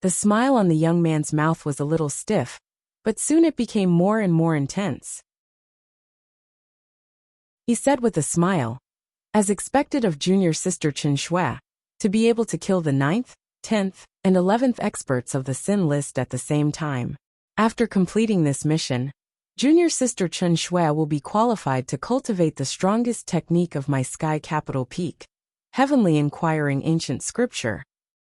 The smile on the young man's mouth was a little stiff, but soon it became more and more intense. He said with a smile, as expected of junior sister Chen Shui, to be able to kill the 9th, 10th, and 11th experts of the Sin list at the same time. After completing this mission, junior sister Chen Shui will be qualified to cultivate the strongest technique of my sky capital peak, heavenly inquiring ancient scripture.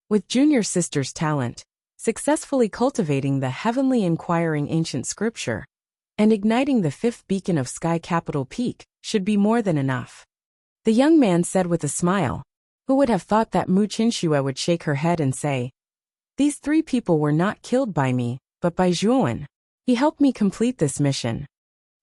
With junior sister's talent, successfully cultivating the heavenly inquiring ancient scripture, and igniting the 5th beacon of sky capital peak should be more than enough. The young man said with a smile. Who would have thought that Mu Qinshui would shake her head and say, "These 3 people were not killed by me, but by Zhuowen. He helped me complete this mission."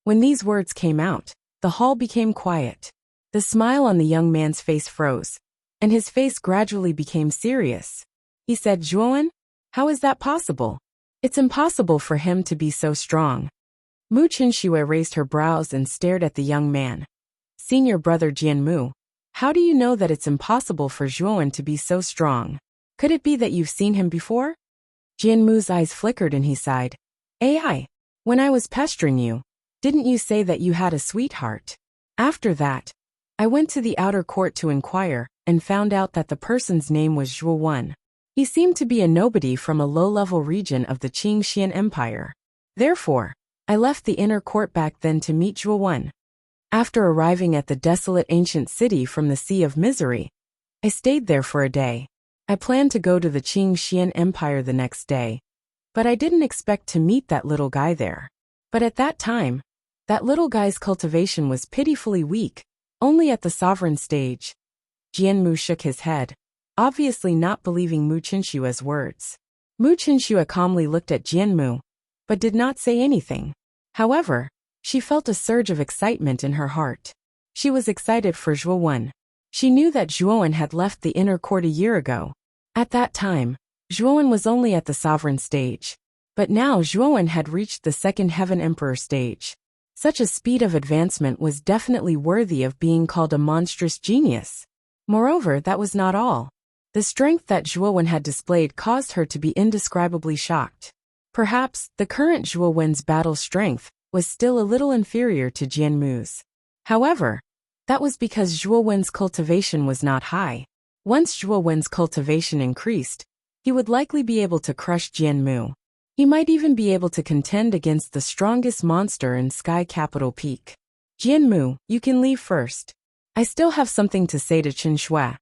When these words came out, the hall became quiet. The smile on the young man's face froze, and his face gradually became serious. He said, "Zhuowen? How is that possible? It's impossible for him to be so strong." Mu Qinshui raised her brows and stared at the young man. "Senior brother Jianmu, how do you know that it's impossible for Zhuowen to be so strong? Could it be that you've seen him before?" Jianmu's eyes flickered and he sighed. "AI, when I was pestering you, didn't you say that you had a sweetheart? After that, I went to the outer court to inquire and found out that the person's name was Zhuowen. He seemed to be a nobody from a low-level region of the Qingxian Empire. Therefore, I left the inner court back then to meet Zhuowen. After arriving at the desolate ancient city from the Sea of Misery, I stayed there for a day. I planned to go to the Qingxian Empire the next day, but I didn't expect to meet that little guy there. But at that time, that little guy's cultivation was pitifully weak, only at the sovereign stage." Jianmu shook his head, obviously not believing Mu Qinshui's words. Mu Qinshui calmly looked at Jianmu, but did not say anything. However, she felt a surge of excitement in her heart. She was excited for Zhuowen. She knew that Zhuowen had left the inner court a year ago. At that time, Zhuowen was only at the sovereign stage. But now Zhuowen had reached the 2nd Heaven Emperor stage. Such a speed of advancement was definitely worthy of being called a monstrous genius. Moreover, that was not all. The strength that Zhuowen had displayed caused her to be indescribably shocked. Perhaps, the current Zhuowen's battle strength was still a little inferior to Jianmu's. However, that was because Zhuowen's cultivation was not high. Once Zhuowen's cultivation increased, he would likely be able to crush Jianmu. He might even be able to contend against the strongest monster in Sky Capital Peak. "Jianmu, you can leave first. I still have something to say to Chen Shui."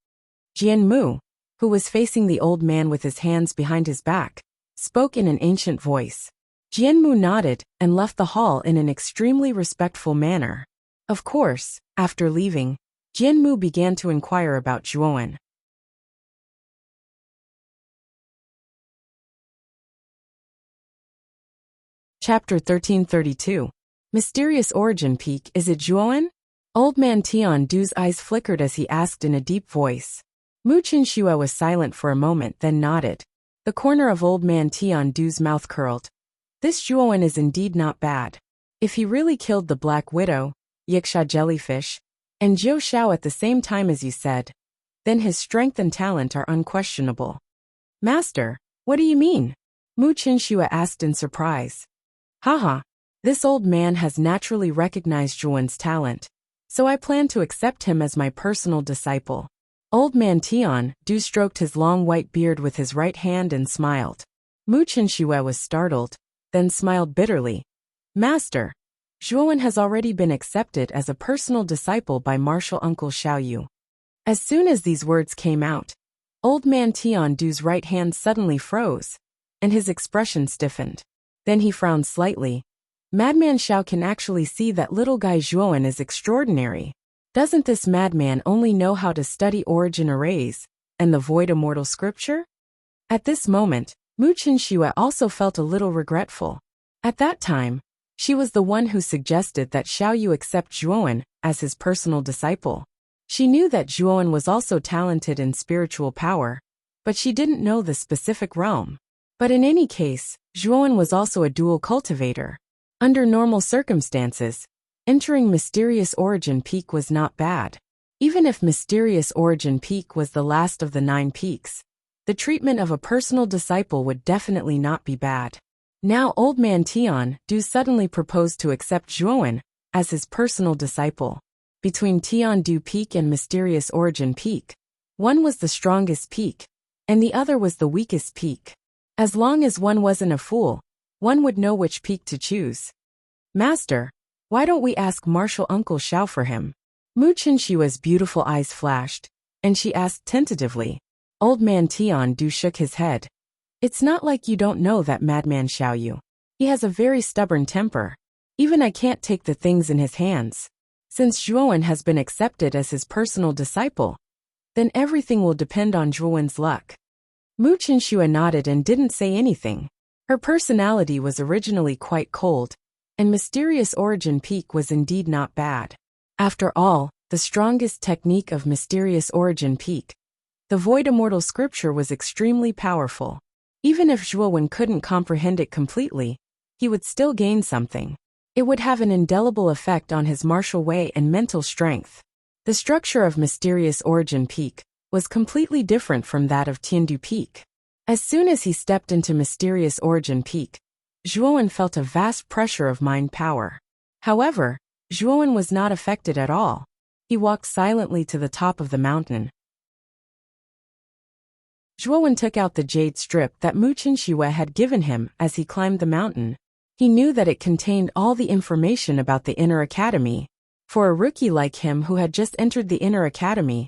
Jianmu, who was facing the old man with his hands behind his back, spoke in an ancient voice. Jianmu nodded and left the hall in an extremely respectful manner. Of course, after leaving, Jianmu began to inquire about Zhuowen. Chapter 1332. Mysterious origin peak, is it Zhuowen? Old man Tian Du's eyes flickered as he asked in a deep voice. Mu Qinxue was silent for a moment, then nodded. The corner of old man Tian Du's mouth curled. This Zhuowen is indeed not bad. If he really killed the Black Widow, Yiksha jellyfish, and Jiu Shao at the same time as you said, then his strength and talent are unquestionable. Master, what do you mean? Mu Qinxue asked in surprise. Haha, this old man has naturally recognized Zhuowen's talent, so I plan to accept him as my personal disciple. Old man Tian Du stroked his long white beard with his right hand and smiled. Mu Qinxue was startled, then smiled bitterly. Master, Zhuowen has already been accepted as a personal disciple by martial uncle Xiaoyu. As soon as these words came out, old man Tian Du's right hand suddenly froze, and his expression stiffened. Then he frowned slightly. Madman Xiao can actually see that little guy Zhuowen is extraordinary. Doesn't this madman only know how to study origin arrays and the void immortal scripture? At this moment, Mu Qinxue also felt a little regretful. At that time, she was the one who suggested that Xiaoyu accept Zhuowen as his personal disciple. She knew that Zhuowen was also talented in spiritual power, but she didn't know the specific realm. But in any case, Zhuowen was also a dual cultivator. Under normal circumstances, entering Mysterious Origin Peak was not bad. Even if Mysterious Origin Peak was the last of the 9 peaks, the treatment of a personal disciple would definitely not be bad. Now old man Tian Du suddenly proposed to accept Zhuowen as his personal disciple. Between Tian Du Peak and Mysterious Origin Peak, one was the strongest peak, and the other was the weakest peak. As long as one wasn't a fool, one would know which peak to choose. Master, why don't we ask martial uncle Xiao for him? Mu Qinshua's beautiful eyes flashed, and she asked tentatively. Old man Tian Du shook his head. It's not like you don't know that madman Xiaoyu. He has a very stubborn temper. Even I can't take the things in his hands. Since Zhuowen has been accepted as his personal disciple, then everything will depend on Zhuowen's luck. Mu Qinshue nodded and didn't say anything. Her personality was originally quite cold, and Mysterious Origin Peak was indeed not bad. After all, the strongest technique of Mysterious Origin Peak, the Void Immortal Scripture, was extremely powerful. Even if Zhuowen couldn't comprehend it completely, he would still gain something. It would have an indelible effect on his martial way and mental strength. The structure of Mysterious Origin Peak was completely different from that of Tiandu Peak. As soon as he stepped into Mysterious Origin Peak, Zhuowen felt a vast pressure of mind power. However, Zhuowen was not affected at all. He walked silently to the top of the mountain. Zhuowen took out the jade strip that Mu Qinshue had given him as he climbed the mountain. He knew that it contained all the information about the Inner Academy. For a rookie like him who had just entered the Inner Academy,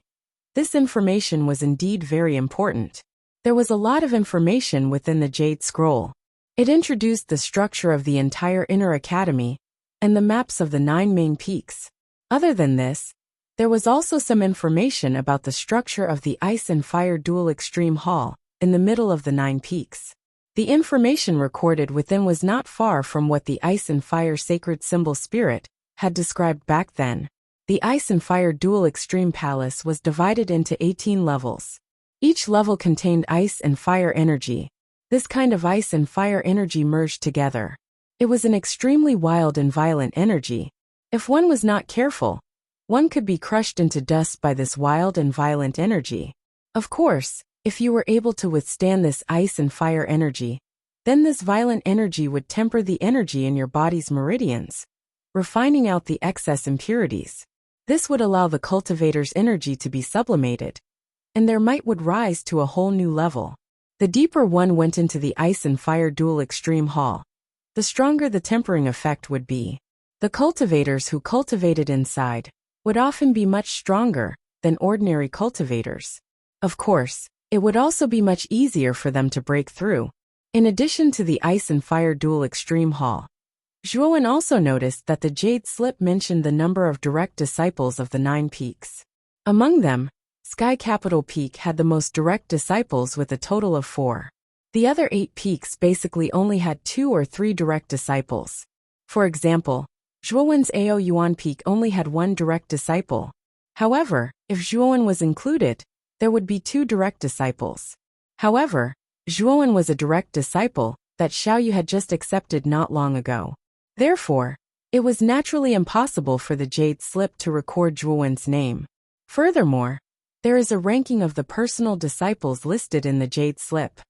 this information was indeed very important. There was a lot of information within the Jade Scroll. It introduced the structure of the entire Inner Academy and the maps of the 9 main peaks. Other than this, there was also some information about the structure of the Ice and Fire Dual Extreme Hall in the middle of the 9 peaks. The information recorded within was not far from what the Ice and Fire Sacred Symbol Spirit had described back then. The Ice and Fire Dual Extreme Palace was divided into 18 levels. Each level contained ice and fire energy. This kind of ice and fire energy merged together. It was an extremely wild and violent energy. If one was not careful, one could be crushed into dust by this wild and violent energy. Of course, if you were able to withstand this ice and fire energy, then this violent energy would temper the energy in your body's meridians, refining out the excess impurities. This would allow the cultivator's energy to be sublimated, and their might would rise to a whole new level. The deeper one went into the Ice and Fire Dual Extreme Hall, the stronger the tempering effect would be. The cultivators who cultivated inside would often be much stronger than ordinary cultivators. Of course, it would also be much easier for them to break through. In addition to the Ice and Fire Dual Extreme Hall, Zhuowen also noticed that the Jade Slip mentioned the number of direct disciples of the 9 peaks. Among them, Sky Capital Peak had the most direct disciples with a total of 4. The other 8 peaks basically only had 2 or 3 direct disciples. For example, Zhuowen's Ao Yuan peak only had one direct disciple. However, if Zhuowen was included, there would be two direct disciples. However, Zhuowen was a direct disciple that Xiaoyu had just accepted not long ago. Therefore, it was naturally impossible for the Jade Slip to record Zhuowen's name. Furthermore, there is a ranking of the personal disciples listed in the Jade Slip.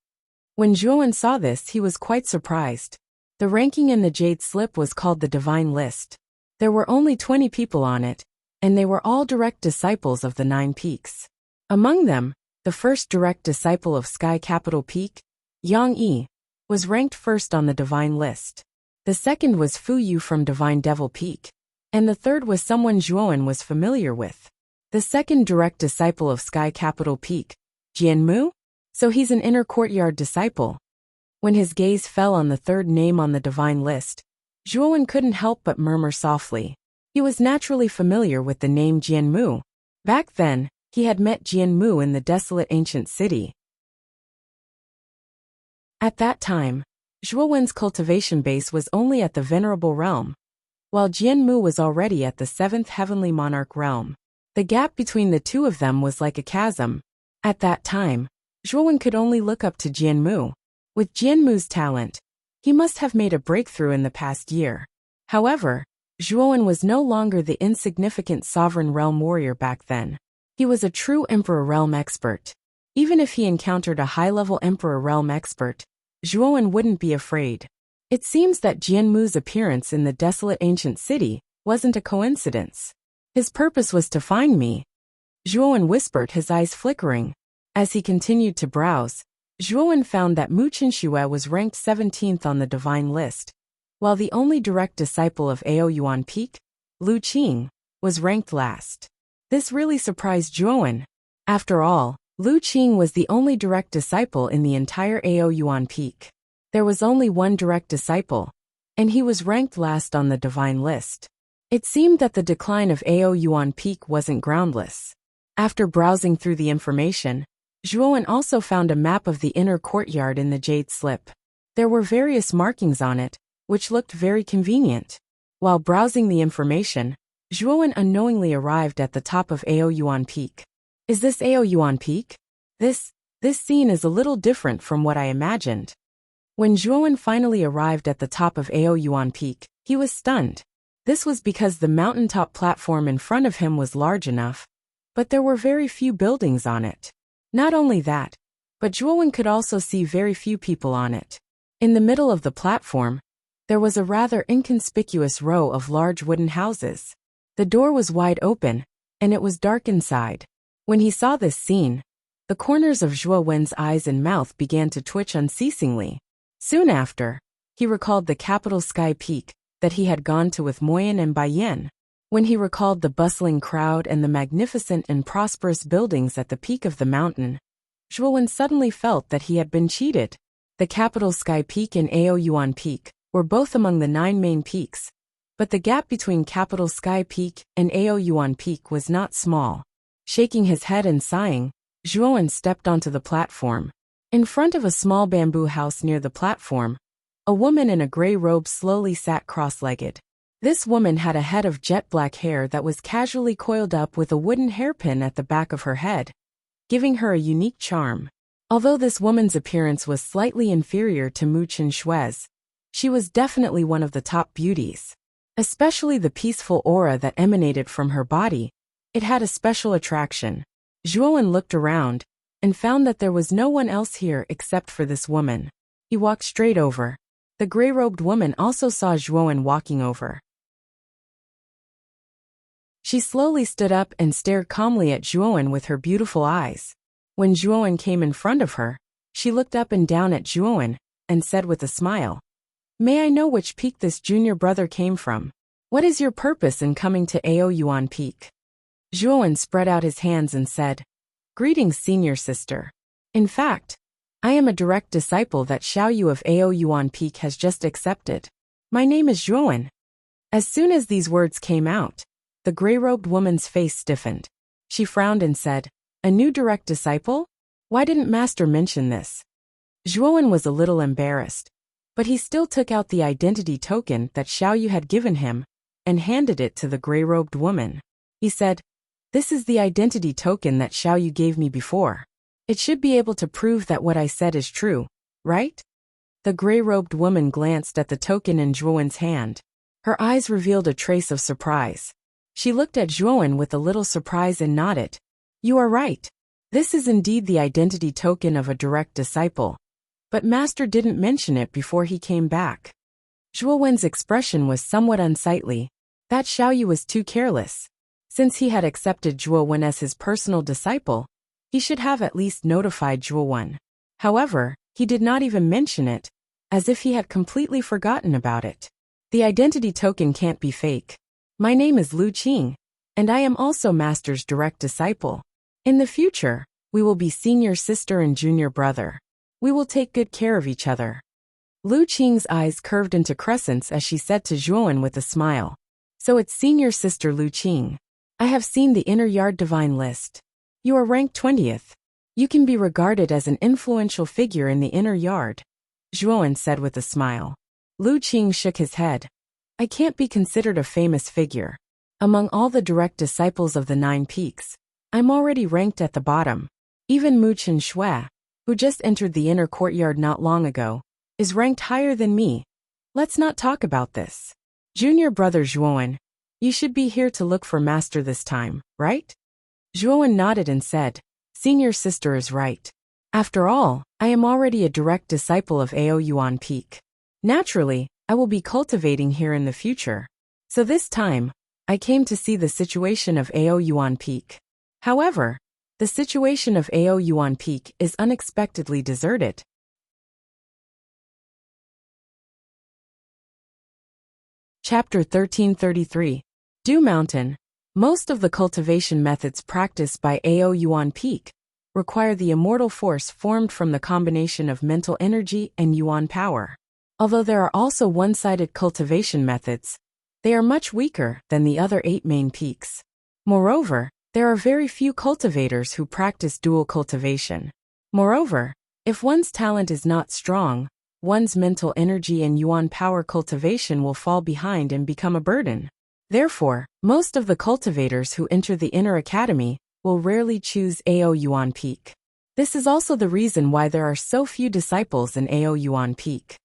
When Zhuowen saw this, he was quite surprised. The ranking in the Jade Slip was called the Divine List. There were only 20 people on it, and they were all direct disciples of the 9 peaks. Among them, the first direct disciple of Sky Capital Peak, Yang Yi, was ranked first on the Divine List. The second was Fu Yu from Divine Devil Peak, and the third was someone Zhuowen was familiar with. The second direct disciple of Sky Capital Peak, Jianmu? So he's an inner courtyard disciple. When his gaze fell on the third name on the Divine List, Zhuowen couldn't help but murmur softly. He was naturally familiar with the name Jianmu. Back then, he had met Jianmu in the desolate ancient city. At that time, Zhuowen's cultivation base was only at the Venerable Realm, while Jianmu was already at the 7th Heavenly Monarch Realm. The gap between the two of them was like a chasm. At that time, Zhuowen could only look up to Jianmu. With Jianmu's talent, he must have made a breakthrough in the past year. However, Zhuowen was no longer the insignificant Sovereign Realm warrior back then. He was a true Emperor Realm expert. Even if he encountered a high-level Emperor Realm expert, Zhuowen wouldn't be afraid. It seems that Jianmu's appearance in the desolate ancient city wasn't a coincidence. His purpose was to find me. Zhuowen whispered, his eyes flickering. As he continued to browse, Zhuowen found that Mu Qinxue was ranked 17th on the Divine List, while the only direct disciple of Ao Yuan Peak, Lu Qing, was ranked last. This really surprised Zhuowen. After all, Lu Qing was the only direct disciple in the entire Ao Yuan Peak. There was only one direct disciple, and he was ranked last on the Divine List. It seemed that the decline of Ao Yuan Peak wasn't groundless. After browsing through the information, Zhuowen also found a map of the inner courtyard in the Jade Slip. There were various markings on it, which looked very convenient. While browsing the information, Zhuowen unknowingly arrived at the top of Ao Yuan Peak. Is this Ao Yuan Peak? This scene is a little different from what I imagined. When Zhuowen finally arrived at the top of Ao Yuan Peak, he was stunned. This was because the mountaintop platform in front of him was large enough, but there were very few buildings on it. Not only that, but Zhuowen could also see very few people on it. In the middle of the platform, there was a rather inconspicuous row of large wooden houses. The door was wide open, and it was dark inside. When he saw this scene, the corners of Zhuowen's eyes and mouth began to twitch unceasingly. Soon after, he recalled the capital Sky Peak that he had gone to with Moyan and Baiyan. When he recalled the bustling crowd and the magnificent and prosperous buildings at the peak of the mountain, Zhuowen suddenly felt that he had been cheated. The capital Sky Peak and Ao Yuan Peak were both among the 9 main peaks, but the gap between capital Sky Peak and Ao Yuan Peak was not small. Shaking his head and sighing, Zhuowen stepped onto the platform. In front of a small bamboo house near the platform, a woman in a gray robe slowly sat cross-legged. This woman had a head of jet black hair that was casually coiled up with a wooden hairpin at the back of her head, giving her a unique charm. Although this woman's appearance was slightly inferior to Mu Qinshue's, she was definitely one of the top beauties. Especially the peaceful aura that emanated from her body, it had a special attraction. Zhuowen looked around and found that there was no one else here except for this woman. He walked straight over. The gray-robed woman also saw Zhuowen walking over. She slowly stood up and stared calmly at Zhuowen with her beautiful eyes. When Zhuowen came in front of her, she looked up and down at Zhuowen and said with a smile, "May I know which peak this junior brother came from? What is your purpose in coming to Ao Yuan Peak?" Zhuowen spread out his hands and said, "Greetings, senior sister. In fact, I am a direct disciple that Xiaoyu of Ao Yuan Peak has just accepted. My name is Zhuowen." As soon as these words came out, the gray-robed woman's face stiffened. She frowned and said, "A new direct disciple? Why didn't Master mention this?" Zhuowen was a little embarrassed, but he still took out the identity token that Xiaoyu had given him and handed it to the gray-robed woman. He said, "This is the identity token that Xiao Yu gave me before. It should be able to prove that what I said is true, right?" The gray-robed woman glanced at the token in Zhuowen's hand. Her eyes revealed a trace of surprise. She looked at Zhuowen with a little surprise and nodded. "You are right. This is indeed the identity token of a direct disciple. But Master didn't mention it before he came back." Zhuowen's expression was somewhat unsightly. That Xiao Yu was too careless. Since he had accepted Zhuowen as his personal disciple, he should have at least notified Zhuowen. However, he did not even mention it, as if he had completely forgotten about it. "The identity token can't be fake. My name is Lu Qing, and I am also Master's direct disciple. In the future, we will be senior sister and junior brother. We will take good care of each other." Lu Qing's eyes curved into crescents as she said to Zhuowen with a smile, "So it's senior sister Lu Qing. I have seen the inner yard divine list. You are ranked 20th. You can be regarded as an influential figure in the inner yard," Zhuowen said with a smile. Lu Qing shook his head. "I can't be considered a famous figure. Among all the direct disciples of the 9 peaks, I'm already ranked at the bottom. Even Mu Chen Shui, who just entered the inner courtyard not long ago, is ranked higher than me. Let's not talk about this. Junior brother Zhuowen, you should be here to look for Master this time, right?" Zhuowen nodded and said, "Senior sister is right. After all, I am already a direct disciple of Ao Yuan Peak. Naturally, I will be cultivating here in the future. So this time, I came to see the situation of Ao Yuan Peak. However, the situation of Ao Yuan Peak is unexpectedly deserted." Chapter 1333. Dew Mountain. Most of the cultivation methods practiced by Ao Yuan Peak require the immortal force formed from the combination of mental energy and Yuan power. Although there are also one-sided cultivation methods, they are much weaker than the other 8 main peaks. Moreover, there are very few cultivators who practice dual cultivation. Moreover, if one's talent is not strong, one's mental energy and Yuan power cultivation will fall behind and become a burden. Therefore, most of the cultivators who enter the inner academy will rarely choose Ao Yuan Peak. This is also the reason why there are so few disciples in Ao Yuan Peak.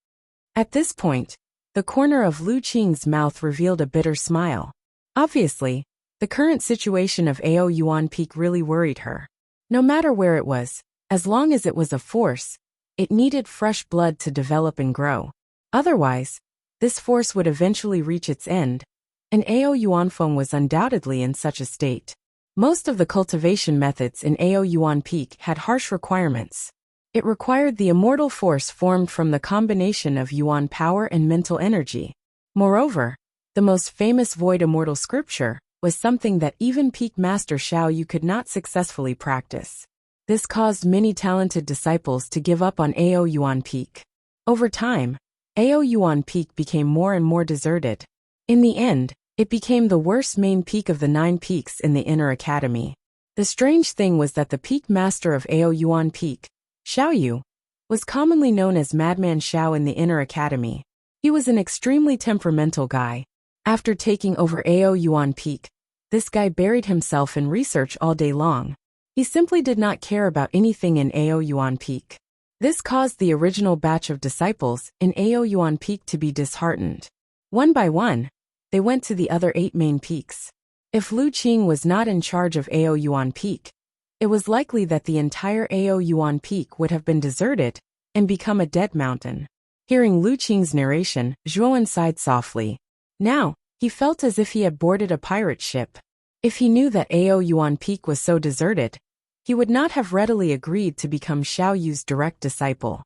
At this point, the corner of Lu Qing's mouth revealed a bitter smile. Obviously, the current situation of Ao Yuan Peak really worried her. No matter where it was, as long as it was a force, it needed fresh blood to develop and grow. Otherwise, this force would eventually reach its end, and Ao Yuanfeng was undoubtedly in such a state. Most of the cultivation methods in Ao Yuan Peak had harsh requirements. It required the immortal force formed from the combination of Yuan power and mental energy. Moreover, the most famous void immortal scripture was something that even peak master Xiao Yu could not successfully practice. This caused many talented disciples to give up on Ao Yuan Peak. Over time, Ao Yuan Peak became more and more deserted. In the end, it became the worst main peak of the 9 peaks in the inner academy. The strange thing was that the peak master of Ao Yuan Peak, Xiao Yu, was commonly known as Madman Xiao in the inner academy. He was an extremely temperamental guy. After taking over Ao Yuan Peak, this guy buried himself in research all day long. He simply did not care about anything in Ao Yuan Peak. This caused the original batch of disciples in Ao Yuan Peak to be disheartened. One by one, they went to the other 8 main peaks. If Lu Qing was not in charge of Ao Yuan Peak, it was likely that the entire Ao Yuan Peak would have been deserted and become a dead mountain. Hearing Lu Qing's narration, Zhuowen sighed softly. Now, he felt as if he had boarded a pirate ship. If he knew that Ao Yuan Peak was so deserted, he would not have readily agreed to become Xiao Yu's direct disciple.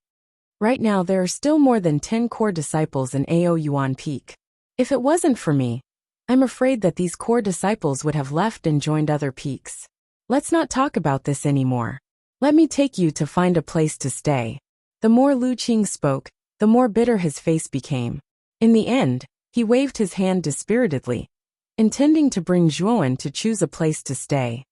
Right now there are still more than 10 core disciples in Ao Yuan Peak. If it wasn't for me, I'm afraid that these core disciples would have left and joined other peaks. Let's not talk about this anymore. Let me take you to find a place to stay. The more Lu Qing spoke, the more bitter his face became. In the end, he waved his hand dispiritedly, intending to bring Zhuowen to choose a place to stay.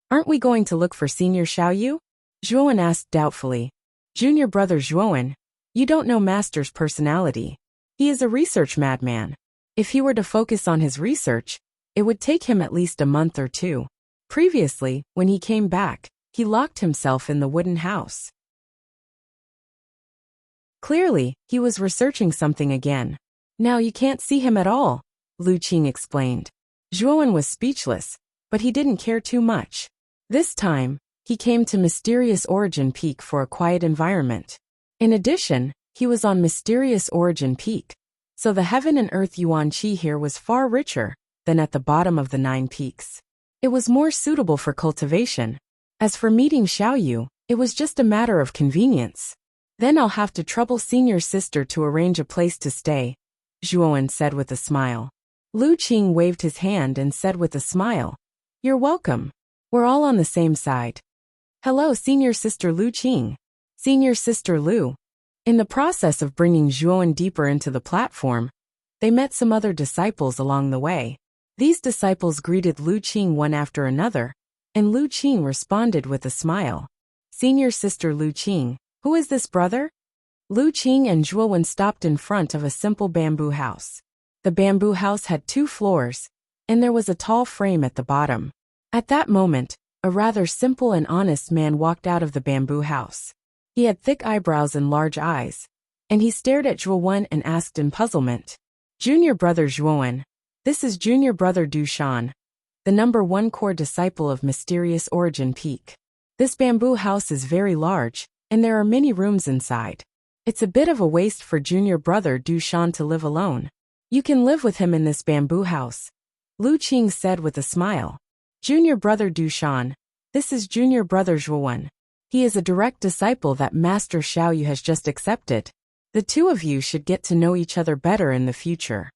Aren't we going to look for Senior Xiao Yu? Zhuowen asked doubtfully. Junior brother Zhuowen, you don't know Master's personality. He is a research madman. If he were to focus on his research, it would take him at least a month or two. Previously, when he came back, he locked himself in the wooden house. Clearly, he was researching something again. Now you can't see him at all, Lu Qing explained. Zhuowen was speechless, but he didn't care too much. This time, he came to Mysterious Origin Peak for a quiet environment. In addition, he was on Mysterious Origin Peak, so the heaven and earth yuan qi here was far richer than at the bottom of the 9 peaks. It was more suitable for cultivation. As for meeting Xiaoyu, it was just a matter of convenience. Then I'll have to trouble senior sister to arrange a place to stay, Zhuowen said with a smile. Lu Qing waved his hand and said with a smile, "You're welcome. We're all on the same side." "Hello, senior sister Lu Qing." "Senior sister Lu." In the process of bringing Zhuowen deeper into the platform, they met some other disciples along the way. These disciples greeted Lu Qing one after another, and Lu Qing responded with a smile. "Senior sister Lu Qing, who is this brother?" Lu Qing and Zhuowen stopped in front of a simple bamboo house. The bamboo house had 2 floors, and there was a tall frame at the bottom. At that moment, a rather simple and honest man walked out of the bamboo house. He had thick eyebrows and large eyes, and he stared at Zhuowen and asked in puzzlement, "Junior brother Zhuowen, this is junior brother Du Shan, the number 1 core disciple of Mysterious Origin Peak. This bamboo house is very large, and there are many rooms inside. It's a bit of a waste for junior brother Du Shan to live alone. You can live with him in this bamboo house," Lu Qing said with a smile. "Junior brother Du Shan, this is junior brother Zhuowen. He is a direct disciple that Master Xiaoyu has just accepted. The 2 of you should get to know each other better in the future."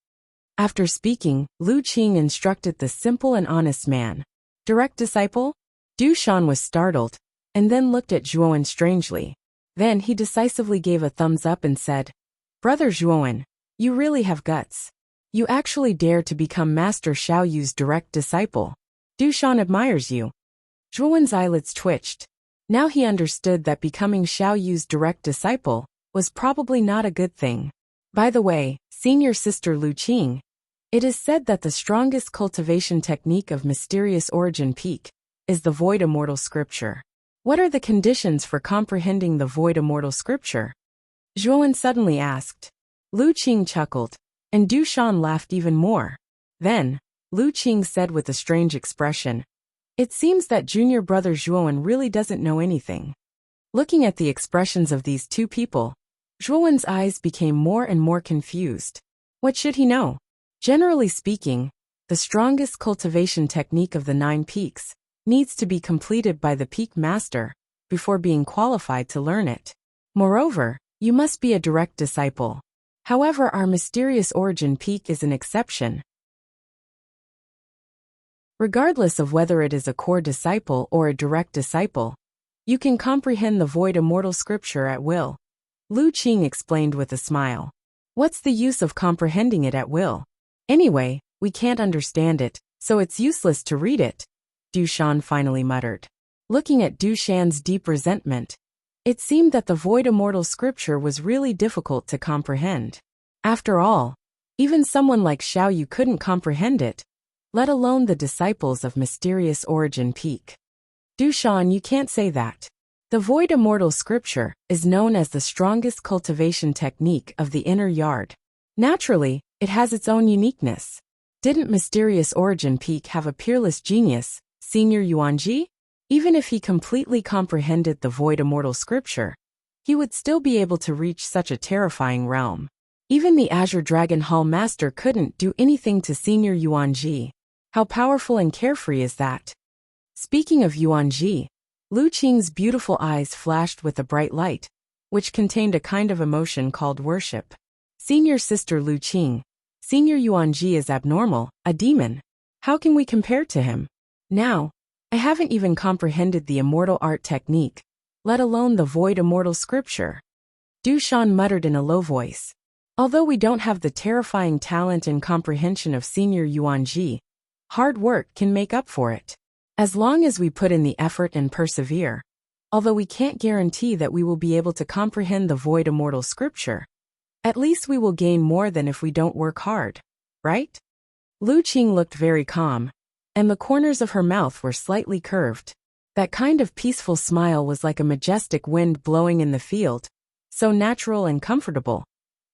After speaking, Lu Qing instructed the simple and honest man. "Direct disciple?" Du Shan was startled, and then looked at Zhuowen strangely. Then he decisively gave a thumbs up and said, "Brother Zhuowen, you really have guts. You actually dare to become Master Xiaoyu's direct disciple. Du Shan admires you." Zhuowen's eyelids twitched. Now he understood that becoming Xiaoyu's direct disciple was probably not a good thing. By the way, senior sister Lu Qing, it is said that the strongest cultivation technique of Mysterious Origin Peak is the Void Immortal Scripture. What are the conditions for comprehending the Void Immortal Scripture? Zhuowen suddenly asked. Lu Qing chuckled, and Du Shan laughed even more. Then, Lu Qing said with a strange expression, "It seems that junior brother Zhuowen really doesn't know anything." Looking at the expressions of these 2 people, Zhuowen's eyes became more and more confused. What should he know? Generally speaking, the strongest cultivation technique of the 9 peaks needs to be completed by the peak master before being qualified to learn it. Moreover, you must be a direct disciple. However, our Mysterious Origin Peak is an exception. Regardless of whether it is a core disciple or a direct disciple, you can comprehend the Void Immortal Scripture at will, Lu Qing explained with a smile. What's the use of comprehending it at will? Anyway, we can't understand it, so it's useless to read it, Du Shan finally muttered. Looking at Du Shan's deep resentment, it seemed that the Void Immortal Scripture was really difficult to comprehend. After all, even someone like Xiaoyu couldn't comprehend it, let alone the disciples of Mysterious Origin Peak. Du Shan, you can't say that. The Void Immortal Scripture is known as the strongest cultivation technique of the inner yard. Naturally, it has its own uniqueness. Didn't Mysterious Origin Peak have a peerless genius, Senior Yuanji? Even if he completely comprehended the Void Immortal Scripture, he would still be able to reach such a terrifying realm. Even the Azure Dragon Hall Master couldn't do anything to Senior Yuanji. How powerful and carefree is that? Speaking of Yuanji, Lu Qing's beautiful eyes flashed with a bright light, which contained a kind of emotion called worship. Senior sister Lu Qing, Senior Yuanji is abnormal, a demon. How can we compare to him? Now, I haven't even comprehended the immortal art technique, let alone the Void Immortal Scripture. Du Shan muttered in a low voice. Although we don't have the terrifying talent and comprehension of Senior Yuanji, hard work can make up for it. As long as we put in the effort and persevere, although we can't guarantee that we will be able to comprehend the Void Immortal Scripture, at least we will gain more than if we don't work hard. right? Lu Qing looked very calm, and the corners of her mouth were slightly curved. That kind of peaceful smile was like a majestic wind blowing in the field, so natural and comfortable,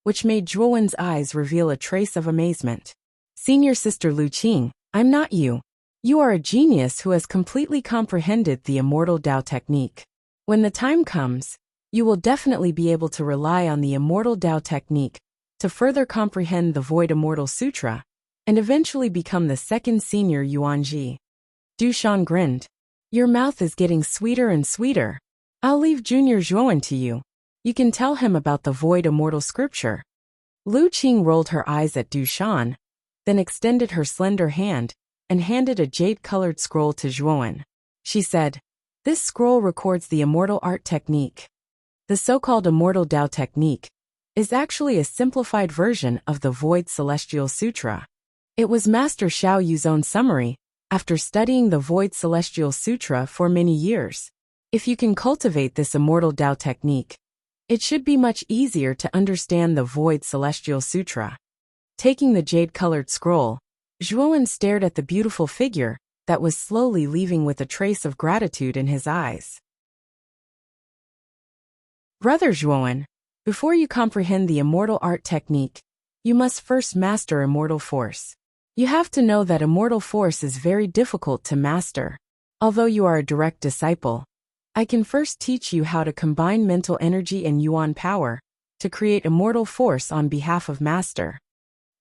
which made Zhuowen's eyes reveal a trace of amazement. Senior Sister Lu Qing, I'm not you. You are a genius who has completely comprehended the Immortal Tao technique. When the time comes, you will definitely be able to rely on the Immortal Tao technique to further comprehend the Void Immortal Sutra, and eventually become the second senior Yuanji. Du Shan grinned. Your mouth is getting sweeter and sweeter. I'll leave Junior Zhuowen to you. You can tell him about the Void Immortal Scripture. Lu Qing rolled her eyes at Du Shan, then extended her slender hand and handed a jade-colored scroll to Zhuowen. She said, "This scroll records the Immortal Art Technique. The so-called Immortal Tao Technique is actually a simplified version of the Void Celestial Sutra. It was Master Xiao Yu's own summary after studying the Void Celestial Sutra for many years. If you can cultivate this Immortal Tao Technique, it should be much easier to understand the Void Celestial Sutra." Taking the jade-colored scroll, Zhuowen stared at the beautiful figure that was slowly leaving with a trace of gratitude in his eyes. Brother Zhuowen, before you comprehend the Immortal Art Technique, you must first master Immortal Force. You have to know that Immortal Force is very difficult to master. Although you are a direct disciple, I can first teach you how to combine mental energy and Yuan power to create Immortal Force on behalf of Master.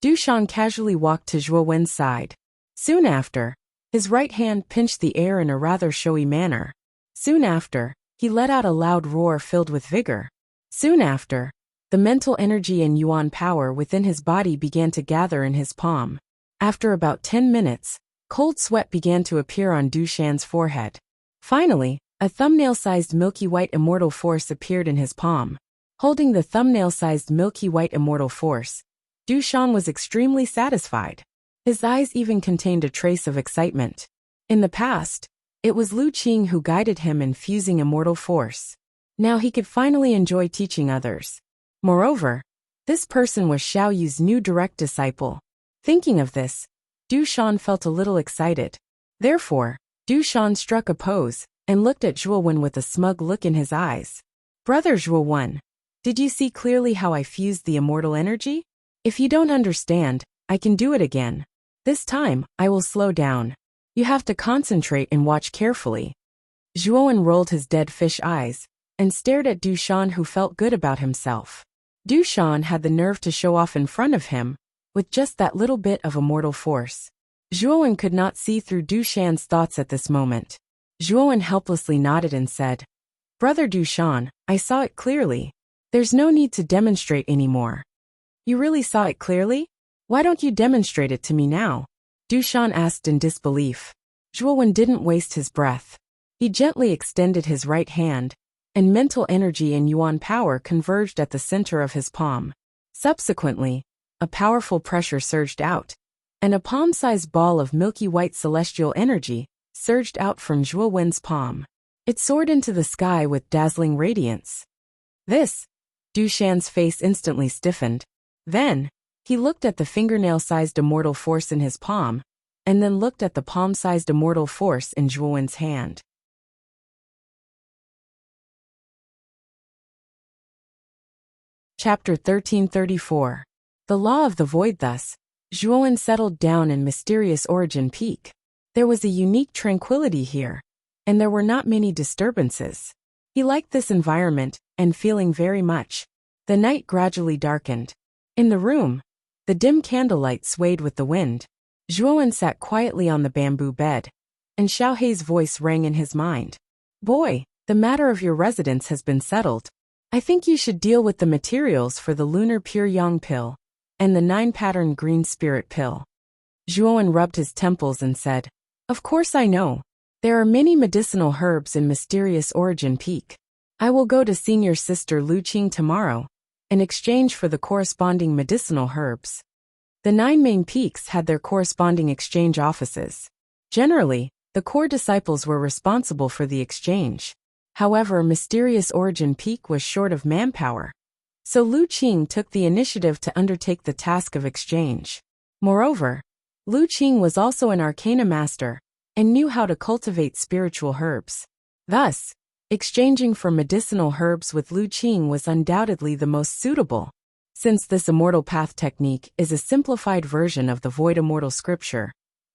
Du Shan casually walked to Zhuowen's side. Soon after, his right hand pinched the air in a rather showy manner. Soon after, he let out a loud roar filled with vigor. Soon after, the mental energy and Yuan power within his body began to gather in his palm. After about 10 minutes, cold sweat began to appear on Du Shan's forehead. Finally, a thumbnail-sized milky white immortal force appeared in his palm. Holding the thumbnail-sized milky white immortal force, Du Shan was extremely satisfied. His eyes even contained a trace of excitement. In the past, it was Lu Qing who guided him in fusing immortal force. Now he could finally enjoy teaching others. Moreover, this person was Xiao Yu's new direct disciple. Thinking of this, Du Shan felt a little excited. Therefore, Du Shan struck a pose and looked at Zhuowen with a smug look in his eyes. Brother Zhuowen, did you see clearly how I fused the immortal energy? If you don't understand, I can do it again. This time, I will slow down. You have to concentrate and watch carefully. Zhuowen rolled his dead fish eyes and stared at Du Shan, who felt good about himself. Du Shan had the nerve to show off in front of him with just that little bit of immortal force. Zhuowen could not see through Du Shan's thoughts at this moment. Zhuowen helplessly nodded and said, "Brother Du Shan, I saw it clearly. There's no need to demonstrate anymore." "You really saw it clearly? Why don't you demonstrate it to me now?" Du Shan asked in disbelief. Zhuowen didn't waste his breath. He gently extended his right hand, and mental energy and Yuan power converged at the center of his palm. Subsequently, a powerful pressure surged out, and a palm-sized ball of milky white celestial energy surged out from Zhuowen's palm. It soared into the sky with dazzling radiance. This, Du Shan's face instantly stiffened. Then, he looked at the fingernail-sized immortal force in his palm, and then looked at the palm-sized immortal force in Zhuowen's hand. Chapter 1334. The Law of the Void. Thus, Zhuowen settled down in Mysterious Origin Peak. There was a unique tranquility here, and there were not many disturbances. He liked this environment, and feeling very much. The night gradually darkened. In the room, the dim candlelight swayed with the wind. Zhuowen sat quietly on the bamboo bed, and Xiaohei's voice rang in his mind. "Boy, the matter of your residence has been settled. I think you should deal with the materials for the Lunar Pure Yang pill and the 9-pattern Green Spirit pill." Zhuowen rubbed his temples and said, "Of course I know. There are many medicinal herbs in Mysterious Origin Peak. I will go to Senior Sister Lu Qing tomorrow in exchange for the corresponding medicinal herbs." The 9 main peaks had their corresponding exchange offices. Generally, the core disciples were responsible for the exchange. However, Mysterious Origin Peak was short of manpower, so Lu Qing took the initiative to undertake the task of exchange. Moreover, Lu Qing was also an arcana master and knew how to cultivate spiritual herbs. Thus, exchanging for medicinal herbs with Lu Qing was undoubtedly the most suitable. Since this immortal path technique is a simplified version of the Void Immortal scripture,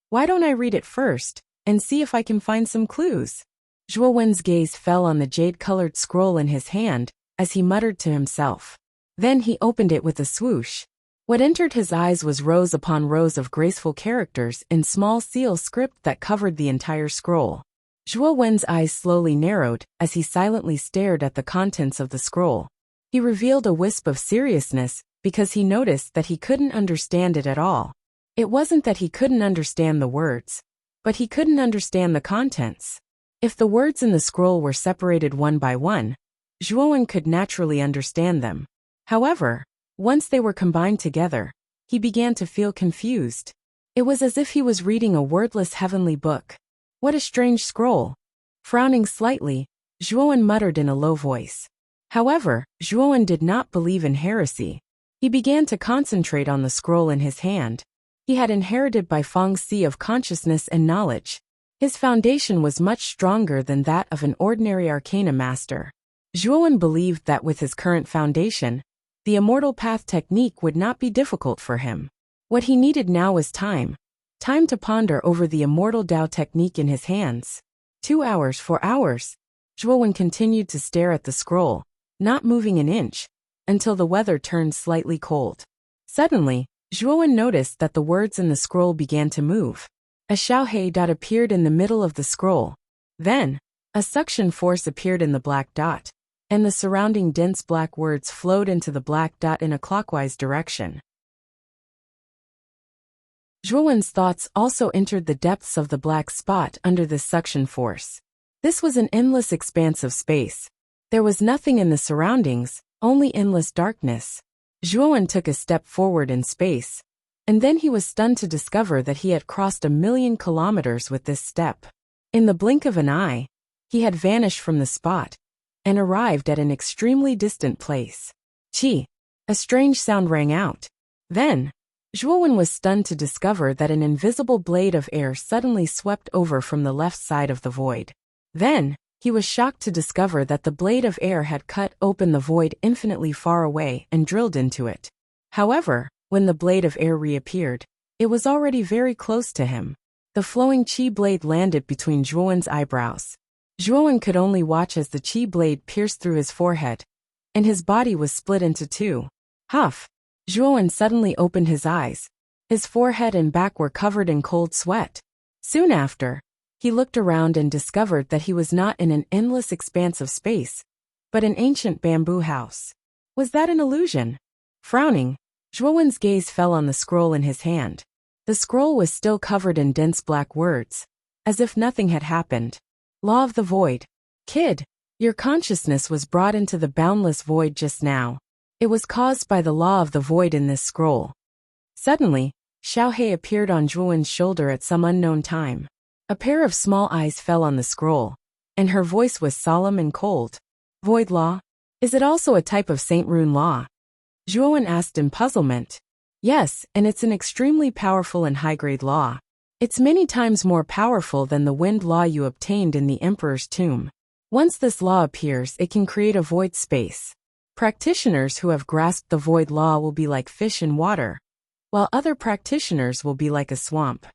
why don't I read it first and see if I can find some clues? Zhuo Wen's gaze fell on the jade-colored scroll in his hand as he muttered to himself. Then he opened it with a swoosh. What entered his eyes was rows upon rows of graceful characters in small seal script that covered the entire scroll. Zhuo Wen's eyes slowly narrowed as he silently stared at the contents of the scroll. He revealed a wisp of seriousness because he noticed that he couldn't understand it at all. It wasn't that he couldn't understand the words, but he couldn't understand the contents. If the words in the scroll were separated one by one, Zhuo Wen could naturally understand them. However, once they were combined together, he began to feel confused. It was as if he was reading a wordless heavenly book. What a strange scroll. Frowning slightly, Zhuo Wen muttered in a low voice. However, Zhuo Wen did not believe in heresy. He began to concentrate on the scroll in his hand. He had inherited by Feng Si of consciousness and knowledge. His foundation was much stronger than that of an ordinary arcana master. Zhuo Wen believed that with his current foundation, the immortal path technique would not be difficult for him. What he needed now was time. Time to ponder over the immortal Dao technique in his hands. 2 hours, 4 hours. Zhuo Wen continued to stare at the scroll, not moving an inch, until the weather turned slightly cold. Suddenly, Zhuo Wen noticed that the words in the scroll began to move. A Xiaohei dot appeared in the middle of the scroll. Then, a suction force appeared in the black dot, and the surrounding dense black words flowed into the black dot in a clockwise direction. Zhuo Wen's thoughts also entered the depths of the black spot under this suction force. This was an endless expanse of space. There was nothing in the surroundings, only endless darkness. Zhuo Wen took a step forward in space, and then he was stunned to discover that he had crossed 1,000,000 kilometers with this step. In the blink of an eye, he had vanished from the spot and arrived at an extremely distant place. Chi! A strange sound rang out. Then, Zhuo Wen was stunned to discover that an invisible blade of air suddenly swept over from the left side of the void. Then, he was shocked to discover that the blade of air had cut open the void infinitely far away and drilled into it. However, when the blade of air reappeared, it was already very close to him. The flowing chi blade landed between Zhuo Wen's eyebrows. Zhuo Wen could only watch as the chi blade pierced through his forehead, and his body was split into two. Huff! Zhuo Wen suddenly opened his eyes. His forehead and back were covered in cold sweat. Soon after, he looked around and discovered that he was not in an endless expanse of space, but an ancient bamboo house. Was that an illusion? Frowning, Zhuo Wen's gaze fell on the scroll in his hand. The scroll was still covered in dense black words, as if nothing had happened. Law of the Void. Kid, your consciousness was brought into the boundless void just now. It was caused by the law of the void in this scroll. Suddenly, Xiaohei appeared on Zhuo Wen's shoulder at some unknown time. A pair of small eyes fell on the scroll, and her voice was solemn and cold. Void law? Is it also a type of Saint Rune law? Zhuo Wen asked in puzzlement. Yes, and it's an extremely powerful and high-grade law. It's many times more powerful than the wind law you obtained in the Emperor's tomb. Once this law appears, it can create a void space. Practitioners who have grasped the void law will be like fish in water, while other practitioners will be like a swamp.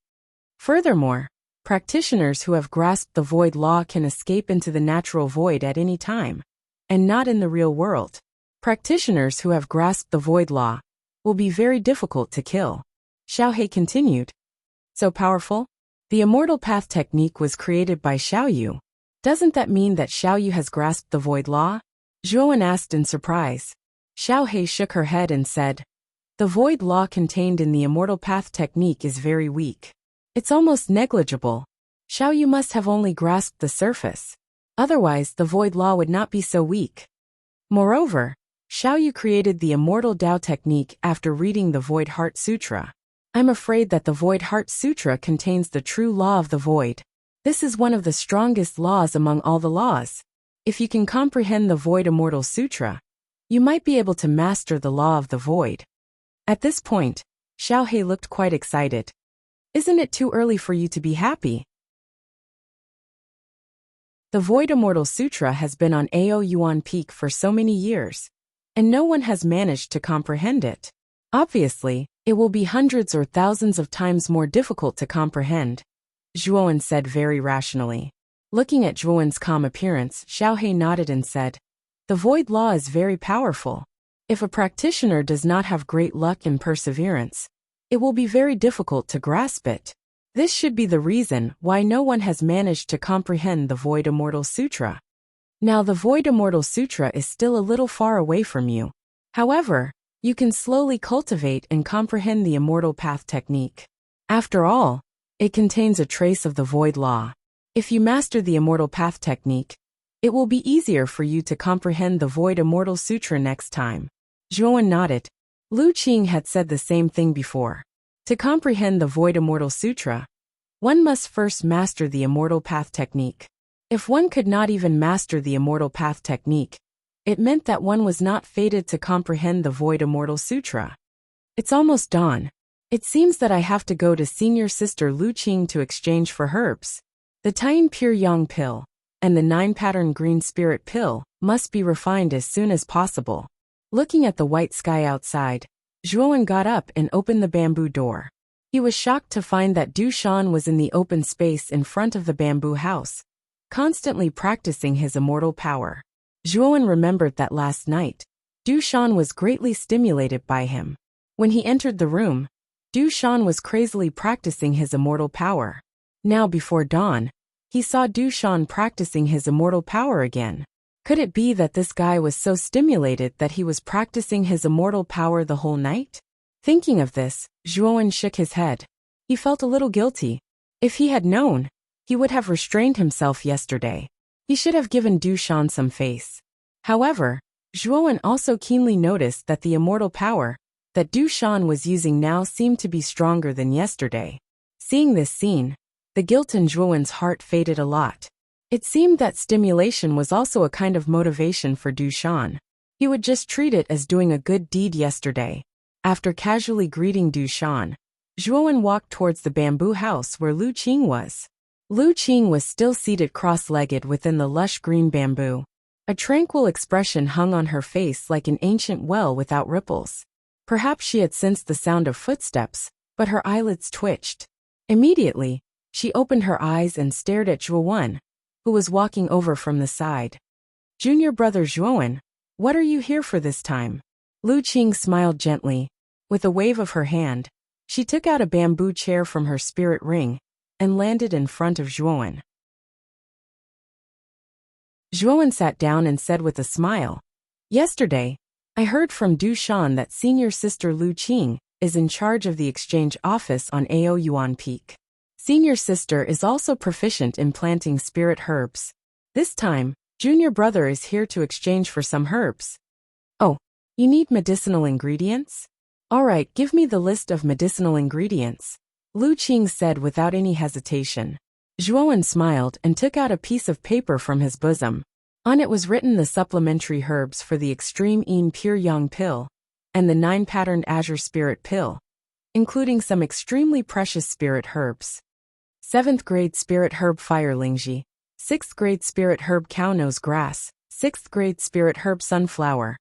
Furthermore, practitioners who have grasped the void law can escape into the natural void at any time, and not in the real world. Practitioners who have grasped the void law will be very difficult to kill. Xiaohei continued. So powerful? The immortal path technique was created by Xiaoyu. Doesn't that mean that Xiaoyu has grasped the void law? Zhuo Wen asked in surprise. Xiaohei shook her head and said, the void law contained in the immortal path technique is very weak. It's almost negligible. Xiaoyu must have only grasped the surface. Otherwise, the void law would not be so weak. Moreover, Xiaoyu created the immortal Dao technique after reading the Void Heart Sutra. I'm afraid that the Void Heart Sutra contains the true law of the void. This is one of the strongest laws among all the laws. If you can comprehend the Void Immortal Sutra, you might be able to master the law of the void. At this point, Xiaohei looked quite excited. Isn't it too early for you to be happy? The Void Immortal Sutra has been on Ao Yuan Peak for so many years, and no one has managed to comprehend it. Obviously, it will be hundreds or thousands of times more difficult to comprehend, Zhuowen said very rationally. Looking at Zhuowen's calm appearance, Xiaohei nodded and said, "The void law is very powerful. If a practitioner does not have great luck and perseverance, it will be very difficult to grasp it. This should be the reason why no one has managed to comprehend the Void Immortal Sutra. Now the Void Immortal Sutra is still a little far away from you. However, you can slowly cultivate and comprehend the Immortal Path technique. After all, it contains a trace of the Void Law. If you master the Immortal Path technique, it will be easier for you to comprehend the Void Immortal Sutra next time." Zhuowen nodded. Lu Qing had said the same thing before. To comprehend the Void Immortal Sutra, one must first master the Immortal Path technique. If one could not even master the Immortal Path technique, it meant that one was not fated to comprehend the Void Immortal Sutra. It's almost dawn. It seems that I have to go to senior sister Lu Qing to exchange for herbs. The Tien Pure Yang pill and the 9-pattern green spirit pill must be refined as soon as possible. Looking at the white sky outside, Zhuowen got up and opened the bamboo door. He was shocked to find that Du Shan was in the open space in front of the bamboo house, constantly practicing his immortal power. Zhuowen remembered that last night, Du Shan was greatly stimulated by him. When he entered the room, Du Shan was crazily practicing his immortal power. Now before dawn, he saw Du Shan practicing his immortal power again. Could it be that this guy was so stimulated that he was practicing his immortal power the whole night? Thinking of this, Zhuowen shook his head. He felt a little guilty. If he had known, he would have restrained himself yesterday. He should have given Du Shan some face. However, Zhuowen also keenly noticed that the immortal power that Du Shan was using now seemed to be stronger than yesterday. Seeing this scene, the guilt in Zhuowen's heart faded a lot. It seemed that stimulation was also a kind of motivation for Du Shan. He would just treat it as doing a good deed yesterday. After casually greeting Du Shan, Zhuowen walked towards the bamboo house where Lu Qing was. Lu Qing was still seated cross-legged within the lush green bamboo. A tranquil expression hung on her face like an ancient well without ripples. Perhaps she had sensed the sound of footsteps, but her eyelids twitched. Immediately, she opened her eyes and stared at Zhuowen, who was walking over from the side. "Junior brother Zhuowen, what are you here for this time?" Lu Qing smiled gently. With a wave of her hand, she took out a bamboo chair from her spirit ring and landed in front of Zhuowen. Zhuowen sat down and said with a smile, "Yesterday, I heard from Du Shan that senior sister Lu Qing is in charge of the exchange office on Ao Yuan Peak. Senior sister is also proficient in planting spirit herbs. This time, junior brother is here to exchange for some herbs." "Oh, you need medicinal ingredients? All right, give me the list of medicinal ingredients," Lu Qing said without any hesitation. Zhuowen smiled and took out a piece of paper from his bosom. On it was written the supplementary herbs for the Extreme Yin Pure Yang pill and the 9-patterned Azure Spirit pill, including some extremely precious spirit herbs. 7th grade spirit herb Fire Lingji, 6th grade spirit herb Cow Nose Grass, 6th grade spirit herb Sunflower.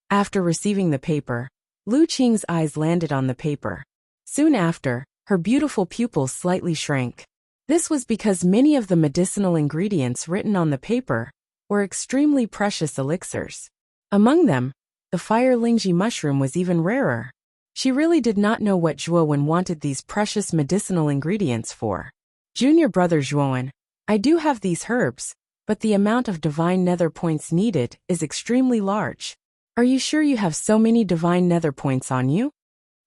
After receiving the paper, Lu Qing's eyes landed on the paper. Soon after, her beautiful pupils slightly shrank. This was because many of the medicinal ingredients written on the paper were extremely precious elixirs. Among them, the Fire Lingji mushroom was even rarer. She really did not know what Zhuowen wanted these precious medicinal ingredients for. "Junior brother Zhuowen, I do have these herbs, but the amount of divine nether points needed is extremely large. Are you sure you have so many divine nether points on you?"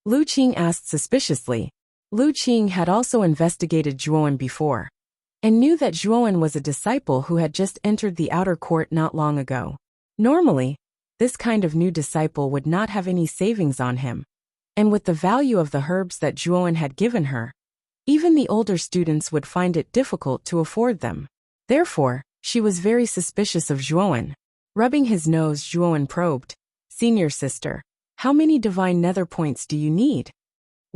Lu Qing asked suspiciously. Lu Qing had also investigated Zhuowen before, and knew that Zhuowen was a disciple who had just entered the outer court not long ago. Normally, this kind of new disciple would not have any savings on him, and with the value of the herbs that Zhuowen had given her, even the older students would find it difficult to afford them. Therefore, she was very suspicious of Zhuowen. Rubbing his nose, Zhuowen probed, "Senior sister, how many divine nether points do you need?"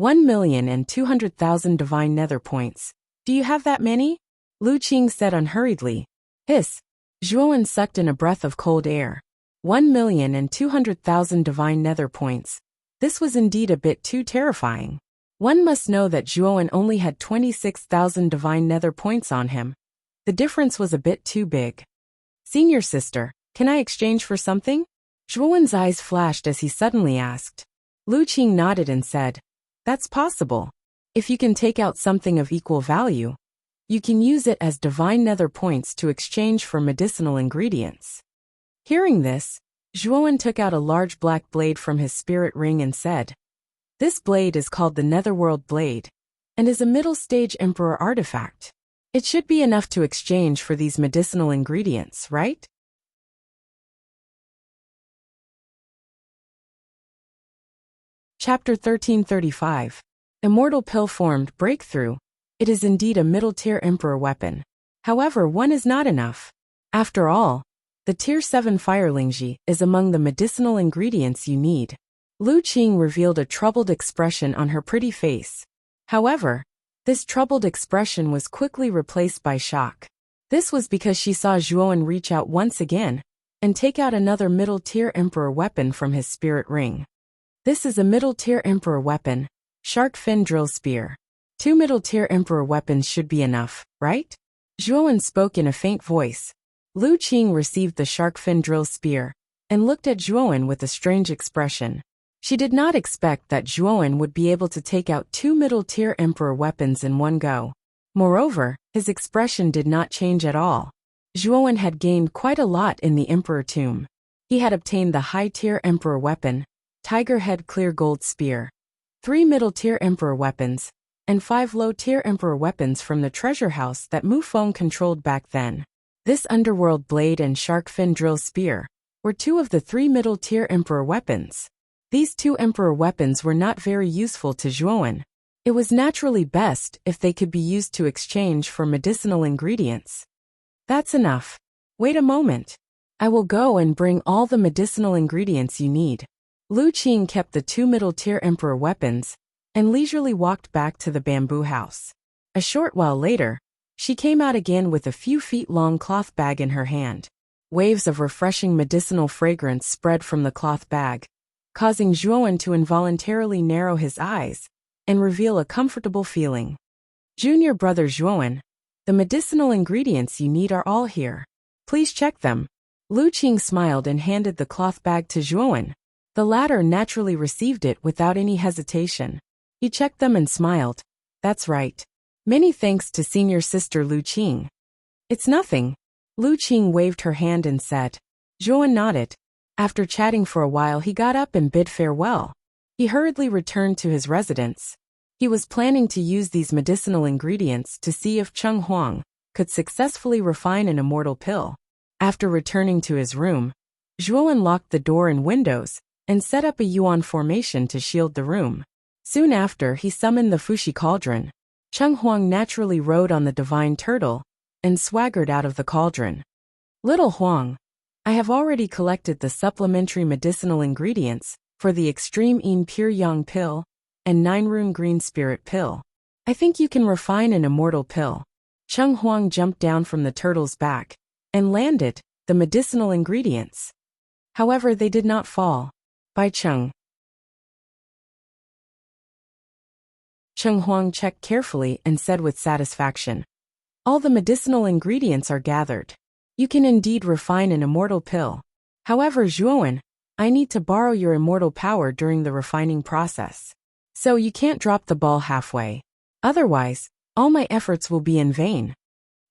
1,200,000 divine nether points. Do you have that many? Lu Qing said unhurriedly. Hiss. Zhuowen sucked in a breath of cold air. 1,200,000 divine nether points. This was indeed a bit too terrifying. One must know that Zhuowen only had 26,000 divine nether points on him. The difference was a bit too big. Senior sister, can I exchange for something? Zhuowen's eyes flashed as he suddenly asked. Lu Qing nodded and said, That's possible. If you can take out something of equal value, you can use it as divine nether points to exchange for medicinal ingredients. Hearing this, Zhuowen took out a large black blade from his spirit ring and said, This blade is called the Netherworld Blade, and is a middle-stage emperor artifact. It should be enough to exchange for these medicinal ingredients, right? Chapter 1335. Immortal Pill Formed Breakthrough. It is indeed a middle-tier emperor weapon. However, one is not enough. After all, the Tier 7 Firelingji is among the medicinal ingredients you need. Lu Qing revealed a troubled expression on her pretty face. However, this troubled expression was quickly replaced by shock. This was because she saw Zhuowen reach out once again and take out another middle-tier emperor weapon from his spirit ring. This is a middle-tier emperor weapon, Shark Fin Drill Spear. 2 middle-tier emperor weapons should be enough, right? Zhuowen spoke in a faint voice. Lu Qing received the Shark Fin Drill Spear and looked at Zhuowen with a strange expression. She did not expect that Zhuowen would be able to take out 2 middle-tier emperor weapons in one go. Moreover, his expression did not change at all. Zhuowen had gained quite a lot in the Emperor Tomb. He had obtained the high-tier emperor weapon, Tiger Head Clear Gold Spear, 3 middle-tier emperor weapons, and 5 low-tier emperor weapons from the treasure house that Mu Feng controlled back then. This Underworld Blade and Shark Fin Drill Spear were 2 of the 3 middle-tier emperor weapons. These 2 emperor weapons were not very useful to Zhuowen. It was naturally best if they could be used to exchange for medicinal ingredients. That's enough. Wait a moment. I will go and bring all the medicinal ingredients you need. Lu Qing kept the 2 middle-tier emperor weapons and leisurely walked back to the bamboo house. A short while later, she came out again with a few feet-long cloth bag in her hand. Waves of refreshing medicinal fragrance spread from the cloth bag, causing Zhuowen to involuntarily narrow his eyes and reveal a comfortable feeling. Junior brother Zhuowen, the medicinal ingredients you need are all here. Please check them. Lu Qing smiled and handed the cloth bag to Zhuowen. The latter naturally received it without any hesitation. He checked them and smiled. That's right. Many thanks to senior sister Lu Qing. It's nothing. Lu Qing waved her hand and said. Zhuowen nodded. After chatting for a while, he got up and bid farewell. He hurriedly returned to his residence. He was planning to use these medicinal ingredients to see if Cheng Huang could successfully refine an immortal pill. After returning to his room, Zhuowen locked the door and windows and set up a yuan formation to shield the room. Soon after, he summoned the Fushi cauldron. Cheng Huang naturally rode on the divine turtle and swaggered out of the cauldron. Little Huang, I have already collected the supplementary medicinal ingredients for the Extreme Yin Pure Yang pill and 9 Rune Green Spirit pill. I think you can refine an immortal pill. Cheng Huang jumped down from the turtle's back and landed the medicinal ingredients. However, they did not fall. By Cheng Huang checked carefully and said with satisfaction, all the medicinal ingredients are gathered. You can indeed refine an immortal pill. However, Zhuowen, I need to borrow your immortal power during the refining process. So you can't drop the ball halfway. Otherwise, all my efforts will be in vain.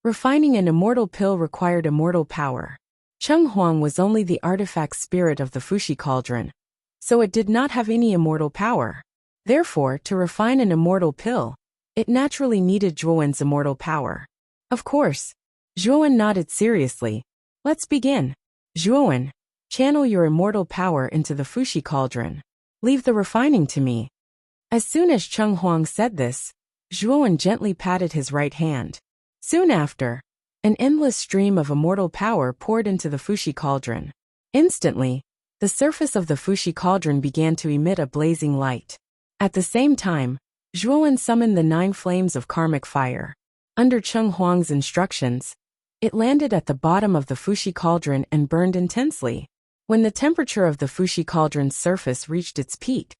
Refining an immortal pill required immortal power. Cheng Huang was only the artifact spirit of the Fushi cauldron, so it did not have any immortal power. Therefore, to refine an immortal pill, it naturally needed Zhuowen's immortal power. Of course. Zhuowen nodded seriously. Let's begin. Zhuowen, channel your immortal power into the Fushi cauldron. Leave the refining to me. As soon as Cheng Huang said this, Zhuowen gently patted his right hand. Soon after, an endless stream of immortal power poured into the Fushi cauldron. Instantly, the surface of the Fushi cauldron began to emit a blazing light. At the same time, Zhuowen summoned the 9 flames of karmic fire. Under Cheng Huang's instructions, it landed at the bottom of the Fuxi cauldron and burned intensely. When the temperature of the Fuxi cauldron's surface reached its peak,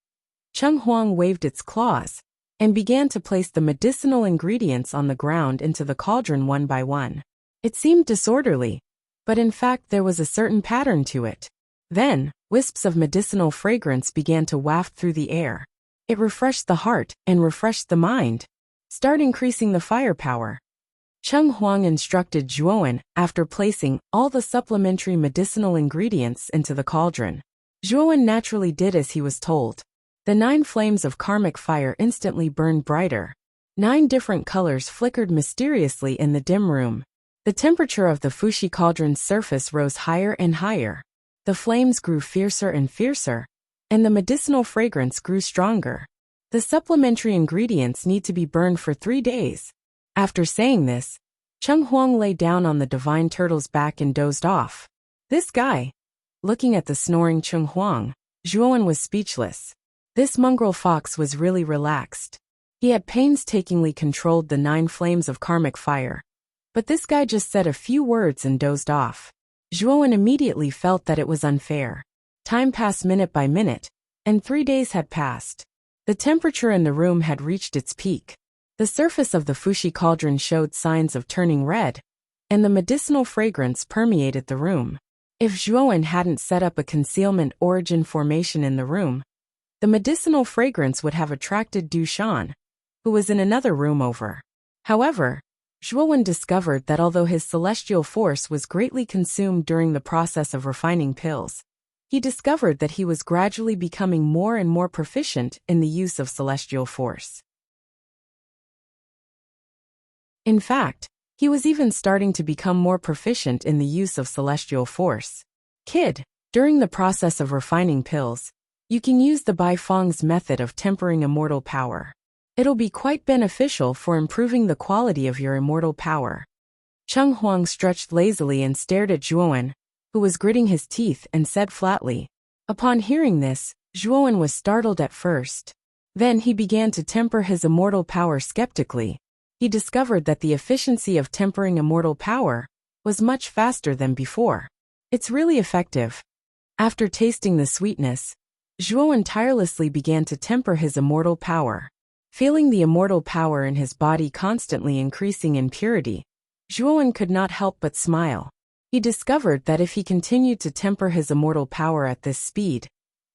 Cheng Huang waved its claws and began to place the medicinal ingredients on the ground into the cauldron one by one. It seemed disorderly, but in fact there was a certain pattern to it. Then, wisps of medicinal fragrance began to waft through the air. It refreshed the heart and refreshed the mind. Start increasing the firepower. Cheng Huang instructed Zhuowen after placing all the supplementary medicinal ingredients into the cauldron. Zhuowen naturally did as he was told. The 9 flames of karmic fire instantly burned brighter. 9 different colors flickered mysteriously in the dim room. The temperature of the Fuxi cauldron's surface rose higher and higher. The flames grew fiercer and fiercer, and the medicinal fragrance grew stronger. The supplementary ingredients need to be burned for 3 days. After saying this, Cheng Huang lay down on the divine turtle's back and dozed off. This guy. Looking at the snoring Cheng Huang, Zhuowen was speechless. This mongrel fox was really relaxed. He had painstakingly controlled the 9 flames of karmic fire. But this guy just said a few words and dozed off. Zhuowen immediately felt that it was unfair. Time passed minute by minute, and 3 days had passed. The temperature in the room had reached its peak. The surface of the Fuxi cauldron showed signs of turning red, and the medicinal fragrance permeated the room. If Zhuowen hadn't set up a concealment origin formation in the room, the medicinal fragrance would have attracted Du Shan, who was in another room over. However, Zhuowen discovered that although his celestial force was greatly consumed during the process of refining pills, he discovered that he was gradually becoming more and more proficient in the use of celestial force. In fact, he was even starting to become more proficient in the use of celestial force. Kid, during the process of refining pills, you can use the Bai Feng's method of tempering immortal power. It'll be quite beneficial for improving the quality of your immortal power. Cheng Huang stretched lazily and stared at Zhuowen, who was gritting his teeth, and said flatly. Upon hearing this, Zhuowen was startled at first. Then he began to temper his immortal power skeptically. He discovered that the efficiency of tempering immortal power was much faster than before. It's really effective. After tasting the sweetness, Zhuowen tirelessly began to temper his immortal power. Feeling the immortal power in his body constantly increasing in purity, Zhuowen could not help but smile. He discovered that if he continued to temper his immortal power at this speed,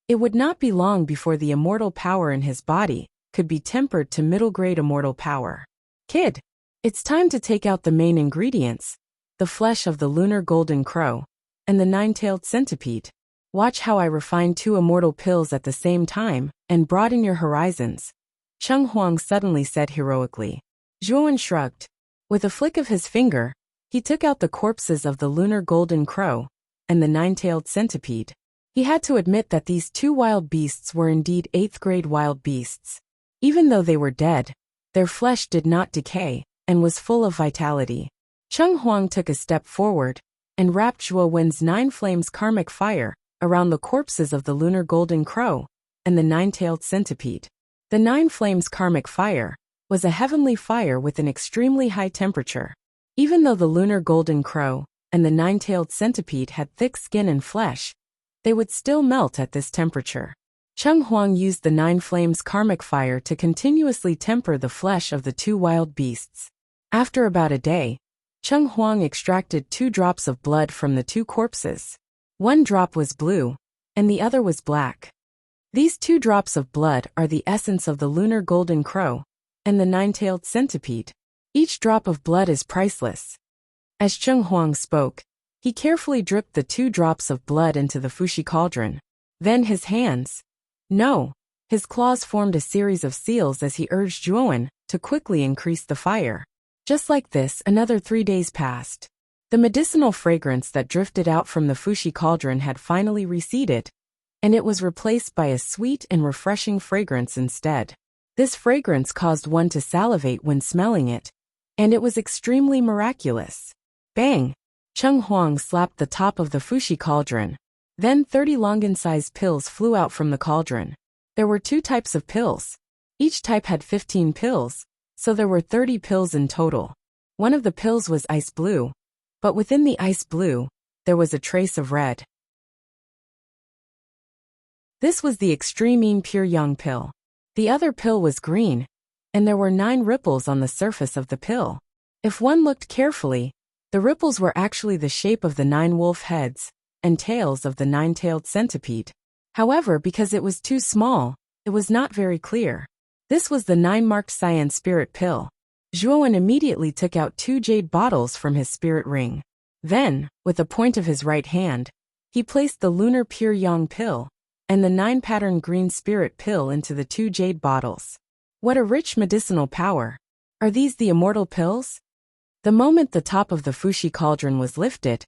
it would not be long before the immortal power in his body could be tempered to middle-grade immortal power. Kid, it's time to take out the main ingredients, the flesh of the lunar golden crow, and the 9-tailed centipede. Watch how I refine 2 immortal pills at the same time and broaden your horizons. Cheng Huang suddenly said heroically. Zhuowen shrugged. With a flick of his finger, he took out the corpses of the lunar golden crow and the 9-tailed centipede. He had to admit that these 2 wild beasts were indeed 8th-grade wild beasts. Even though they were dead, their flesh did not decay and was full of vitality. Cheng Huang took a step forward and wrapped Zhuowen's 9 flames karmic fire around the corpses of the lunar golden crow and the 9-tailed centipede. The 9 flames karmic fire was a heavenly fire with an extremely high temperature. Even though the lunar golden crow and the 9-tailed centipede had thick skin and flesh, they would still melt at this temperature. Cheng Huang used the 9 flames karmic fire to continuously temper the flesh of the 2 wild beasts. After about a day, Cheng Huang extracted 2 drops of blood from the 2 corpses. 1 drop was blue, and the other was black. These 2 drops of blood are the essence of the lunar golden crow and the 9-tailed centipede. Each drop of blood is priceless. As Cheng Huang spoke, he carefully dripped the 2 drops of blood into the Fuxi cauldron. Then his claws formed a series of seals as he urged Zhuowen to quickly increase the fire. Just like this, another 3 days passed. The medicinal fragrance that drifted out from the Fuxi cauldron had finally receded, and it was replaced by a sweet and refreshing fragrance instead. This fragrance caused one to salivate when smelling it, and it was extremely miraculous. Bang! Cheng Huang slapped the top of the Fuxi cauldron. Then 30 longan-sized pills flew out from the cauldron. There were 2 types of pills. Each type had 15 pills, so there were 30 pills in total. One of the pills was ice blue, but within the ice blue, there was a trace of red. This was the extreme pure yang pill. The other pill was green, and there were 9 ripples on the surface of the pill. If one looked carefully, the ripples were actually the shape of the 9 wolf heads and tails of the 9-tailed centipede. However, because it was too small, it was not very clear. This was the 9-marked cyan spirit pill. Zhuowen immediately took out 2 jade bottles from his spirit ring. Then, with the point of his right hand, he placed the lunar pure yang pill and the 9-pattern green spirit pill into the 2 jade bottles. What a rich medicinal power! Are these the immortal pills? The moment the top of the Fushi cauldron was lifted,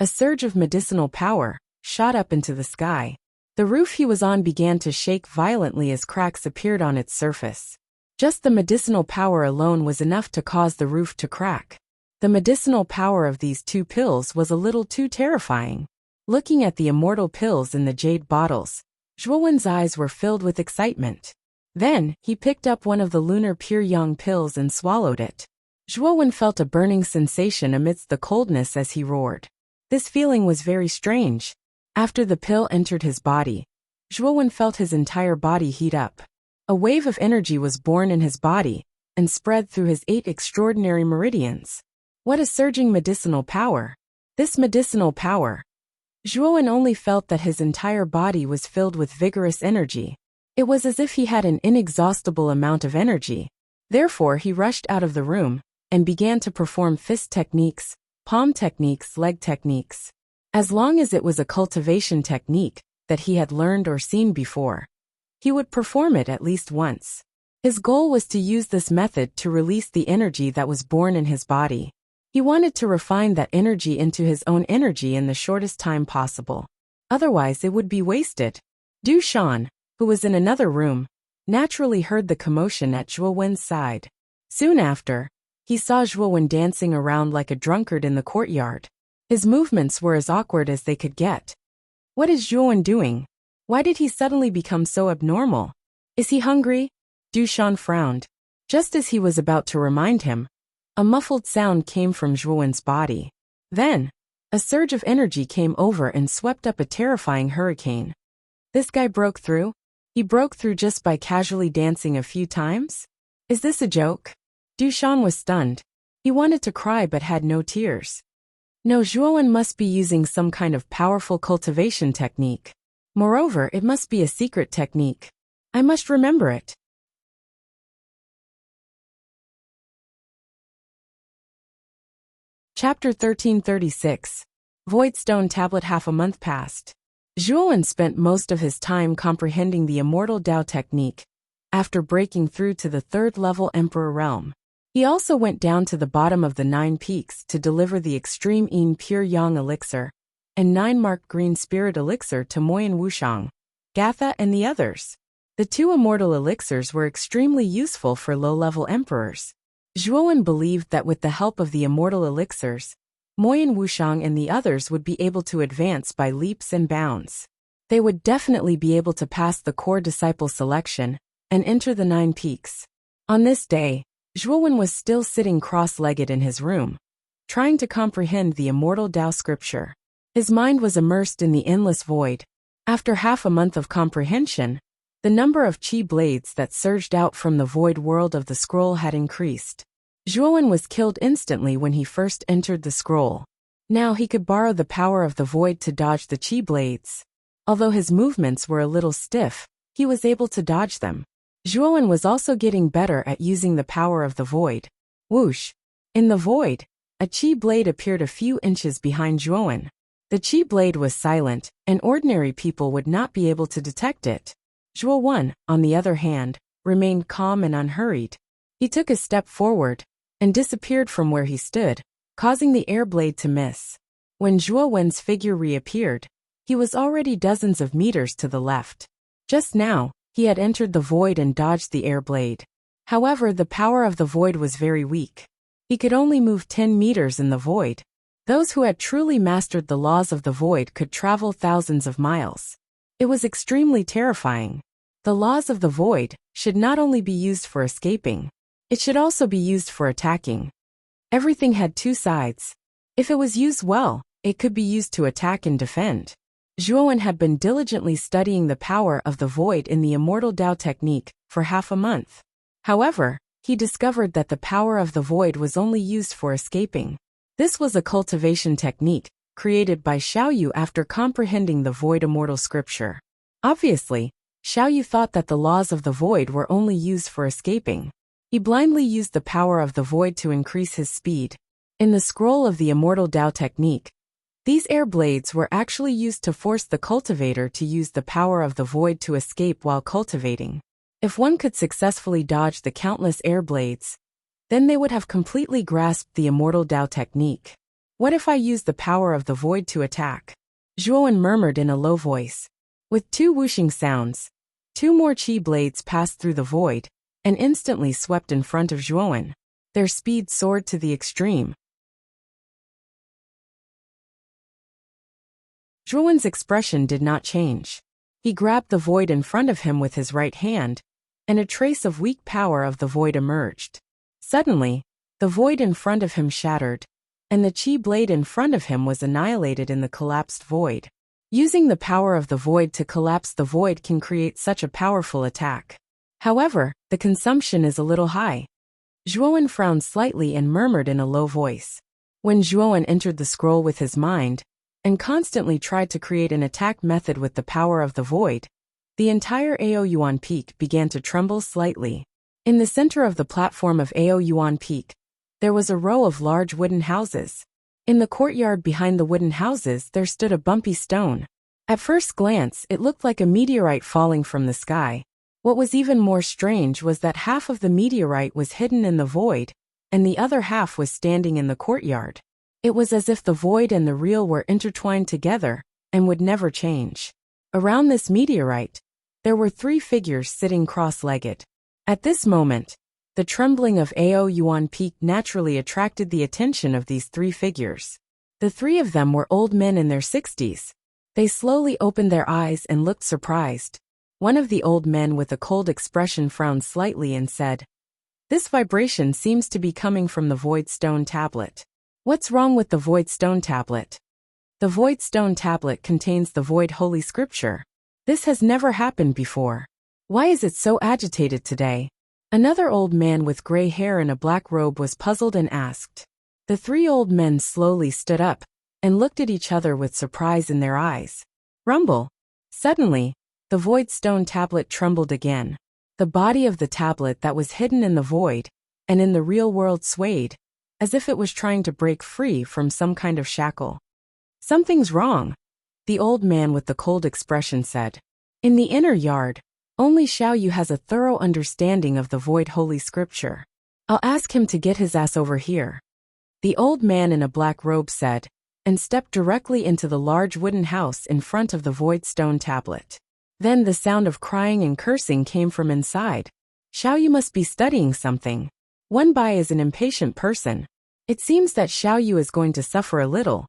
a surge of medicinal power shot up into the sky. The roof he was on began to shake violently as cracks appeared on its surface. Just the medicinal power alone was enough to cause the roof to crack. The medicinal power of these 2 pills was a little too terrifying. Looking at the immortal pills in the jade bottles, Zhuowen's eyes were filled with excitement. Then, he picked up one of the lunar pure yang pills and swallowed it. Zhuowen felt a burning sensation amidst the coldness as he roared. This feeling was very strange. After the pill entered his body, Zhuowen felt his entire body heat up. A wave of energy was born in his body and spread through his 8 extraordinary meridians. What a surging medicinal power! This medicinal power! Zhuowen only felt that his entire body was filled with vigorous energy. It was as if he had an inexhaustible amount of energy. Therefore, he rushed out of the room and began to perform fist techniques, palm techniques, leg techniques. As long as it was a cultivation technique that he had learned or seen before, he would perform it at least once. His goal was to use this method to release the energy that was born in his body. He wanted to refine that energy into his own energy in the shortest time possible. Otherwise, it would be wasted. Du Shan, who was in another room, naturally heard the commotion at Zhuowen's side. Soon after, he saw Zhuowen dancing around like a drunkard in the courtyard. His movements were as awkward as they could get. What is Zhuowen doing? Why did he suddenly become so abnormal? Is he hungry? Du Shan frowned. Just as he was about to remind him, a muffled sound came from Zhuowen's body. Then, a surge of energy came over and swept up a terrifying hurricane. This guy broke through? He broke through just by casually dancing a few times? Is this a joke? Du Shan was stunned. He wanted to cry but had no tears. No, Zhuowen must be using some kind of powerful cultivation technique. Moreover, it must be a secret technique. I must remember it. Chapter 1336. Voidstone Tablet. Half a month passed. Zhuowen spent most of his time comprehending the immortal Dao technique, after breaking through to the 3rd level Emperor realm. He also went down to the bottom of the 9 peaks to deliver the extreme Yin pure yang elixir and 9-marked green spirit elixir to Moyan Wushang, Gatha and the others. The 2 immortal elixirs were extremely useful for low-level emperors. Zhuowen believed that with the help of the immortal elixirs, Moyan Wushang and the others would be able to advance by leaps and bounds. They would definitely be able to pass the core disciple selection and enter the 9 peaks. On this day, Zhuowen was still sitting cross-legged in his room, trying to comprehend the immortal Dao scripture. His mind was immersed in the endless void. After half a month of comprehension, the number of chi blades that surged out from the void world of the scroll had increased. Zhuowen was killed instantly when he first entered the scroll. Now he could borrow the power of the void to dodge the chi blades. Although his movements were a little stiff, he was able to dodge them. Zhuowen was also getting better at using the power of the void. Whoosh! In the void, a chi blade appeared a few inches behind Zhuowen. The chi blade was silent, and ordinary people would not be able to detect it. Zhuowen, on the other hand, remained calm and unhurried. He took a step forward and disappeared from where he stood, causing the air blade to miss. When Zhuowen's figure reappeared, he was already dozens of meters to the left. Just now, he had entered the void and dodged the air blade. However, the power of the void was very weak. He could only move 10 meters in the void. Those who had truly mastered the laws of the void could travel thousands of miles. It was extremely terrifying. The laws of the void should not only be used for escaping, it should also be used for attacking. Everything had two sides. If it was used well, it could be used to attack and defend. Zhuowen had been diligently studying the power of the void in the Immortal Dao technique for half a month. However, he discovered that the power of the void was only used for escaping. This was a cultivation technique created by Xiaoyu after comprehending the void immortal scripture. Obviously, Xiaoyu thought that the laws of the void were only used for escaping. He blindly used the power of the void to increase his speed. In the scroll of the Immortal Dao technique, these air blades were actually used to force the cultivator to use the power of the void to escape while cultivating. If one could successfully dodge the countless air blades, then they would have completely grasped the Immortal Dao technique. What if I use the power of the void to attack? Zhuowen murmured in a low voice. With two whooshing sounds, two more qi blades passed through the void and instantly swept in front of Zhuowen. Their speed soared to the extreme. Zhuowen's expression did not change. He grabbed the void in front of him with his right hand, and a trace of weak power of the void emerged. Suddenly, the void in front of him shattered, and the qi blade in front of him was annihilated in the collapsed void. Using the power of the void to collapse the void can create such a powerful attack. However, the consumption is a little high. Zhuowen frowned slightly and murmured in a low voice. When Zhuowen entered the scroll with his mind, and constantly tried to create an attack method with the power of the void, the entire Aoyuan Peak began to tremble slightly. In the center of the platform of Aoyuan Peak, there was a row of large wooden houses. In the courtyard behind the wooden houses there stood a bumpy stone. At first glance, it looked like a meteorite falling from the sky. What was even more strange was that half of the meteorite was hidden in the void, and the other half was standing in the courtyard. It was as if the void and the real were intertwined together and would never change. Around this meteorite, there were three figures sitting cross-legged. At this moment, the trembling of Aoyuan Peak naturally attracted the attention of these three figures. The three of them were old men in their 60s. They slowly opened their eyes and looked surprised. One of the old men with a cold expression frowned slightly and said, "This vibration seems to be coming from the Void Stone Tablet. What's wrong with the Void Stone Tablet?" The Void Stone Tablet contains the Void Holy Scripture. This has never happened before. Why is it so agitated today? Another old man with gray hair and a black robe was puzzled and asked. The three old men slowly stood up and looked at each other with surprise in their eyes. Rumble. Suddenly, the Void Stone Tablet trembled again. The body of the tablet that was hidden in the void and in the real world swayed, as if it was trying to break free from some kind of shackle. "Something's wrong," the old man with the cold expression said. In the inner yard, only Xiaoyu has a thorough understanding of the Void Holy Scripture. I'll ask him to get his ass over here, the old man in a black robe said, and stepped directly into the large wooden house in front of the Void Stone Tablet. Then the sound of crying and cursing came from inside. Xiaoyu must be studying something. One Bai is an impatient person. It seems that Xiaoyu is going to suffer a little.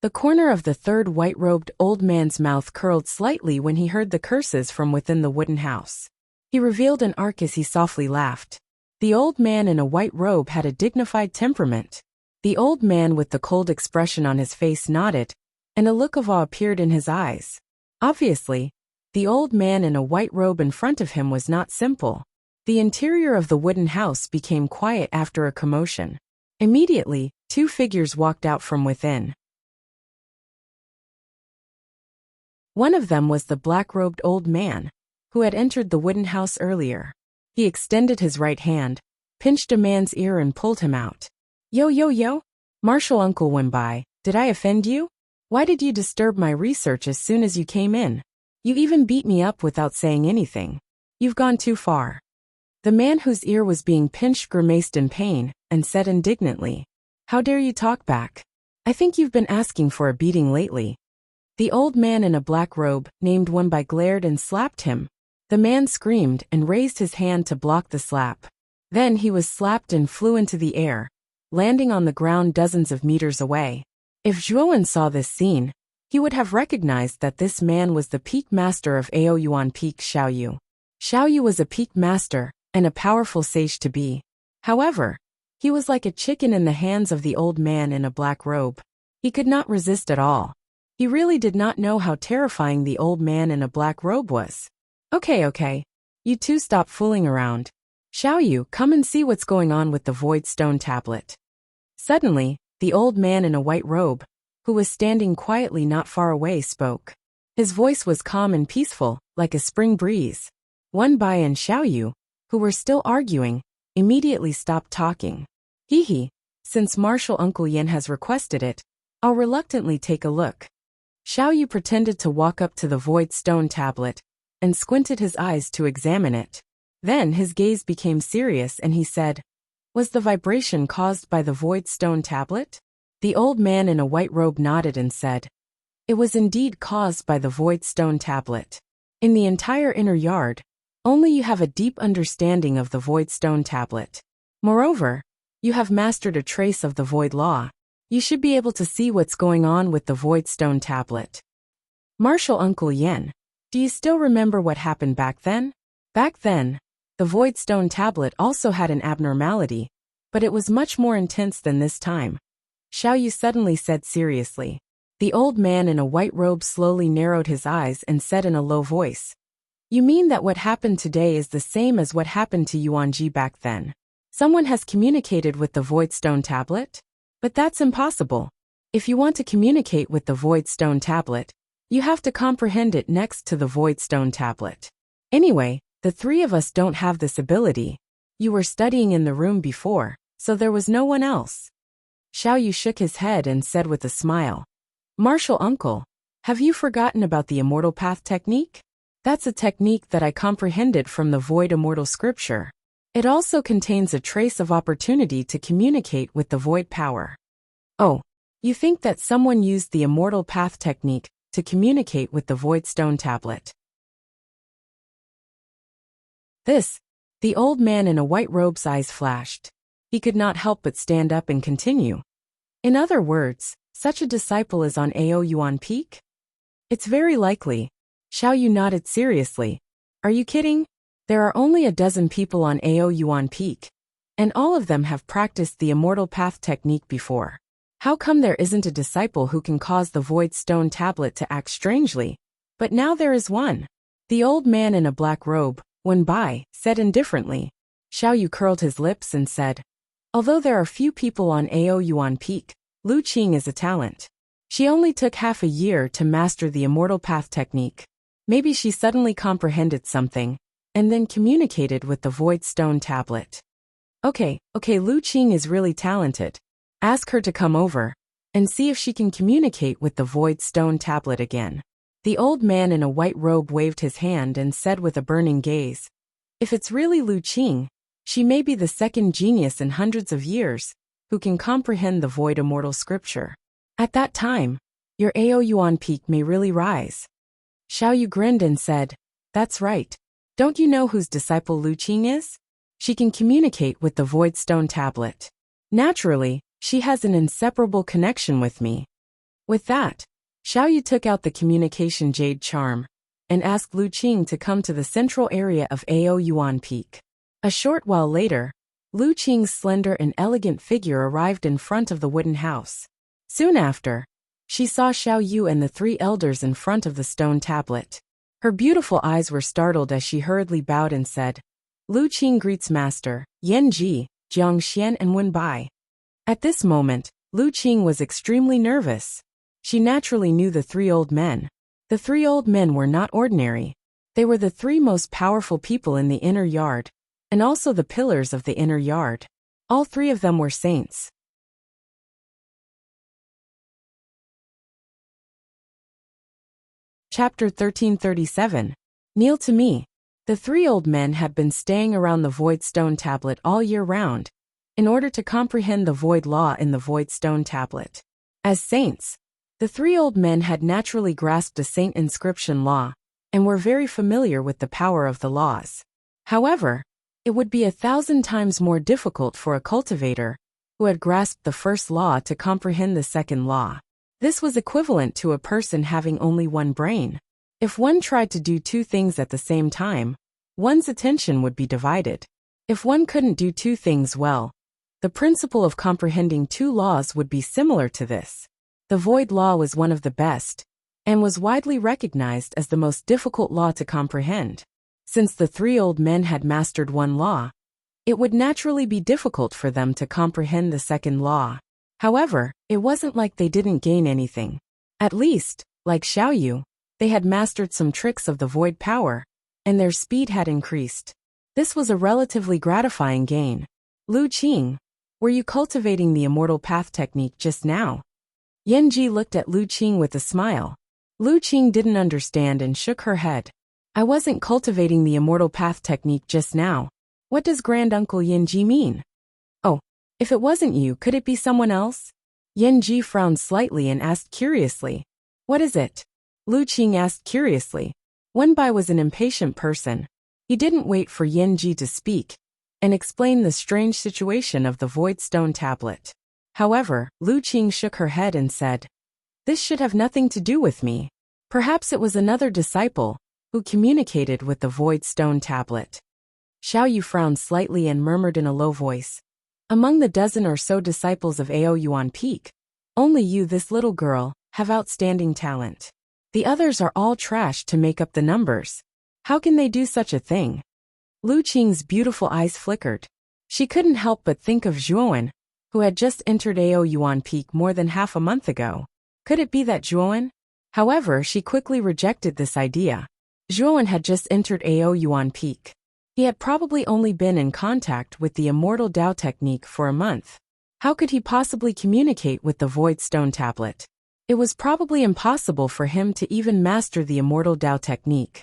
The corner of the third white-robed old man's mouth curled slightly when he heard the curses from within the wooden house. He revealed an arc as he softly laughed. The old man in a white robe had a dignified temperament. The old man with the cold expression on his face nodded, and a look of awe appeared in his eyes. Obviously, the old man in a white robe in front of him was not simple. The interior of the wooden house became quiet after a commotion. Immediately, two figures walked out from within. One of them was the black-robed old man, who had entered the wooden house earlier. He extended his right hand, pinched a man's ear and pulled him out. Yo, Martial Uncle Wenbai, did I offend you? Why did you disturb my research as soon as you came in? You even beat me up without saying anything. You've gone too far. The man whose ear was being pinched grimaced in pain, and said indignantly, "How dare you talk back? I think you've been asking for a beating lately." The old man in a black robe, named Wenbai, glared and slapped him. The man screamed and raised his hand to block the slap. Then he was slapped and flew into the air, landing on the ground dozens of meters away. If Zhuowen saw this scene, he would have recognized that this man was the peak master of Aoyuan Peak, Xiaoyu. Xiao Yu was a peak master and a powerful sage to be. However, he was like a chicken in the hands of the old man in a black robe. He could not resist at all. He really did not know how terrifying the old man in a black robe was. Okay. You two stop fooling around. Xiao Yu, come and see what's going on with the void stone tablet. Suddenly, the old man in a white robe, who was standing quietly not far away, spoke. His voice was calm and peaceful, like a spring breeze. Wen Bai and Xiao Yu, who were still arguing, immediately stopped talking. Since Martial Uncle Yen has requested it, I'll reluctantly take a look. Xiao Yu pretended to walk up to the void stone tablet and squinted his eyes to examine it. Then his gaze became serious and he said, "Was the vibration caused by the void stone tablet?" The old man in a white robe nodded and said, "It was indeed caused by the void stone tablet. In the entire inner yard, only you have a deep understanding of the void stone tablet. Moreover, you have mastered a trace of the void law. You should be able to see what's going on with the void stone tablet." Martial Uncle Yen, do you still remember what happened back then? Back then, the void stone tablet also had an abnormality, but it was much more intense than this time. Xiao Yu suddenly said seriously. The old man in a white robe slowly narrowed his eyes and said in a low voice, "You mean that what happened today is the same as what happened to Yuanji back then? Someone has communicated with the void stone tablet? But that's impossible. If you want to communicate with the void stone tablet, you have to comprehend it next to the void stone tablet. Anyway, the three of us don't have this ability. You were studying in the room before, so there was no one else." Xiao Yu shook his head and said with a smile, "Martial Uncle, have you forgotten about the Immortal Path technique? That's a technique that I comprehended from the Void Immortal Scripture. It also contains a trace of opportunity to communicate with the Void power." "Oh, you think that someone used the Immortal Path technique to communicate with the Void Stone tablet?" The old man in a white robe's eyes flashed. He could not help but stand up and continue. "In other words, such a disciple is on Ao Yuan Peak?" "It's very likely." Xiao Yu nodded seriously. "Are you kidding? There are only a dozen people on Ao Yuan Peak, and all of them have practiced the Immortal Path technique before. How come there isn't a disciple who can cause the Void Stone tablet to act strangely? But now there is one." The old man in a black robe, Wen Bai, said indifferently. Xiao Yu curled his lips and said, "Although there are few people on Ao Yuan Peak, Lu Qing is a talent. She only took half a year to master the Immortal Path technique. Maybe she suddenly comprehended something, and then communicated with the Void Stone tablet." Okay, Lu Qing is really talented. Ask her to come over, and see if she can communicate with the Void Stone tablet again." The old man in a white robe waved his hand and said with a burning gaze, "If it's really Lu Qing, she may be the second genius in hundreds of years, who can comprehend the Void Immortal Scripture. At that time, your Ao Yuan Peak may really rise." Xiao Yu grinned and said, "That's right. Don't you know whose disciple Lu Qing is? She can communicate with the Void Stone tablet. Naturally, she has an inseparable connection with me." With that, Xiao Yu took out the communication jade charm and asked Lu Qing to come to the central area of Ao Yuan Peak. A short while later, Lu Qing's slender and elegant figure arrived in front of the wooden house. Soon after, she saw Xiao Yu and the three elders in front of the stone tablet. Her beautiful eyes were startled as she hurriedly bowed and said, "Lu Qing greets Master, Yan Ji, Jiang Xian and Wen Bai." At this moment, Lu Qing was extremely nervous. She naturally knew the three old men. The three old men were not ordinary. They were the three most powerful people in the inner yard, and also the pillars of the inner yard. All three of them were saints. Chapter 1337. Kneel to me. The three old men had been staying around the Void Stone Tablet all year round, in order to comprehend the Void Law in the Void Stone Tablet. As saints, the three old men had naturally grasped the Saint Inscription Law, and were very familiar with the power of the laws. However, it would be 1,000 times more difficult for a cultivator, who had grasped the first law, to comprehend the second law. This was equivalent to a person having only one brain. If one tried to do two things at the same time, one's attention would be divided. If one couldn't do two things well, the principle of comprehending two laws would be similar to this. The void law was one of the best, and was widely recognized as the most difficult law to comprehend. Since the three old men had mastered one law, it would naturally be difficult for them to comprehend the second law. However, it wasn't like they didn't gain anything. At least, like Xiaoyu, they had mastered some tricks of the void power, and their speed had increased. This was a relatively gratifying gain. Lu Qing, were you cultivating the immortal path technique just now? Yanji looked at Lu Qing with a smile. Lu Qing didn't understand and shook her head. I wasn't cultivating the immortal path technique just now. What does Granduncle Yanji mean? Oh, if it wasn't you, could it be someone else? Yanji frowned slightly and asked curiously. What is it? Lu Qing asked curiously. Wenbai was an impatient person. He didn't wait for Yanji to speak and explain the strange situation of the void stone tablet. However, Lu Qing shook her head and said, this should have nothing to do with me. Perhaps it was another disciple who communicated with the void stone tablet. Xiaoyu frowned slightly and murmured in a low voice. Among the dozen or so disciples of Ao Yuan Peak, only you, this little girl, have outstanding talent. The others are all trash to make up the numbers. How can they do such a thing? Lu Qing's beautiful eyes flickered. She couldn't help but think of Zhuowen, who had just entered Ao Yuan Peak more than half a month ago. Could it be that Zhuowen? However, she quickly rejected this idea. Zhuowen had just entered Ao Yuan Peak. He had probably only been in contact with the immortal Dao technique for a month. How could he possibly communicate with the void stone tablet? It was probably impossible for him to even master the immortal Dao technique.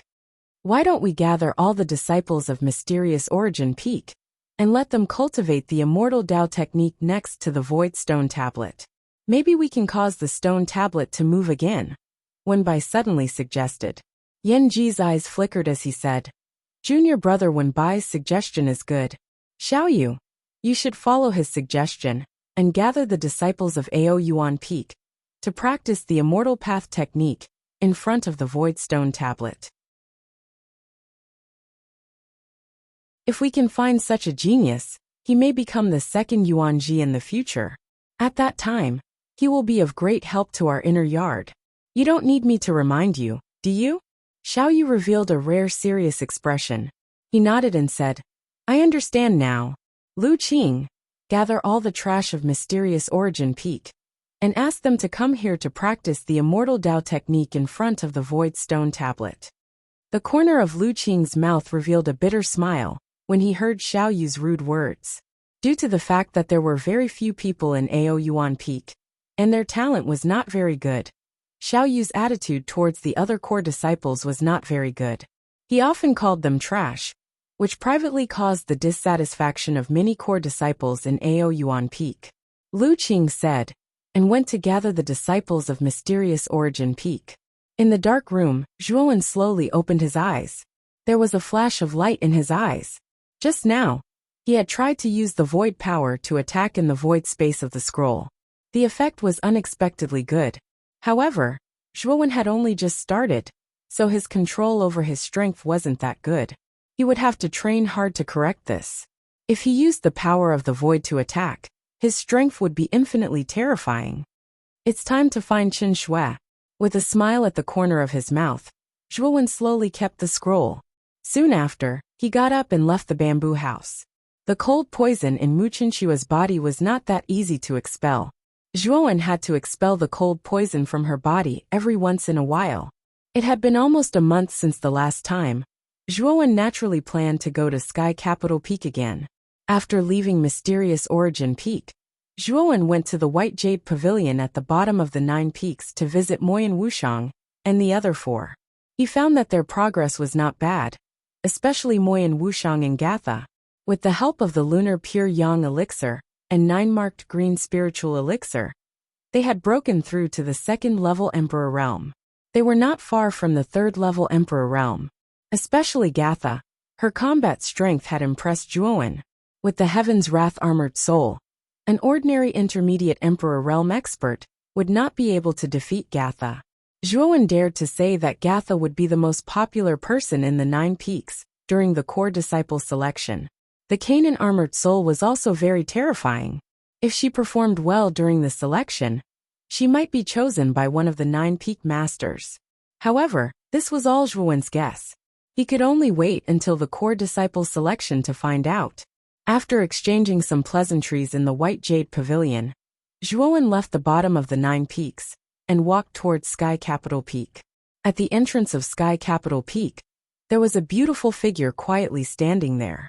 Why don't we gather all the disciples of Mysterious Origin Peak and let them cultivate the immortal Dao technique next to the void stone tablet? Maybe we can cause the stone tablet to move again, Wenbai suddenly suggested. Yanji's eyes flickered as he said, Junior brother Wenbai's suggestion is good. Xiaoyu, you should follow his suggestion and gather the disciples of Ao Yuan Peak to practice the immortal path technique in front of the void stone tablet. If we can find such a genius, he may become the second Yuanji in the future. At that time, he will be of great help to our inner yard. You don't need me to remind you, do you? Xiaoyu revealed a rare serious expression. He nodded and said, I understand now. Lu Qing, gather all the trash of Mysterious Origin Peak and ask them to come here to practice the immortal Dao technique in front of the void stone tablet. The corner of Lu Qing's mouth revealed a bitter smile when he heard Xiaoyu's rude words. Due to the fact that there were very few people in Ao Yuan Peak, and their talent was not very good, Xiaoyu's attitude towards the other core disciples was not very good. He often called them trash, which privately caused the dissatisfaction of many core disciples in Ao Yuan Peak. Lu Qing said, and went to gather the disciples of Mysterious Origin Peak. In the dark room, Zhuowen slowly opened his eyes. There was a flash of light in his eyes. Just now, he had tried to use the void power to attack in the void space of the scroll. The effect was unexpectedly good. However, Zhuowen had only just started, so his control over his strength wasn't that good. He would have to train hard to correct this. If he used the power of the void to attack, his strength would be infinitely terrifying. It's time to find Qin Shui. With a smile at the corner of his mouth, Zhuowen slowly kept the scroll. Soon after, he got up and left the bamboo house. The cold poison in Mu Qinshua's body was not that easy to expel. Zhuowen had to expel the cold poison from her body every once in a while. It had been almost a month since the last time. Zhuowen naturally planned to go to Sky Capital Peak again. After leaving Mysterious Origin Peak, Zhuowen went to the White Jade Pavilion at the bottom of the 9 peaks to visit Moyan Wushang and the other 4. He found that their progress was not bad, especially Moyan Wushang and Gatha. With the help of the Lunar Pure Yang Elixir and 9-marked Green Spiritual Elixir, they had broken through to the 2nd-level Emperor Realm. They were not far from the 3rd-level Emperor Realm. Especially Gatha, her combat strength had impressed Zhuowen. With the Heaven's Wrath Armored Soul, an ordinary intermediate Emperor Realm expert would not be able to defeat Gatha. Zhuowen dared to say that Gatha would be the most popular person in the 9 peaks during the core disciple selection. The Canaan armored soul was also very terrifying. If she performed well during the selection, she might be chosen by one of the 9 peak masters. However, this was all Zhuowen's guess. He could only wait until the core disciple selection to find out. After exchanging some pleasantries in the White Jade Pavilion, Zhuowen left the bottom of the 9 peaks and walked towards Sky Capital Peak. At the entrance of Sky Capital Peak, there was a beautiful figure quietly standing there.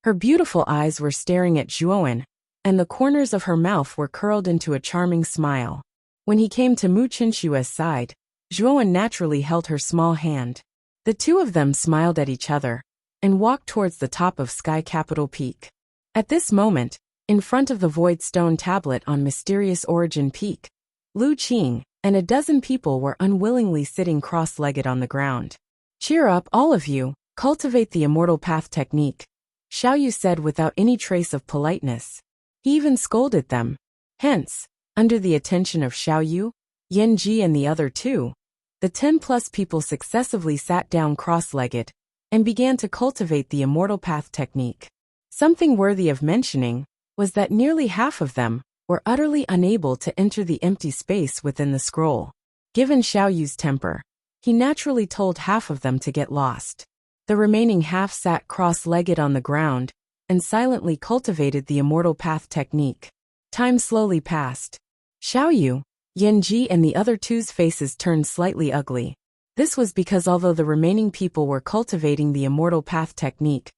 Her beautiful eyes were staring at Zhuowen, and the corners of her mouth were curled into a charming smile. When he came to Mu Qinshua's side, Zhuowen naturally held her small hand. The two of them smiled at each other and walked towards the top of Sky Capital Peak. At this moment, in front of the Void Stone Tablet on Mysterious Origin Peak, Lu Qing and a dozen people were unwillingly sitting cross-legged on the ground. "Cheer up, all of you, cultivate the Immortal Path technique," Xiaoyu said without any trace of politeness. He even scolded them. Hence, under the attention of Xiaoyu, Yanji and the other two, the 10+ people successively sat down cross-legged and began to cultivate the Immortal Path technique. Something worthy of mentioning was that nearly half of them were utterly unable to enter the empty space within the scroll. Given Xiaoyu's temper, he naturally told half of them to get lost. The remaining half sat cross-legged on the ground and silently cultivated the Immortal Path technique. Time slowly passed. Xiaoyu, Yanji and the other two's faces turned slightly ugly. This was because although the remaining people were cultivating the Immortal Path technique,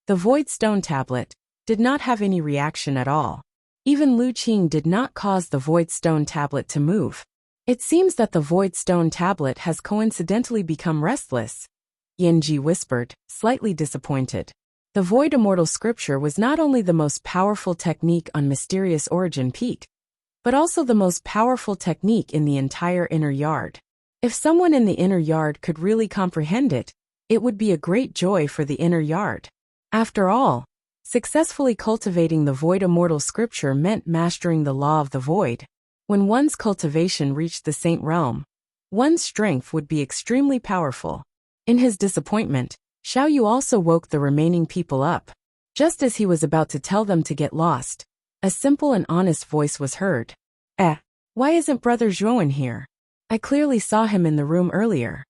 the Void Stone Tablet did not have any reaction at all. Even Lu Qing did not cause the Void Stone Tablet to move. "It seems that the Void Stone Tablet has coincidentally become restless," Yanji whispered, slightly disappointed. The Void Immortal Scripture was not only the most powerful technique on Mysterious Origin Peak, but also the most powerful technique in the entire Inner Yard. If someone in the Inner Yard could really comprehend it, it would be a great joy for the Inner Yard. After all, successfully cultivating the Void Immortal Scripture meant mastering the law of the void. When one's cultivation reached the Saint Realm, one's strength would be extremely powerful. In his disappointment, Xiaoyu also woke the remaining people up. Just as he was about to tell them to get lost, a simple and honest voice was heard. Why isn't Brother Zhuowen here? I clearly saw him in the room earlier."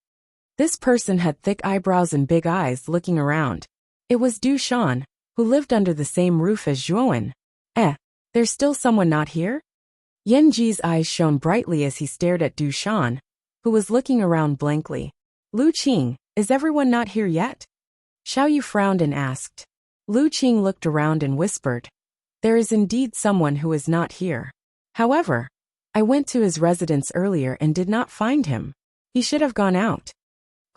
This person had thick eyebrows and big eyes looking around. It was Du Shan, who lived under the same roof as Zhuowen. There's still someone not here?" Yanji's eyes shone brightly as he stared at Du Shan, who was looking around blankly. "Lu Qing, is everyone not here yet?" Xiaoyu frowned and asked. Lu Qing looked around and whispered, "There is indeed someone who is not here. However, I went to his residence earlier and did not find him. He should have gone out."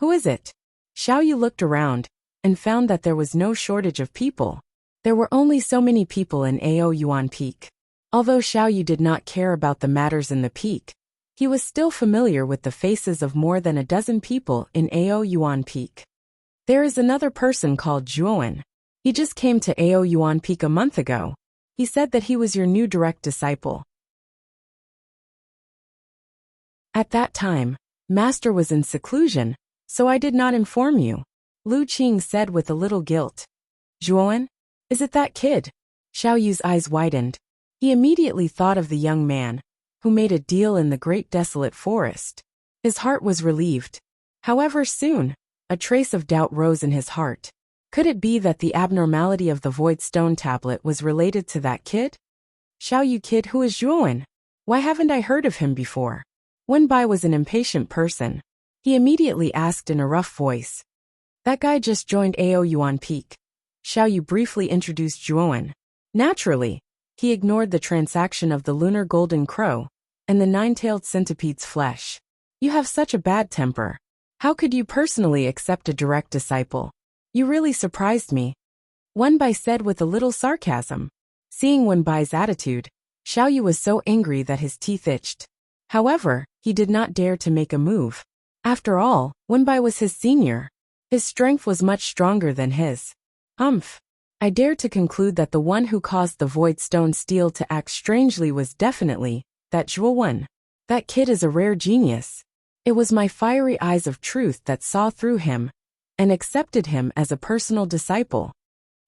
"Who is it?" Xiaoyu looked around and found that there was no shortage of people. There were only so many people in Ao Yuan Peak. Although Xiaoyu did not care about the matters in the peak, he was still familiar with the faces of more than a dozen people in Ao Yuan Peak. "There is another person called Zhuowen. He just came to Ao Yuan Peak a month ago. He said that he was your new direct disciple." "At that time, Master was in seclusion, so I did not inform you," Lu Qing said with a little guilt. "Zhuowen? Is it that kid?" Xiaoyu's eyes widened. He immediately thought of the young man who made a deal in the Great Desolate Forest. His heart was relieved. However, soon, a trace of doubt rose in his heart. Could it be that the abnormality of the Void Stone Tablet was related to that kid? "Xiaoyu kid, who is Zhuowen? Why haven't I heard of him before?" Wenbai was an impatient person. He immediately asked in a rough voice. "That guy just joined Ao Yuan Peak." Xiaoyu briefly introduced Zhuowen. Naturally, he ignored the transaction of the lunar golden crow and the 9-tailed centipede's flesh. "You have such a bad temper. How could you personally accept a direct disciple? You really surprised me," Wenbai said with a little sarcasm. Seeing Wenbai's attitude, Xiaoyu was so angry that his teeth itched. However, he did not dare to make a move. After all, Wenbai was his senior. His strength was much stronger than his. I dared to conclude that the one who caused the Void Stone Steel to act strangely was definitely that Zhuowen. That kid is a rare genius. It was my fiery eyes of truth that saw through him and accepted him as a personal disciple.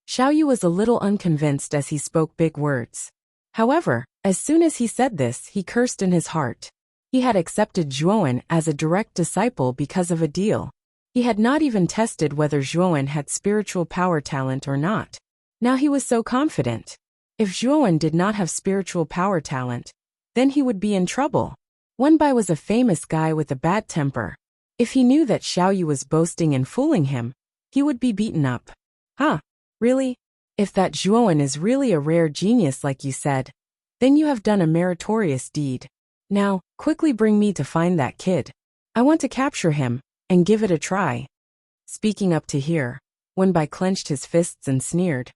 Xiaoyu was a little unconvinced as he spoke big words. However, as soon as he said this, he cursed in his heart. He had accepted Zhuowen as a direct disciple because of a deal. He had not even tested whether Zhuowen had spiritual power talent or not. Now he was so confident. If Zhuowen did not have spiritual power talent, then he would be in trouble. Wenbai was a famous guy with a bad temper. If he knew that Xiaoyu was boasting and fooling him, he would be beaten up. Huh? Really? If that Zhuowen is really a rare genius like you said, then you have done a meritorious deed. Now, quickly bring me to find that kid. I want to capture him and give it a try. Speaking up to here, Wenbai clenched his fists and sneered.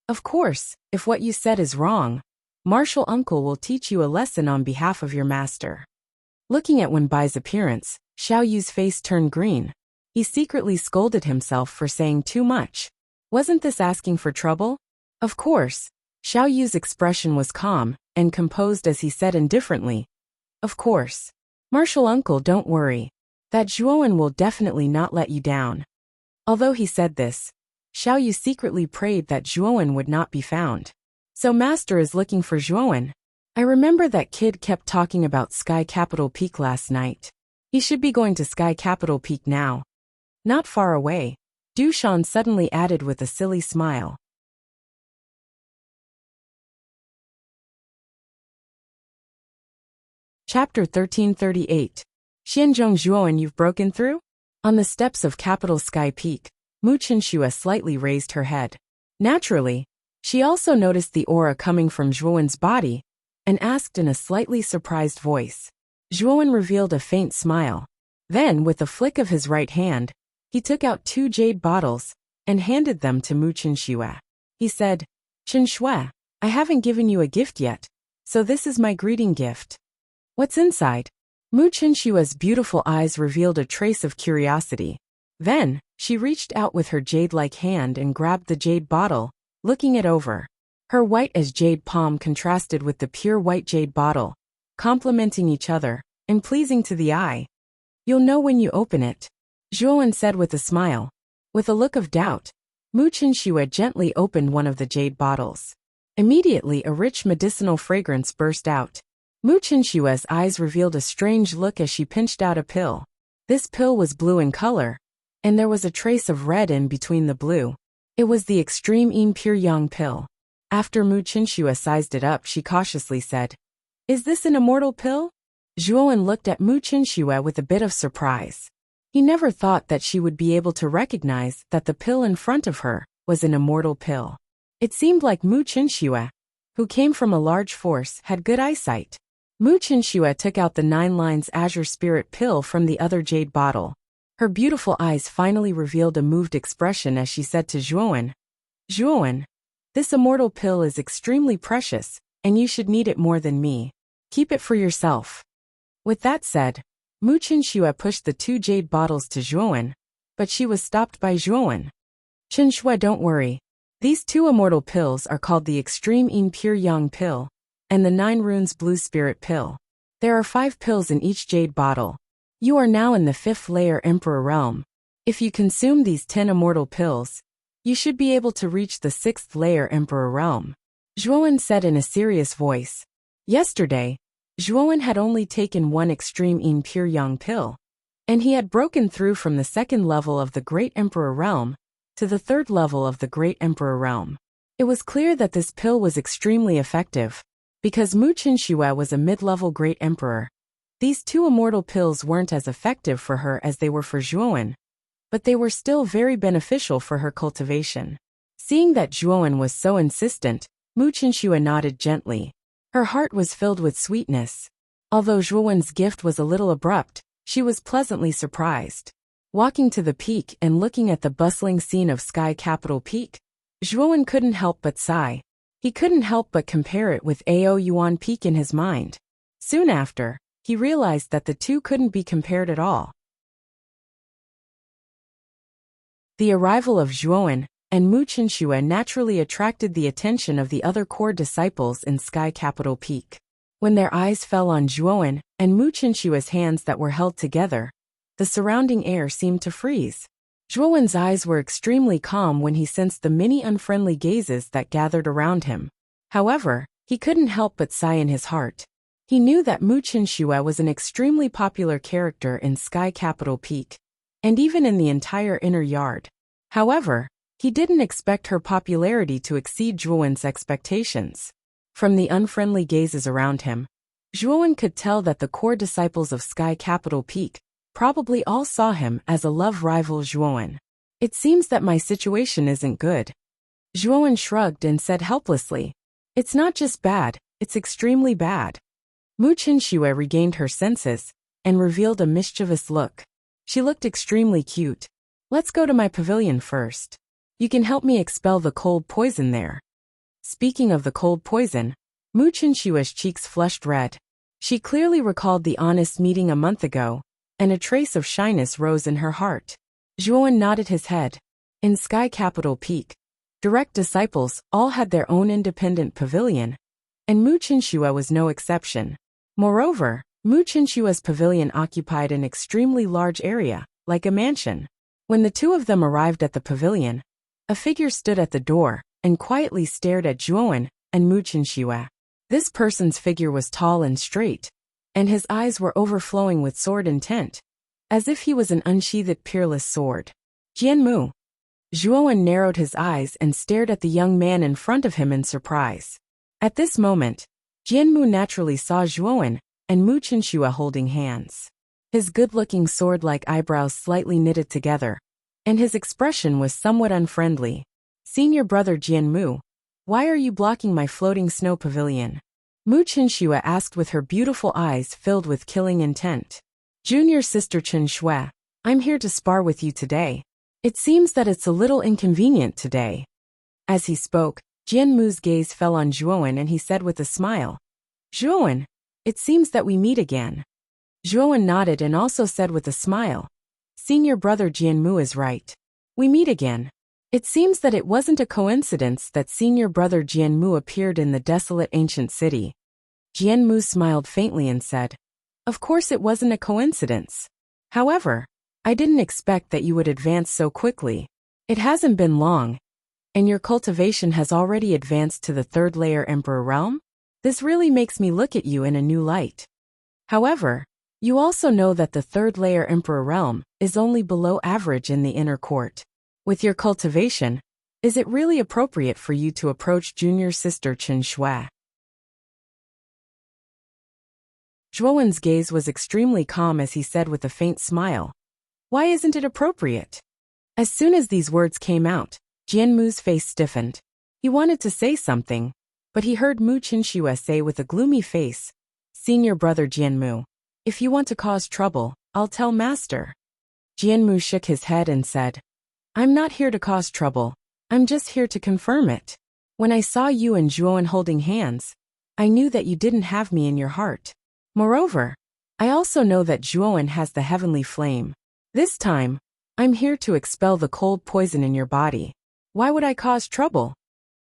Of course, if what you said is wrong, Martial Uncle will teach you a lesson on behalf of your master. Looking at Wenbai's appearance, Xiaoyu's face turned green. He secretly scolded himself for saying too much. Wasn't this asking for trouble? Of course. Xiaoyu's expression was calm and composed as he said indifferently. Of course. Martial Uncle, don't worry. That Zhuowen will definitely not let you down. Although he said this, Xiaoyu secretly prayed that Zhuowen would not be found. So Master is looking for Zhuowen. I remember that kid kept talking about Sky Capital Peak last night. He should be going to Sky Capital Peak now. Not far away, Du Shan suddenly added with a silly smile. Chapter 1338. Xianzhong Zhuowen, you've broken through? On the steps of Capital Sky Peak, Mu Chenxue slightly raised her head. Naturally, she also noticed the aura coming from Zhuowen's body and asked in a slightly surprised voice. Zhuowen revealed a faint smile. Then, with a flick of his right hand, he took out 2 jade bottles and handed them to Mu Chenxue. He said, Chenxue, I haven't given you a gift yet, so this is my greeting gift. What's inside? Mu Chenxue's beautiful eyes revealed a trace of curiosity. Then, she reached out with her jade-like hand and grabbed the jade bottle, looking it over. Her white as jade palm contrasted with the pure white jade bottle, complementing each other and pleasing to the eye. You'll know when you open it, Zhuowen said with a smile. With a look of doubt, Mu Chenxue gently opened one of the jade bottles. Immediately a rich medicinal fragrance burst out. Mu Chenxue's eyes revealed a strange look as she pinched out a pill. This pill was blue in color, and there was a trace of red in between the blue. It was the Extreme Yin Pure Yang pill. After Mu Chenxue sized it up, she cautiously said, Is this an immortal pill? Zhuowen looked at Mu Chenxue with a bit of surprise. He never thought that she would be able to recognize that the pill in front of her was an immortal pill. It seemed like Mu Chenxue, who came from a large force, had good eyesight. Mu Chenxue took out the 9 lines Azure Spirit pill from the other jade bottle. Her beautiful eyes finally revealed a moved expression as she said to Zhuowen, Zhuowen, this immortal pill is extremely precious, and you should need it more than me. Keep it for yourself. With that said, Mu Chenxue pushed the 2 jade bottles to Zhuowen, but she was stopped by Zhuowen. Chenxue, don't worry. These 2 immortal pills are called the Extreme Yin Pure Yang pill and the 9 runes Blue Spirit pill. There are 5 pills in each jade bottle. You are now in the 5th layer Emperor realm. If you consume these 10 immortal pills, you should be able to reach the 6th layer Emperor realm. Zhuowen said in a serious voice. Yesterday, Zhuowen had only taken 1 Extreme Yin Pure Yang pill, and he had broken through from the 2nd level of the Great Emperor realm to the 3rd level of the Great Emperor realm. It was clear that this pill was extremely effective, because Mu Chenxue was a mid-level Great Emperor. These 2 immortal pills weren't as effective for her as they were for Zhuowen, but they were still very beneficial for her cultivation. Seeing that Zhuowen was so insistent, Mu Chenxue nodded gently. Her heart was filled with sweetness. Although Zhuowen's gift was a little abrupt, she was pleasantly surprised. Walking to the peak and looking at the bustling scene of Sky Capital Peak, Zhuowen couldn't help but sigh. He couldn't help but compare it with Ao Yuan Peak in his mind. Soon after, he realized that the 2 couldn't be compared at all. The arrival of Zhuowen and Mu Chenxue naturally attracted the attention of the other core disciples in Sky Capital Peak. When their eyes fell on Zhuowen and Mu Qinshua's hands that were held together, the surrounding air seemed to freeze. Zhuowen's eyes were extremely calm when he sensed the many unfriendly gazes that gathered around him. However, he couldn't help but sigh in his heart. He knew that Mu Qinshu was an extremely popular character in Sky Capital Peak, and even in the entire inner yard. However, he didn't expect her popularity to exceed Zhuowen's expectations. From the unfriendly gazes around him, Zhuowen could tell that the core disciples of Sky Capital Peak probably all saw him as a love rival. Zhuowen. It seems that my situation isn't good. Zhuowen shrugged and said helplessly, it's not just bad, it's extremely bad. Mu Qinshu regained her senses and revealed a mischievous look. She looked extremely cute. Let's go to my pavilion first. You can help me expel the cold poison there. Speaking of the cold poison, Mu Qinshu's cheeks flushed red. She clearly recalled the honest meeting a month ago, and a trace of shyness rose in her heart. Zhuowen nodded his head. In Sky Capital Peak, direct disciples all had their own independent pavilion, and Mu Qinshu was no exception. Moreover, Mu Qinshu's pavilion occupied an extremely large area, like a mansion. When the two of them arrived at the pavilion, a figure stood at the door and quietly stared at Zhuowen and Mu Qinshu. This person's figure was tall and straight, and his eyes were overflowing with sword intent, as if he was an unsheathed peerless sword. Jianmu. Zhuowen narrowed his eyes and stared at the young man in front of him in surprise. At this moment, Jianmu naturally saw Zhuowen and Mu Qinshu holding hands. His good-looking sword-like eyebrows slightly knitted together, and his expression was somewhat unfriendly. Senior brother Jianmu, why are you blocking my floating snow pavilion? Mu Qinshu asked with her beautiful eyes filled with killing intent. Junior sister Qinshui, I'm here to spar with you today. It seems that it's a little inconvenient today. As he spoke, Jianmu's gaze fell on Zhuowen and he said with a smile, Zhuowen, it seems that we meet again. Zhuowen nodded and also said with a smile, Senior brother Jianmu is right. We meet again. It seems that it wasn't a coincidence that senior brother Jianmu appeared in the desolate ancient city. Jianmu smiled faintly and said, Of course it wasn't a coincidence. However, I didn't expect that you would advance so quickly. It hasn't been long, and your cultivation has already advanced to the third layer Emperor realm? This really makes me look at you in a new light. However, you also know that the third layer Emperor realm is only below average in the inner court. With your cultivation, is it really appropriate for you to approach junior sister Qinshui? Zhuowen's gaze was extremely calm as he said with a faint smile, Why isn't it appropriate? As soon as these words came out, Jianmu's face stiffened. He wanted to say something, but he heard Mu Qinshu say with a gloomy face, Senior brother Jianmu, if you want to cause trouble, I'll tell master. Jianmu shook his head and said, I'm not here to cause trouble, I'm just here to confirm it. When I saw you and Zhuowen holding hands, I knew that you didn't have me in your heart. Moreover, I also know that Zhuowen has the heavenly flame. This time, I'm here to expel the cold poison in your body. Why would I cause trouble?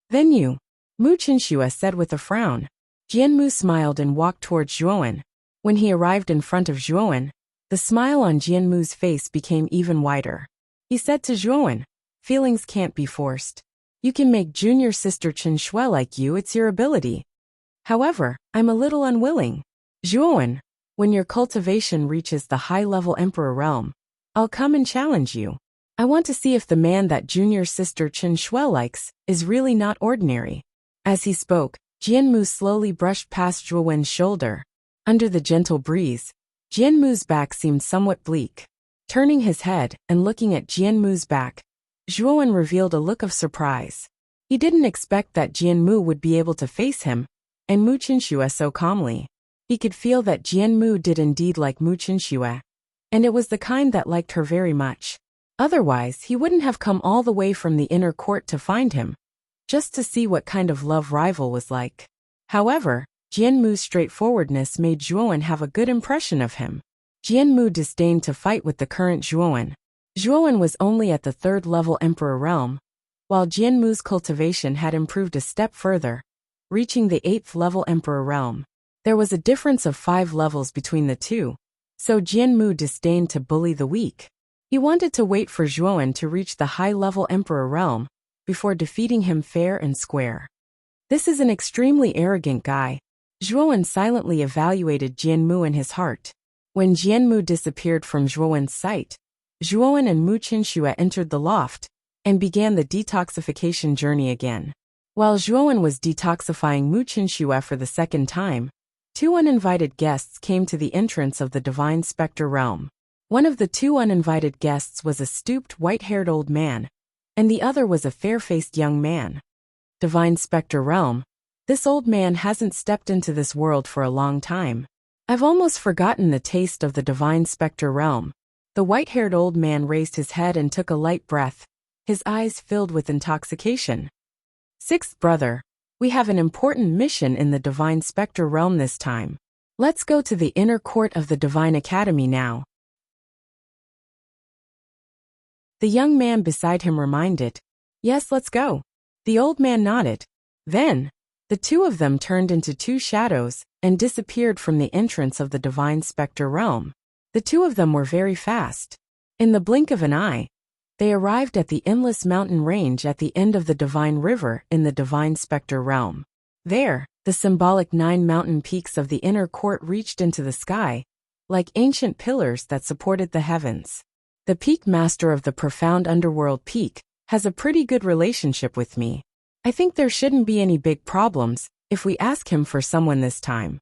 Then you, Mu Qinshu said with a frown. Jianmu smiled and walked towards Zhuowen. When he arrived in front of Zhuowen, the smile on Jianmu's face became even wider. He said to Zhuowen, Feelings can't be forced. You can make junior sister Qinshui like you, it's your ability. However, I'm a little unwilling. Zhuowen, when your cultivation reaches the high-level Emperor realm, I'll come and challenge you. I want to see if the man that junior sister Qinshui likes is really not ordinary. As he spoke, Jianmu slowly brushed past Zhuowen's shoulder. Under the gentle breeze, Jianmu's back seemed somewhat bleak. Turning his head and looking at Jianmu's back, Zhuowen revealed a look of surprise. He didn't expect that Jianmu would be able to face him, and Mu Qinshu so calmly. He could feel that Jianmu did indeed like Mu Qinshu, and it was the kind that liked her very much. Otherwise, he wouldn't have come all the way from the inner court to find him, just to see what kind of love rival was like. However, Jianmu's straightforwardness made Zhuowen have a good impression of him. Jianmu disdained to fight with the current Zhuowen. Zhuowen was only at the third-level Emperor realm, while Jianmu's cultivation had improved a step further, reaching the 8th-level Emperor realm. There was a difference of 5 levels between the two, so Jianmu disdained to bully the weak. He wanted to wait for Zhuowen to reach the high-level Emperor realm before defeating him fair and square. This is an extremely arrogant guy. Zhuowen silently evaluated Jianmu in his heart. When Jianmu disappeared from Zhuowen's sight, Zhuowen and Mu Qinxue entered the loft and began the detoxification journey again. While Zhuowen was detoxifying Mu Qinxue for the second time, 2 uninvited guests came to the entrance of the Divine Spectre realm. One of the 2 uninvited guests was a stooped, white-haired old man, and the other was a fair-faced young man. Divine Spectre realm. This old man hasn't stepped into this world for a long time. I've almost forgotten the taste of the Divine Spectre realm. The white-haired old man raised his head and took a light breath, his eyes filled with intoxication. 6th brother, we have an important mission in the Divine Spectre realm this time. Let's go to the inner court of the Divine Academy now. The young man beside him reminded. Yes, let's go. The old man nodded. Then, the 2 of them turned into 2 shadows and disappeared from the entrance of the Divine Spectre realm. The 2 of them were very fast. In the blink of an eye, they arrived at the endless mountain range at the end of the Divine River in the Divine Spectre realm. There, the symbolic 9 mountain peaks of the inner court reached into the sky, like ancient pillars that supported the heavens. The peak master of the profound underworld peak has a pretty good relationship with me. I think there shouldn't be any big problems if we ask him for someone this time.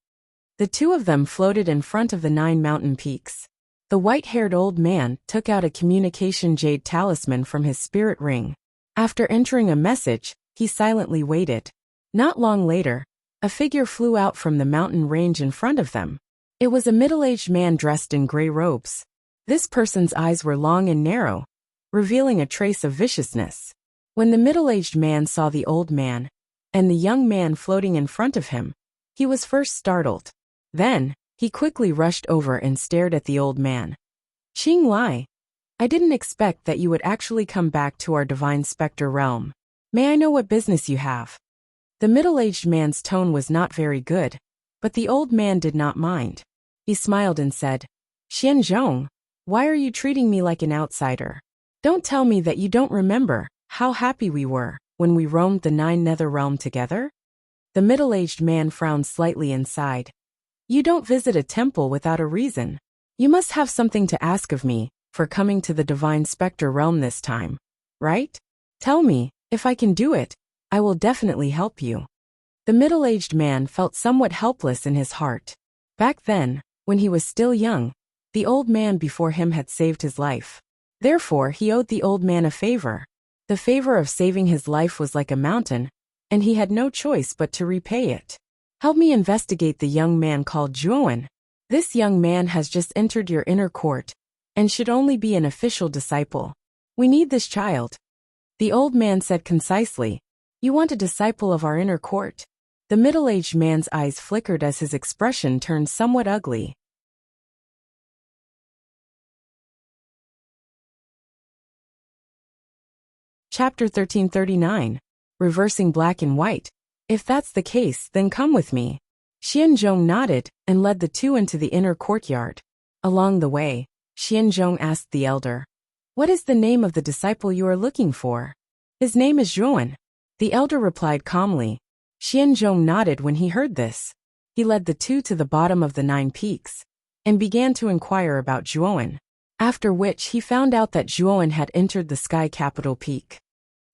The 2 of them floated in front of the 9 mountain peaks. The white-haired old man took out a communication jade talisman from his spirit ring. After entering a message, he silently waited. Not long later, a figure flew out from the mountain range in front of them. It was a middle-aged man dressed in gray robes. This person's eyes were long and narrow, revealing a trace of viciousness. When the middle-aged man saw the old man and the young man floating in front of him, he was first startled. Then, he quickly rushed over and stared at the old man. Qing Lai, I didn't expect that you would actually come back to our Divine Spectre realm. May I know what business you have? The middle-aged man's tone was not very good, but the old man did not mind. He smiled and said, Xian Zhong, why are you treating me like an outsider? Don't tell me that you don't remember how happy we were when we roamed the 9 nether realm together? The middle-aged man frowned slightly and sighed. You don't visit a temple without a reason. You must have something to ask of me for coming to the Divine Spectre realm this time, right? Tell me, if I can do it, I will definitely help you. The middle-aged man felt somewhat helpless in his heart. Back then, when he was still young, the old man before him had saved his life. Therefore, he owed the old man a favor. The favor of saving his life was like a mountain, and he had no choice but to repay it. Help me investigate the young man called Zhuowen. This young man has just entered your inner court, and should only be an official disciple. We need this child. The old man said concisely. You want a disciple of our inner court? The middle-aged man's eyes flickered as his expression turned somewhat ugly. Chapter 1339. Reversing black and white. If that's the case, then come with me. Xianzhong nodded and led the 2 into the inner courtyard. Along the way, Xianzhong asked the elder, What is the name of the disciple you are looking for? His name is Zhuowen. The elder replied calmly. Xianzhong nodded when he heard this. He led the 2 to the bottom of the 9 peaks and began to inquire about Zhuowen, after which he found out that Zhuowen had entered the Sky Capital Peak.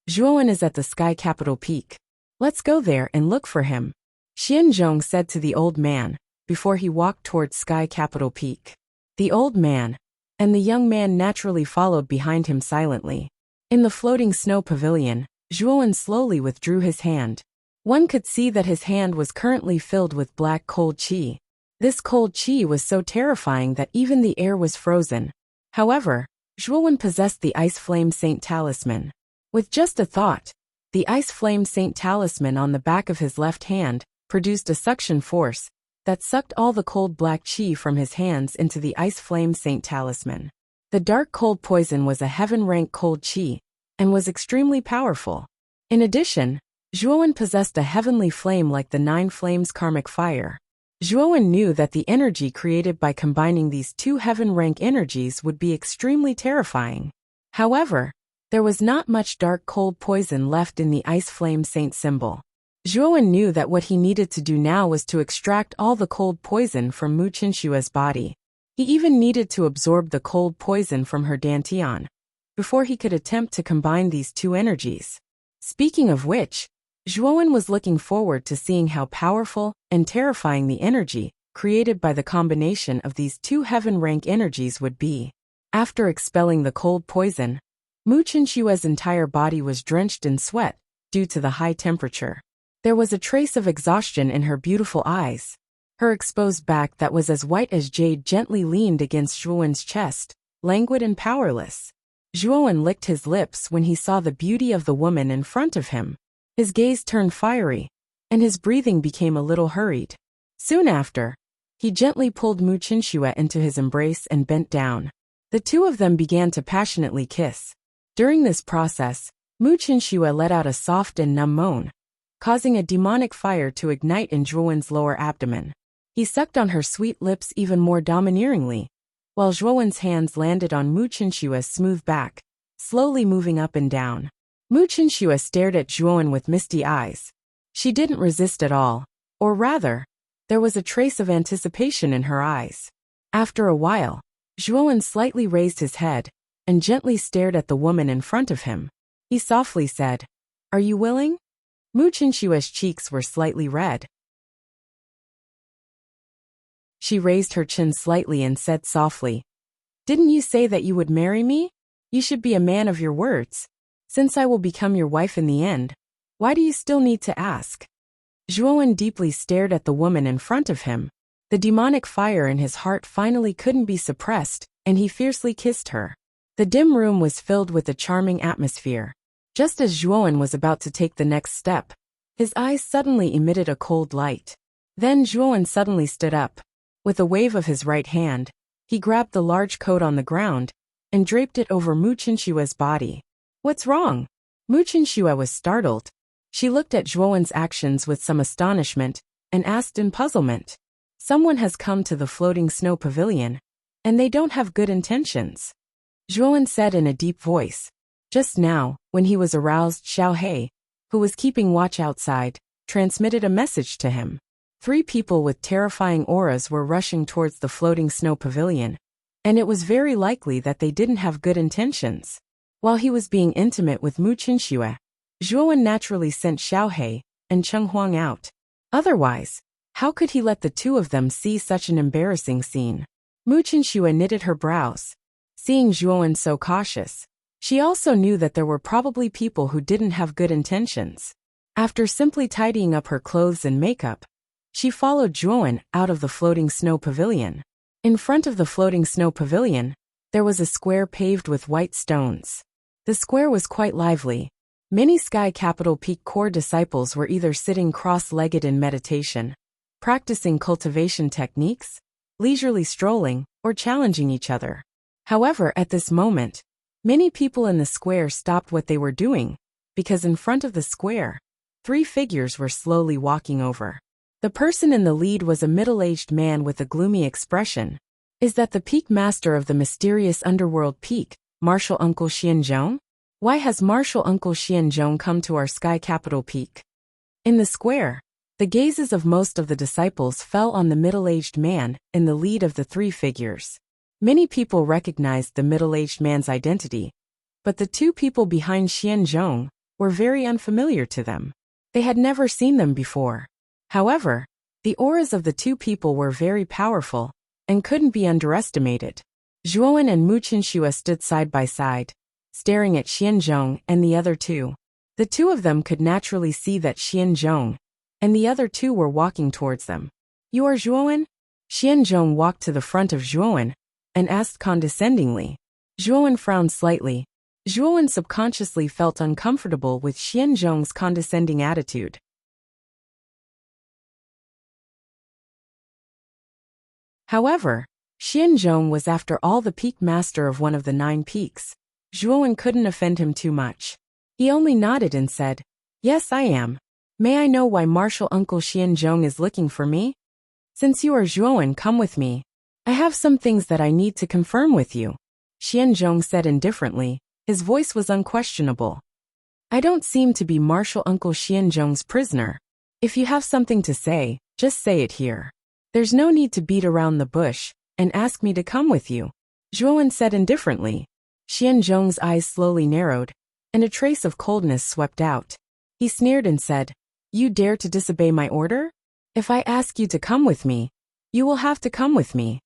Zhuowen is at the Sky Capital Peak. Let's go there and look for him, Xianzhong said to the old man, before he walked towards Sky Capital Peak. The old man and the young man naturally followed behind him silently. In the floating snow pavilion, Zhuowen slowly withdrew his hand. One could see that his hand was currently filled with black cold qi. This cold qi was so terrifying that even the air was frozen. However, Zhuowen possessed the Ice Flame Saint Talisman. With just a thought, the Ice Flame Saint Talisman on the back of his left hand produced a suction force that sucked all the cold black qi from his hands into the Ice Flame Saint Talisman. The dark cold poison was a heaven-rank cold qi and was extremely powerful. In addition, Zhuowen possessed a heavenly flame like the 9 flames karmic fire. Zhuowen knew that the energy created by combining these two heaven-rank energies would be extremely terrifying. However, there was not much dark cold poison left in the ice flame saint symbol. Zhuowen knew that what he needed to do now was to extract all the cold poison from Mu Qinshua's body. He even needed to absorb the cold poison from her dantian before he could attempt to combine these two energies. Speaking of which, Zhuowen was looking forward to seeing how powerful and terrifying the energy created by the combination of these two heaven-rank energies would be. After expelling the cold poison, Mu Qinshua's entire body was drenched in sweat due to the high temperature. There was a trace of exhaustion in her beautiful eyes. Her exposed back that was as white as jade gently leaned against Zhuowen's chest, languid and powerless. Zhuowen licked his lips when he saw the beauty of the woman in front of him. His gaze turned fiery, and his breathing became a little hurried. Soon after, he gently pulled Mu Qinshuo into his embrace and bent down. The two of them began to passionately kiss. During this process, Mu Qinshuo let out a soft and numb moan, causing a demonic fire to ignite in Zhuowen's lower abdomen. He sucked on her sweet lips even more domineeringly, while Zhuowen's hands landed on Mu Qinshuo's smooth back, slowly moving up and down. Mu Qinshuo stared at Zhuowen with misty eyes. She didn't resist at all, or rather, there was a trace of anticipation in her eyes. After a while, Zhuowen slightly raised his head and gently stared at the woman in front of him. He softly said, "Are you willing?" Mu Qinshuo's cheeks were slightly red. She raised her chin slightly and said softly, "Didn't you say that you would marry me? You should be a man of your words. Since I will become your wife in the end, why do you still need to ask?" Zhuowen deeply stared at the woman in front of him. The demonic fire in his heart finally couldn't be suppressed, and he fiercely kissed her. The dim room was filled with a charming atmosphere. Just as Zhuowen was about to take the next step, his eyes suddenly emitted a cold light. Then Zhuowen suddenly stood up. With a wave of his right hand, he grabbed the large coat on the ground and draped it over Mu Qinshuo's body. "What's wrong?" Mu Qinshuo was startled. She looked at Zhuowen's actions with some astonishment and asked in puzzlement, "Someone has come to the floating snow pavilion, and they don't have good intentions." Zhuowen said in a deep voice. Just now, when he was aroused, Xiao He, who was keeping watch outside, transmitted a message to him. 3 people with terrifying auras were rushing towards the floating snow pavilion, and it was very likely that they didn't have good intentions. While he was being intimate with Mu Qinshuo, Zhuowen naturally sent Xiao He and Cheng Huang out. Otherwise, how could he let the two of them see such an embarrassing scene? Mu Qinshuo knitted her brows. Seeing Zhuowen so cautious, she also knew that there were probably people who didn't have good intentions. After simply tidying up her clothes and makeup, she followed Zhuowen out of the floating snow pavilion. In front of the floating snow pavilion, there was a square paved with white stones. The square was quite lively. Many Sky Capital Peak core disciples were either sitting cross-legged in meditation, practicing cultivation techniques, leisurely strolling, or challenging each other. However, at this moment, many people in the square stopped what they were doing, because in front of the square, 3 figures were slowly walking over. The person in the lead was a middle-aged man with a gloomy expression. Is that the peak master of the mysterious underworld peak, Martial Uncle Xianzhong? Why has Martial Uncle Xianzhong come to our Sky Capital Peak? In the square, the gazes of most of the disciples fell on the middle-aged man in the lead of the 3 figures. Many people recognized the middle-aged man's identity, but the 2 people behind Xianzhong were very unfamiliar to them. They had never seen them before. However, the auras of the 2 people were very powerful and couldn't be underestimated. Zhuowen and Mu Qinshuo stood side by side, staring at Xianzhong and the other 2. The 2 of them could naturally see that Xianzhong and the other 2 were walking towards them. "You are Zhuowen?" Xianzhong walked to the front of Zhuowen and asked condescendingly. Zhuowen frowned slightly. Zhuowen subconsciously felt uncomfortable with Xianzhong's condescending attitude. However, Xianzhong was after all the peak master of one of the 9 peaks. Zhuowen couldn't offend him too much. He only nodded and said, "Yes, I am. May I know why Martial Uncle Xianzhong is looking for me?" Since you are Zhuowen, come with me. I have some things that I need to confirm with you, Xianzhong said indifferently. His voice was unquestionable. I don't seem to be Martial Uncle Xianzhong's prisoner. If you have something to say, just say it here. There's no need to beat around the bush and ask me to come with you, Zhuowen said indifferently. Xianzhong's eyes slowly narrowed, and a trace of coldness swept out. He sneered and said, You dare to disobey my order? If I ask you to come with me, you will have to come with me.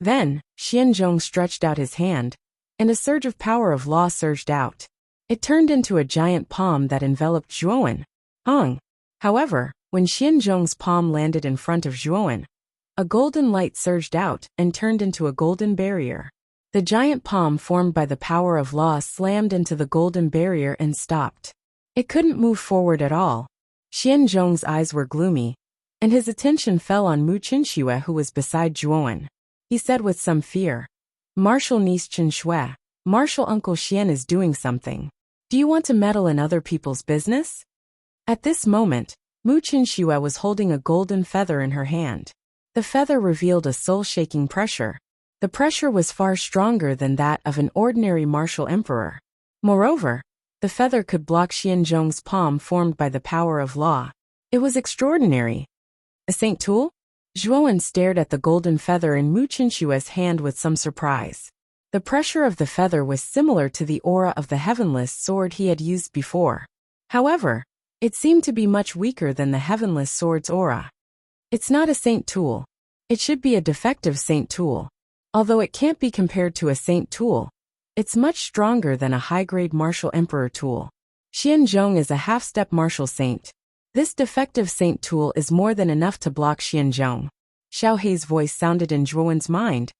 Then, Xianzhong stretched out his hand, and a surge of power of law surged out. It turned into a giant palm that enveloped Zhuowen. However, when Xianzhong's palm landed in front of Zhuowen, a golden light surged out and turned into a golden barrier. The giant palm formed by the power of law slammed into the golden barrier and stopped. It couldn't move forward at all. Xianzhong's eyes were gloomy, and his attention fell on Mu Qinxue, who was beside Zhuowen. He said with some fear, Martial niece Qinxue, Martial Uncle Xian is doing something. Do you want to meddle in other people's business? At this moment, Mu Qinxue was holding a golden feather in her hand. The feather revealed a soul-shaking pressure. The pressure was far stronger than that of an ordinary martial emperor. Moreover, the feather could block Xianzhong's palm formed by the power of law. It was extraordinary. A saint tool? Zhuowen stared at the golden feather in Mu Qinxue's hand with some surprise. The pressure of the feather was similar to the aura of the heavenless sword he had used before. However, it seemed to be much weaker than the heavenless sword's aura. It's not a saint tool. It should be a defective saint tool. Although it can't be compared to a saint tool, it's much stronger than a high-grade martial emperor tool. Xianzhong is a half-step martial saint. This defective saint tool is more than enough to block Xianzhong. Xiao Hei's voice sounded in Zhuowen's mind.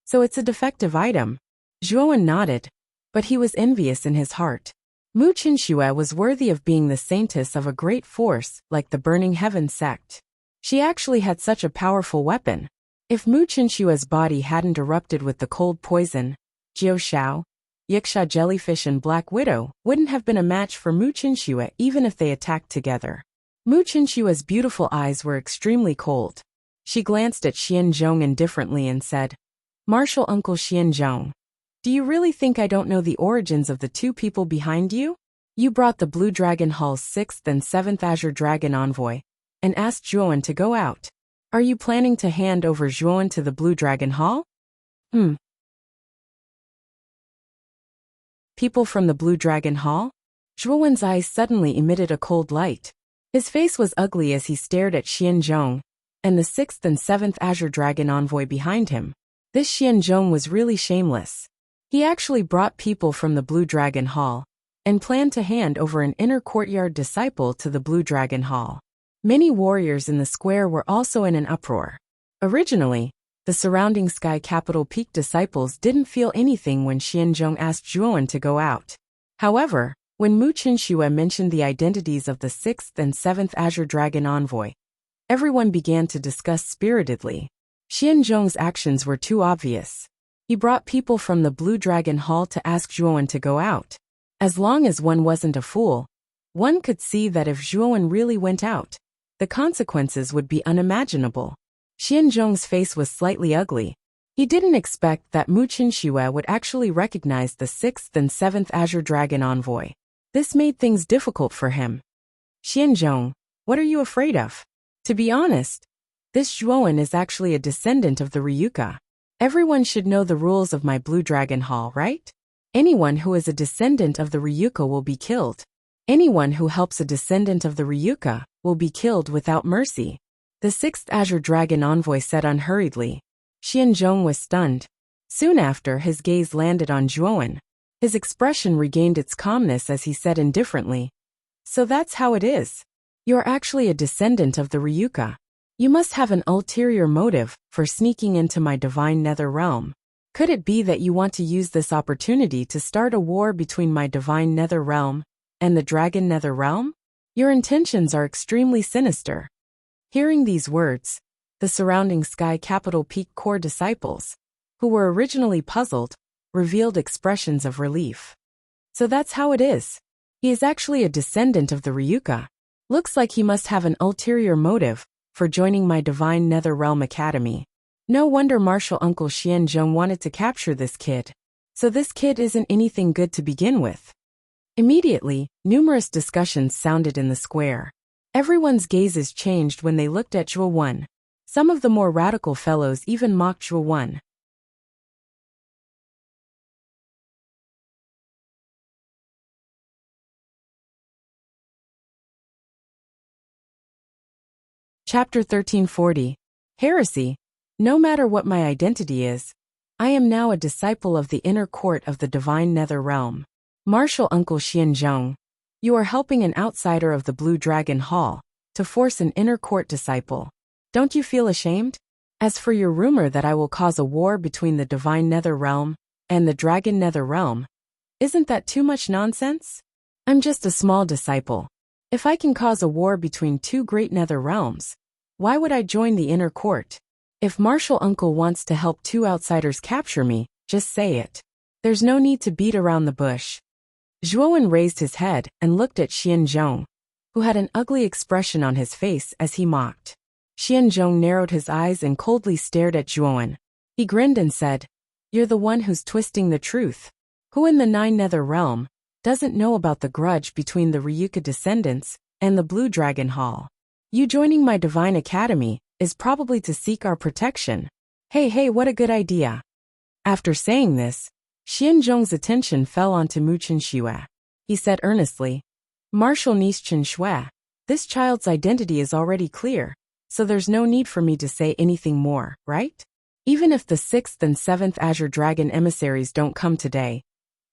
So it's a defective item. Zhuowen nodded, but he was envious in his heart. Mu Qinxue was worthy of being the saintess of a great force like the Burning Heaven sect. She actually had such a powerful weapon. If Mu Qinxue's body hadn't erupted with the cold poison, Jiu Shao, Yiksha jellyfish and Black Widow wouldn't have been a match for Mu Qinxue even if they attacked together. Mu Qinxue's beautiful eyes were extremely cold. She glanced at Xianzhong indifferently and said, Martial Uncle Xianzhong, do you really think I don't know the origins of the two people behind you? You brought the Blue Dragon Hall's 6th and 7th Azure Dragon envoy, and asked Zhuowen to go out. Are you planning to hand over Zhuowen to the Blue Dragon Hall? People from the Blue Dragon Hall? Zhuowen's eyes suddenly emitted a cold light. His face was ugly as he stared at Xianzhong and the 6th and 7th Azure Dragon envoy behind him. This Xianzhong was really shameless. He actually brought people from the Blue Dragon Hall and planned to hand over an inner courtyard disciple to the Blue Dragon Hall. Many warriors in the square were also in an uproar. Originally, the surrounding Sky Capital Peak disciples didn't feel anything when Xianzhong asked Zhuowen to go out. However, when Mu Qinxue mentioned the identities of the 6th and 7th Azure Dragon envoy, everyone began to discuss spiritedly. Xianzhong's actions were too obvious. He brought people from the Blue Dragon Hall to ask Zhuowen to go out. As long as one wasn't a fool, one could see that if Zhuowen really went out, the consequences would be unimaginable. Xianzhong's face was slightly ugly. He didn't expect that Mu Qinxue would actually recognize the 6th and 7th Azure Dragon envoy. This made things difficult for him. Xianzhong, what are you afraid of? To be honest, this Zhuowen is actually a descendant of the Ryuka. Everyone should know the rules of my Blue Dragon Hall, right? Anyone who is a descendant of the Ryuka will be killed. Anyone who helps a descendant of the Ryuka will be killed without mercy. The 6th Azure Dragon envoy said unhurriedly. Xianzhong was stunned. Soon after, his gaze landed on Zhuowen. His expression regained its calmness as he said indifferently, So that's how it is. You're actually a descendant of the Ryuka. You must have an ulterior motive for sneaking into my divine nether realm. Could it be that you want to use this opportunity to start a war between my divine nether realm and the dragon nether realm? Your intentions are extremely sinister. Hearing these words, the surrounding Sky Capital Peak core disciples, who were originally puzzled, revealed expressions of relief. So that's how it is. He is actually a descendant of the Ryuka. Looks like he must have an ulterior motive for joining my Divine Nether Realm Academy. No wonder Martial Uncle Xianzhong wanted to capture this kid. So this kid isn't anything good to begin with. Immediately, numerous discussions sounded in the square. Everyone's gazes changed when they looked at Zhuo Wen. Some of the more radical fellows even mocked Zhuo Wen. Chapter 1340. Heresy. No matter what my identity is, I am now a disciple of the inner court of the Divine Nether Realm. Martial Uncle Xianzhong, you are helping an outsider of the Blue Dragon Hall to force an inner court disciple. Don't you feel ashamed? As for your rumor that I will cause a war between the Divine Nether Realm and the Dragon Nether Realm, isn't that too much nonsense? I'm just a small disciple. If I can cause a war between two great Nether Realms, why would I join the inner court? If Martial Uncle wants to help two outsiders capture me, just say it. There's no need to beat around the bush. Zhuo Wen raised his head and looked at Xianzhong, who had an ugly expression on his face as he mocked. Xianzhong narrowed his eyes and coldly stared at Zhuo Wen. He grinned and said, "You're the one who's twisting the truth. Who in the Nine Nether Realm doesn't know about the grudge between the Ryuka descendants and the Blue Dragon Hall? You joining my Divine Academy is probably to seek our protection. Hey, what a good idea." After saying this, Xianzhong's attention fell onto Mu Qinshui. He said earnestly, "Martial niece Qinshui, this child's identity is already clear, so there's no need for me to say anything more, right? Even if the 6th and 7th Azure Dragon emissaries don't come today,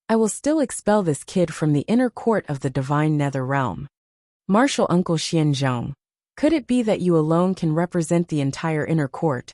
I will still expel this kid from the inner court of the Divine Nether Realm." Martial Uncle Xianzhong, could it be that you alone can represent the entire inner court?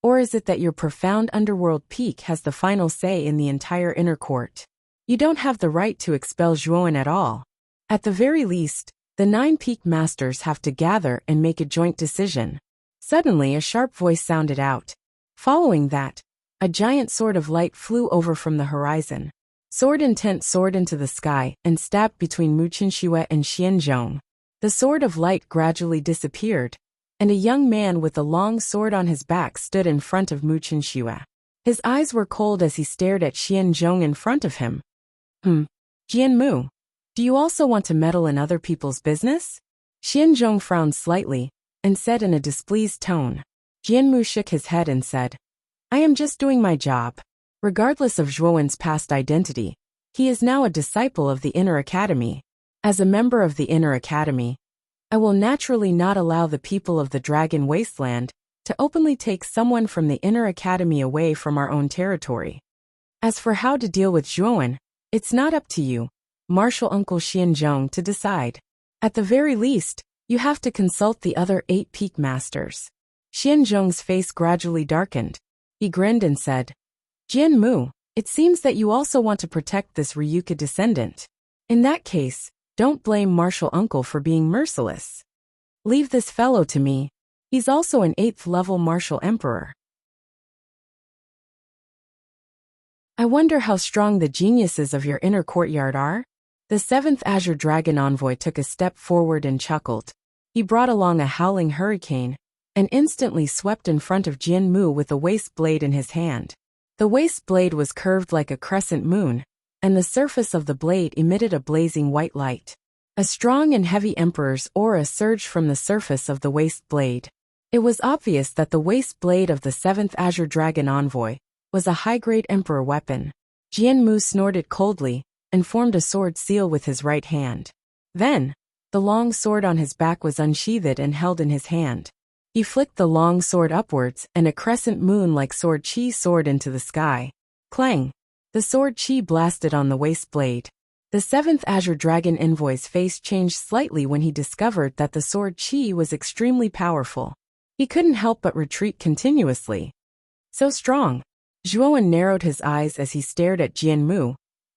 Or is it that your profound underworld peak has the final say in the entire inner court? You don't have the right to expel Zhuo Wen at all. At the very least, the 9 peak masters have to gather and make a joint decision. Suddenly a sharp voice sounded out. Following that, a giant sword of light flew over from the horizon. Sword intent soared into the sky and stabbed between Mu Qinshui and Xianzhong. The sword of light gradually disappeared, and a young man with a long sword on his back stood in front of Mu Qinshui. His eyes were cold as he stared at Xianzhong in front of him. Jianmu, do you also want to meddle in other people's business? Xianzhong frowned slightly and said in a displeased tone. Jianmu shook his head and said, "I am just doing my job." Regardless of Zhuo Wen's past identity, he is now a disciple of the Inner Academy. As a member of the Inner Academy, I will naturally not allow the people of the Dragon Wasteland to openly take someone from the Inner Academy away from our own territory. As for how to deal with Zhuo Wen, it's not up to you, Martial Uncle Xianzhong, to decide. At the very least, you have to consult the other 8 peak masters. Xianzhong's face gradually darkened. He grinned and said, "Jianmu, it seems that you also want to protect this Ryuka descendant. In that case, don't blame Martial Uncle for being merciless. Leave this fellow to me. He's also an 8th level Martial Emperor." I wonder how strong the geniuses of your inner courtyard are? The 7th Azure Dragon Envoy took a step forward and chuckled. He brought along a howling hurricane and instantly swept in front of Jianmu with a waist blade in his hand. The waist blade was curved like a crescent moon, and the surface of the blade emitted a blazing white light. A strong and heavy emperor's aura surged from the surface of the waist blade. It was obvious that the waist blade of the 7th Azure Dragon Envoy was a high-grade emperor weapon. Jianmu snorted coldly and formed a sword seal with his right hand. Then, the long sword on his back was unsheathed and held in his hand. He flicked the long sword upwards and a crescent moon-like sword chi soared into the sky. Clang! The sword chi blasted on the waist blade. The 7th Azure Dragon Envoy's face changed slightly when he discovered that the sword chi was extremely powerful. He couldn't help but retreat continuously. So strong. Zhuo Wen narrowed his eyes as he stared at Jianmu,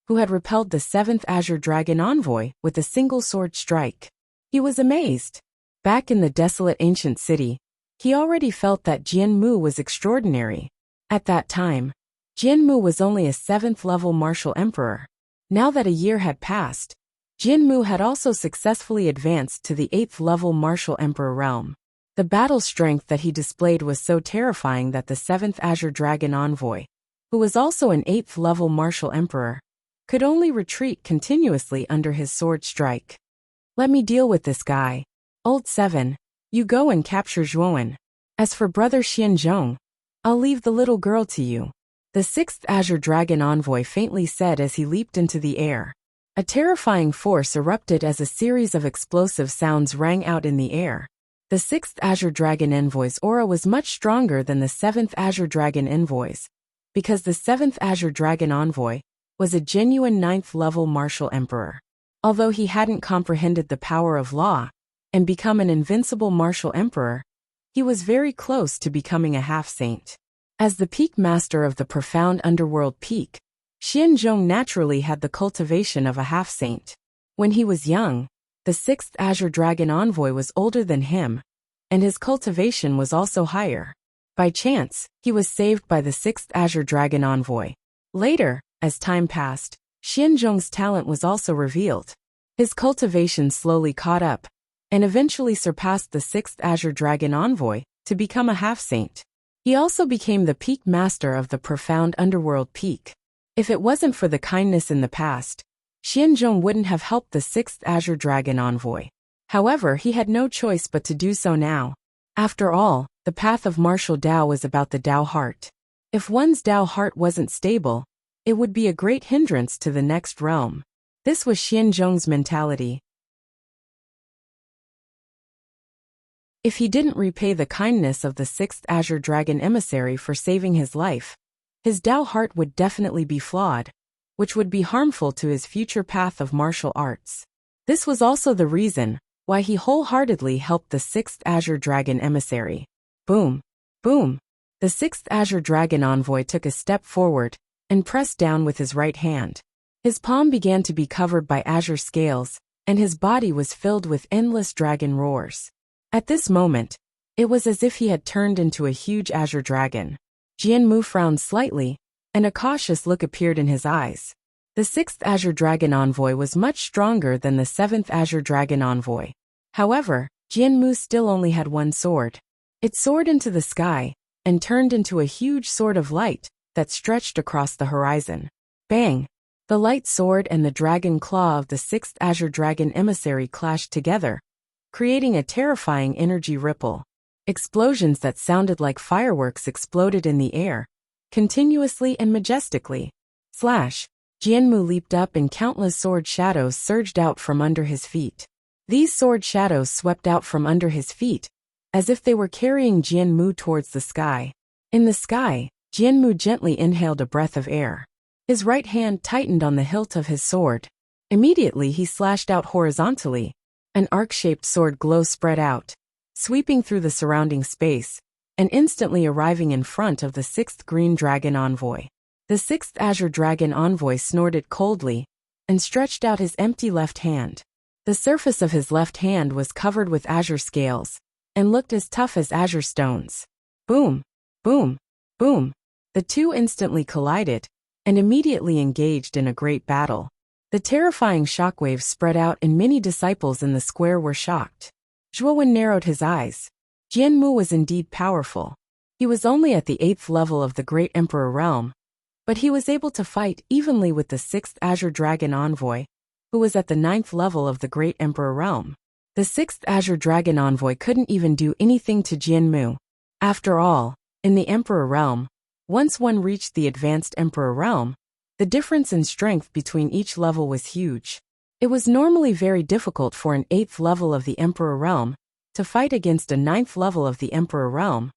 who had repelled the 7th Azure Dragon Envoy with a single sword strike. He was amazed. Back in the desolate ancient city, he already felt that Jianmu was extraordinary. At that time, Jianmu was only a 7th level martial emperor. Now that a year had passed, Jianmu had also successfully advanced to the 8th level martial emperor realm. The battle strength that he displayed was so terrifying that the 7th Azure Dragon Envoy, who was also an 8th level martial emperor, could only retreat continuously under his sword strike. Let me deal with this guy. Old 7, you go and capture Zhuowen. As for brother Xianzhong, I'll leave the little girl to you. The 6th Azure Dragon Envoy faintly said as he leaped into the air. A terrifying force erupted as a series of explosive sounds rang out in the air. The 6th Azure Dragon Envoy's aura was much stronger than the 7th Azure Dragon Envoy's, because the 7th Azure Dragon Envoy was a genuine 9th level martial emperor. Although he hadn't comprehended the power of law and become an invincible martial emperor, he was very close to becoming a half-saint. As the peak master of the profound underworld peak, Xianzhong naturally had the cultivation of a half-saint. When he was young, the 6th Azure Dragon Envoy was older than him, and his cultivation was also higher. By chance, he was saved by the 6th Azure Dragon Envoy. Later, as time passed, Xianzhong's talent was also revealed. His cultivation slowly caught up, and eventually surpassed the 6th Azure Dragon Envoy to become a half-saint. He also became the peak master of the profound underworld peak. If it wasn't for the kindness in the past, Xianzhong wouldn't have helped the 6th Azure Dragon Envoy. However, he had no choice but to do so now. After all, the path of martial Dao was about the Dao heart. If one's Dao heart wasn't stable, it would be a great hindrance to the next realm. This was Xianzhong's mentality. If he didn't repay the kindness of the 6th Azure Dragon Emissary for saving his life, his Dao heart would definitely be flawed, which would be harmful to his future path of martial arts. This was also the reason why he wholeheartedly helped the 6th Azure Dragon Emissary. Boom! Boom! The 6th Azure Dragon Envoy took a step forward and pressed down with his right hand. His palm began to be covered by azure scales, and his body was filled with endless dragon roars. At this moment, it was as if he had turned into a huge azure dragon. Jianmu frowned slightly, and a cautious look appeared in his eyes. The 6th Azure Dragon Envoy was much stronger than the 7th Azure Dragon Envoy. However, Jianmu still only had one sword. It soared into the sky, and turned into a huge sword of light that stretched across the horizon. Bang! The light sword and the dragon claw of the 6th Azure Dragon Emissary clashed together, creating a terrifying energy ripple. Explosions that sounded like fireworks exploded in the air, continuously and majestically. Slash! Jianmu leaped up and countless sword shadows surged out from under his feet. These sword shadows swept out from under his feet, as if they were carrying Jianmu towards the sky. In the sky, Jianmu gently inhaled a breath of air. His right hand tightened on the hilt of his sword. Immediately he slashed out horizontally. An arc-shaped sword glow spread out, sweeping through the surrounding space, and instantly arriving in front of the 6th Green Dragon Envoy. The 6th Azure Dragon Envoy snorted coldly and stretched out his empty left hand. The surface of his left hand was covered with azure scales and looked as tough as azure stones. Boom! Boom! Boom! The two instantly collided and immediately engaged in a great battle. The terrifying shockwaves spread out and many disciples in the square were shocked. Zhuowen narrowed his eyes. Jianmu was indeed powerful. He was only at the 8th level of the Great Emperor realm, but he was able to fight evenly with the 6th Azure Dragon Envoy, who was at the 9th level of the Great Emperor realm. The 6th Azure Dragon Envoy couldn't even do anything to Jianmu. After all, in the Emperor realm, once one reached the Advanced Emperor realm, the difference in strength between each level was huge. It was normally very difficult for an 8th level of the Emperor realm to fight against a 9th level of the Emperor realm,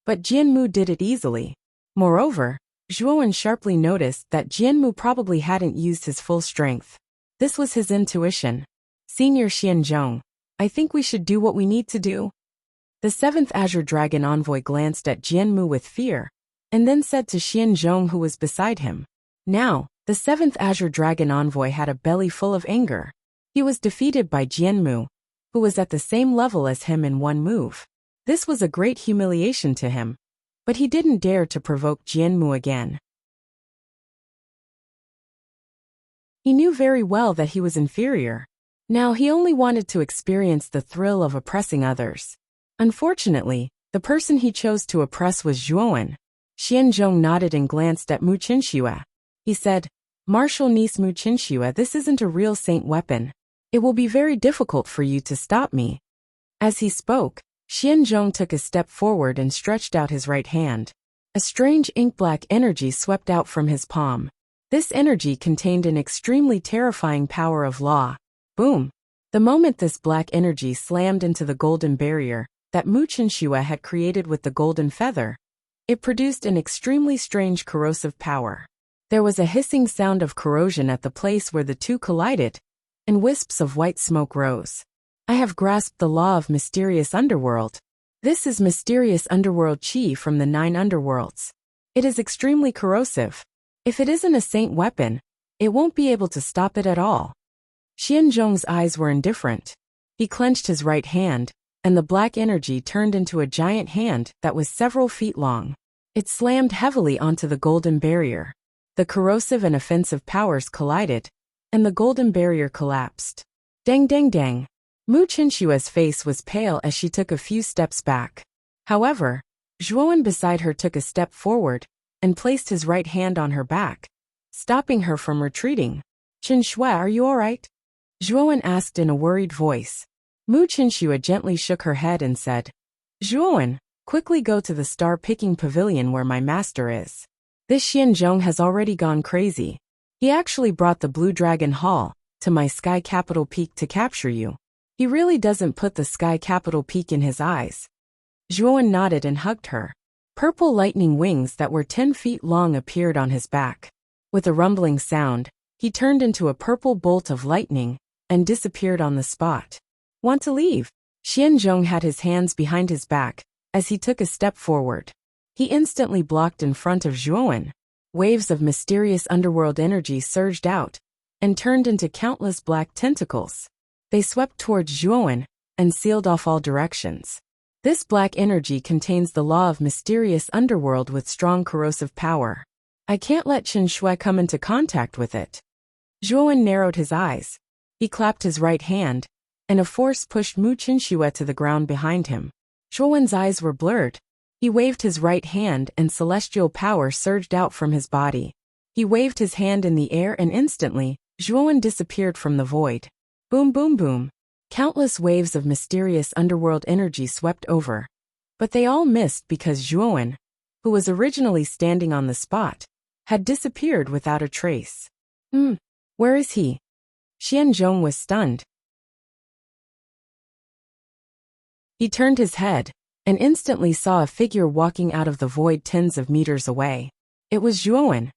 but Jianmu did it easily. Moreover, Zhuowen sharply noticed that Jianmu probably hadn't used his full strength. This was his intuition. Senior Xianzhong, I think we should do what we need to do. The 7th Azure Dragon Envoy glanced at Jianmu with fear, and then said to Xianzhong who was beside him. Now, the 7th Azure Dragon Envoy had a belly full of anger. He was defeated by Jianmu, who was at the same level as him in one move. This was a great humiliation to him, but he didn't dare to provoke Jianmu again. He knew very well that he was inferior. Now he only wanted to experience the thrill of oppressing others. Unfortunately, the person he chose to oppress was Zhuowen. Xianzhong nodded and glanced at Mu Qinxue. He said, Martial niece Mu Qinxue, this isn't a real saint weapon. It will be very difficult for you to stop me. As he spoke, Xianzhong took a step forward and stretched out his right hand. A strange ink-black energy swept out from his palm. This energy contained an extremely terrifying power of law. Boom! The moment this black energy slammed into the golden barrier that Mu Qinxue had created with the golden feather, it produced an extremely strange corrosive power. There was a hissing sound of corrosion at the place where the two collided, and wisps of white smoke rose. I have grasped the law of mysterious underworld. This is mysterious underworld chi from the 9 underworlds. It is extremely corrosive. If it isn't a saint weapon, it won't be able to stop it at all. Xianzhong's eyes were indifferent. He clenched his right hand, and the black energy turned into a giant hand that was several feet long. It slammed heavily onto the golden barrier. The corrosive and offensive powers collided, and the golden barrier collapsed. Dang dang dang. Mu Qinshua's face was pale as she took a few steps back. However, Zhuowen beside her took a step forward and placed his right hand on her back, stopping her from retreating. Qinshue, are you all right? Zhuowen asked in a worried voice. Mu Qinshue gently shook her head and said, Zhuowen, quickly go to the star-picking pavilion where my master is. This Xianzhong has already gone crazy. He actually brought the Blue Dragon Hall to my Sky Capital Peak to capture you. He really doesn't put the Sky Capital Peak in his eyes. Zhuowen nodded and hugged her. Purple lightning wings that were 10 feet long appeared on his back. With a rumbling sound, he turned into a purple bolt of lightning and disappeared on the spot. Want to leave? Xianzhong had his hands behind his back as he took a step forward. He instantly blocked in front of Zhuowen. Waves of mysterious underworld energy surged out and turned into countless black tentacles. They swept towards Zhuowen and sealed off all directions. This black energy contains the law of mysterious underworld with strong corrosive power. I can't let Qinshue come into contact with it. Zhuowen narrowed his eyes. He clapped his right hand, and a force pushed Mu Qinshue to the ground behind him. Zhuowen's eyes were blurred. He waved his right hand and celestial power surged out from his body. He waved his hand in the air and instantly, Zhuowen disappeared from the void. Boom boom boom. Countless waves of mysterious underworld energy swept over. But they all missed because Zhuowen, who was originally standing on the spot, had disappeared without a trace. Where is he? Xianzhong was stunned. He turned his head and instantly saw a figure walking out of the void tens of meters away. It was Zhuowen.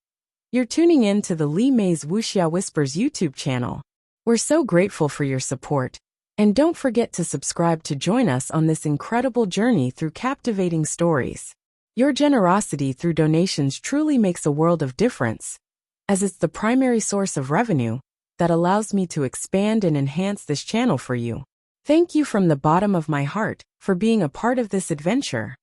You're tuning in to the Li Mei's Wuxia Whispers YouTube channel. We're so grateful for your support. And don't forget to subscribe to join us on this incredible journey through captivating stories. Your generosity through donations truly makes a world of difference, as it's the primary source of revenue that allows me to expand and enhance this channel for you. Thank you from the bottom of my heart for being a part of this adventure.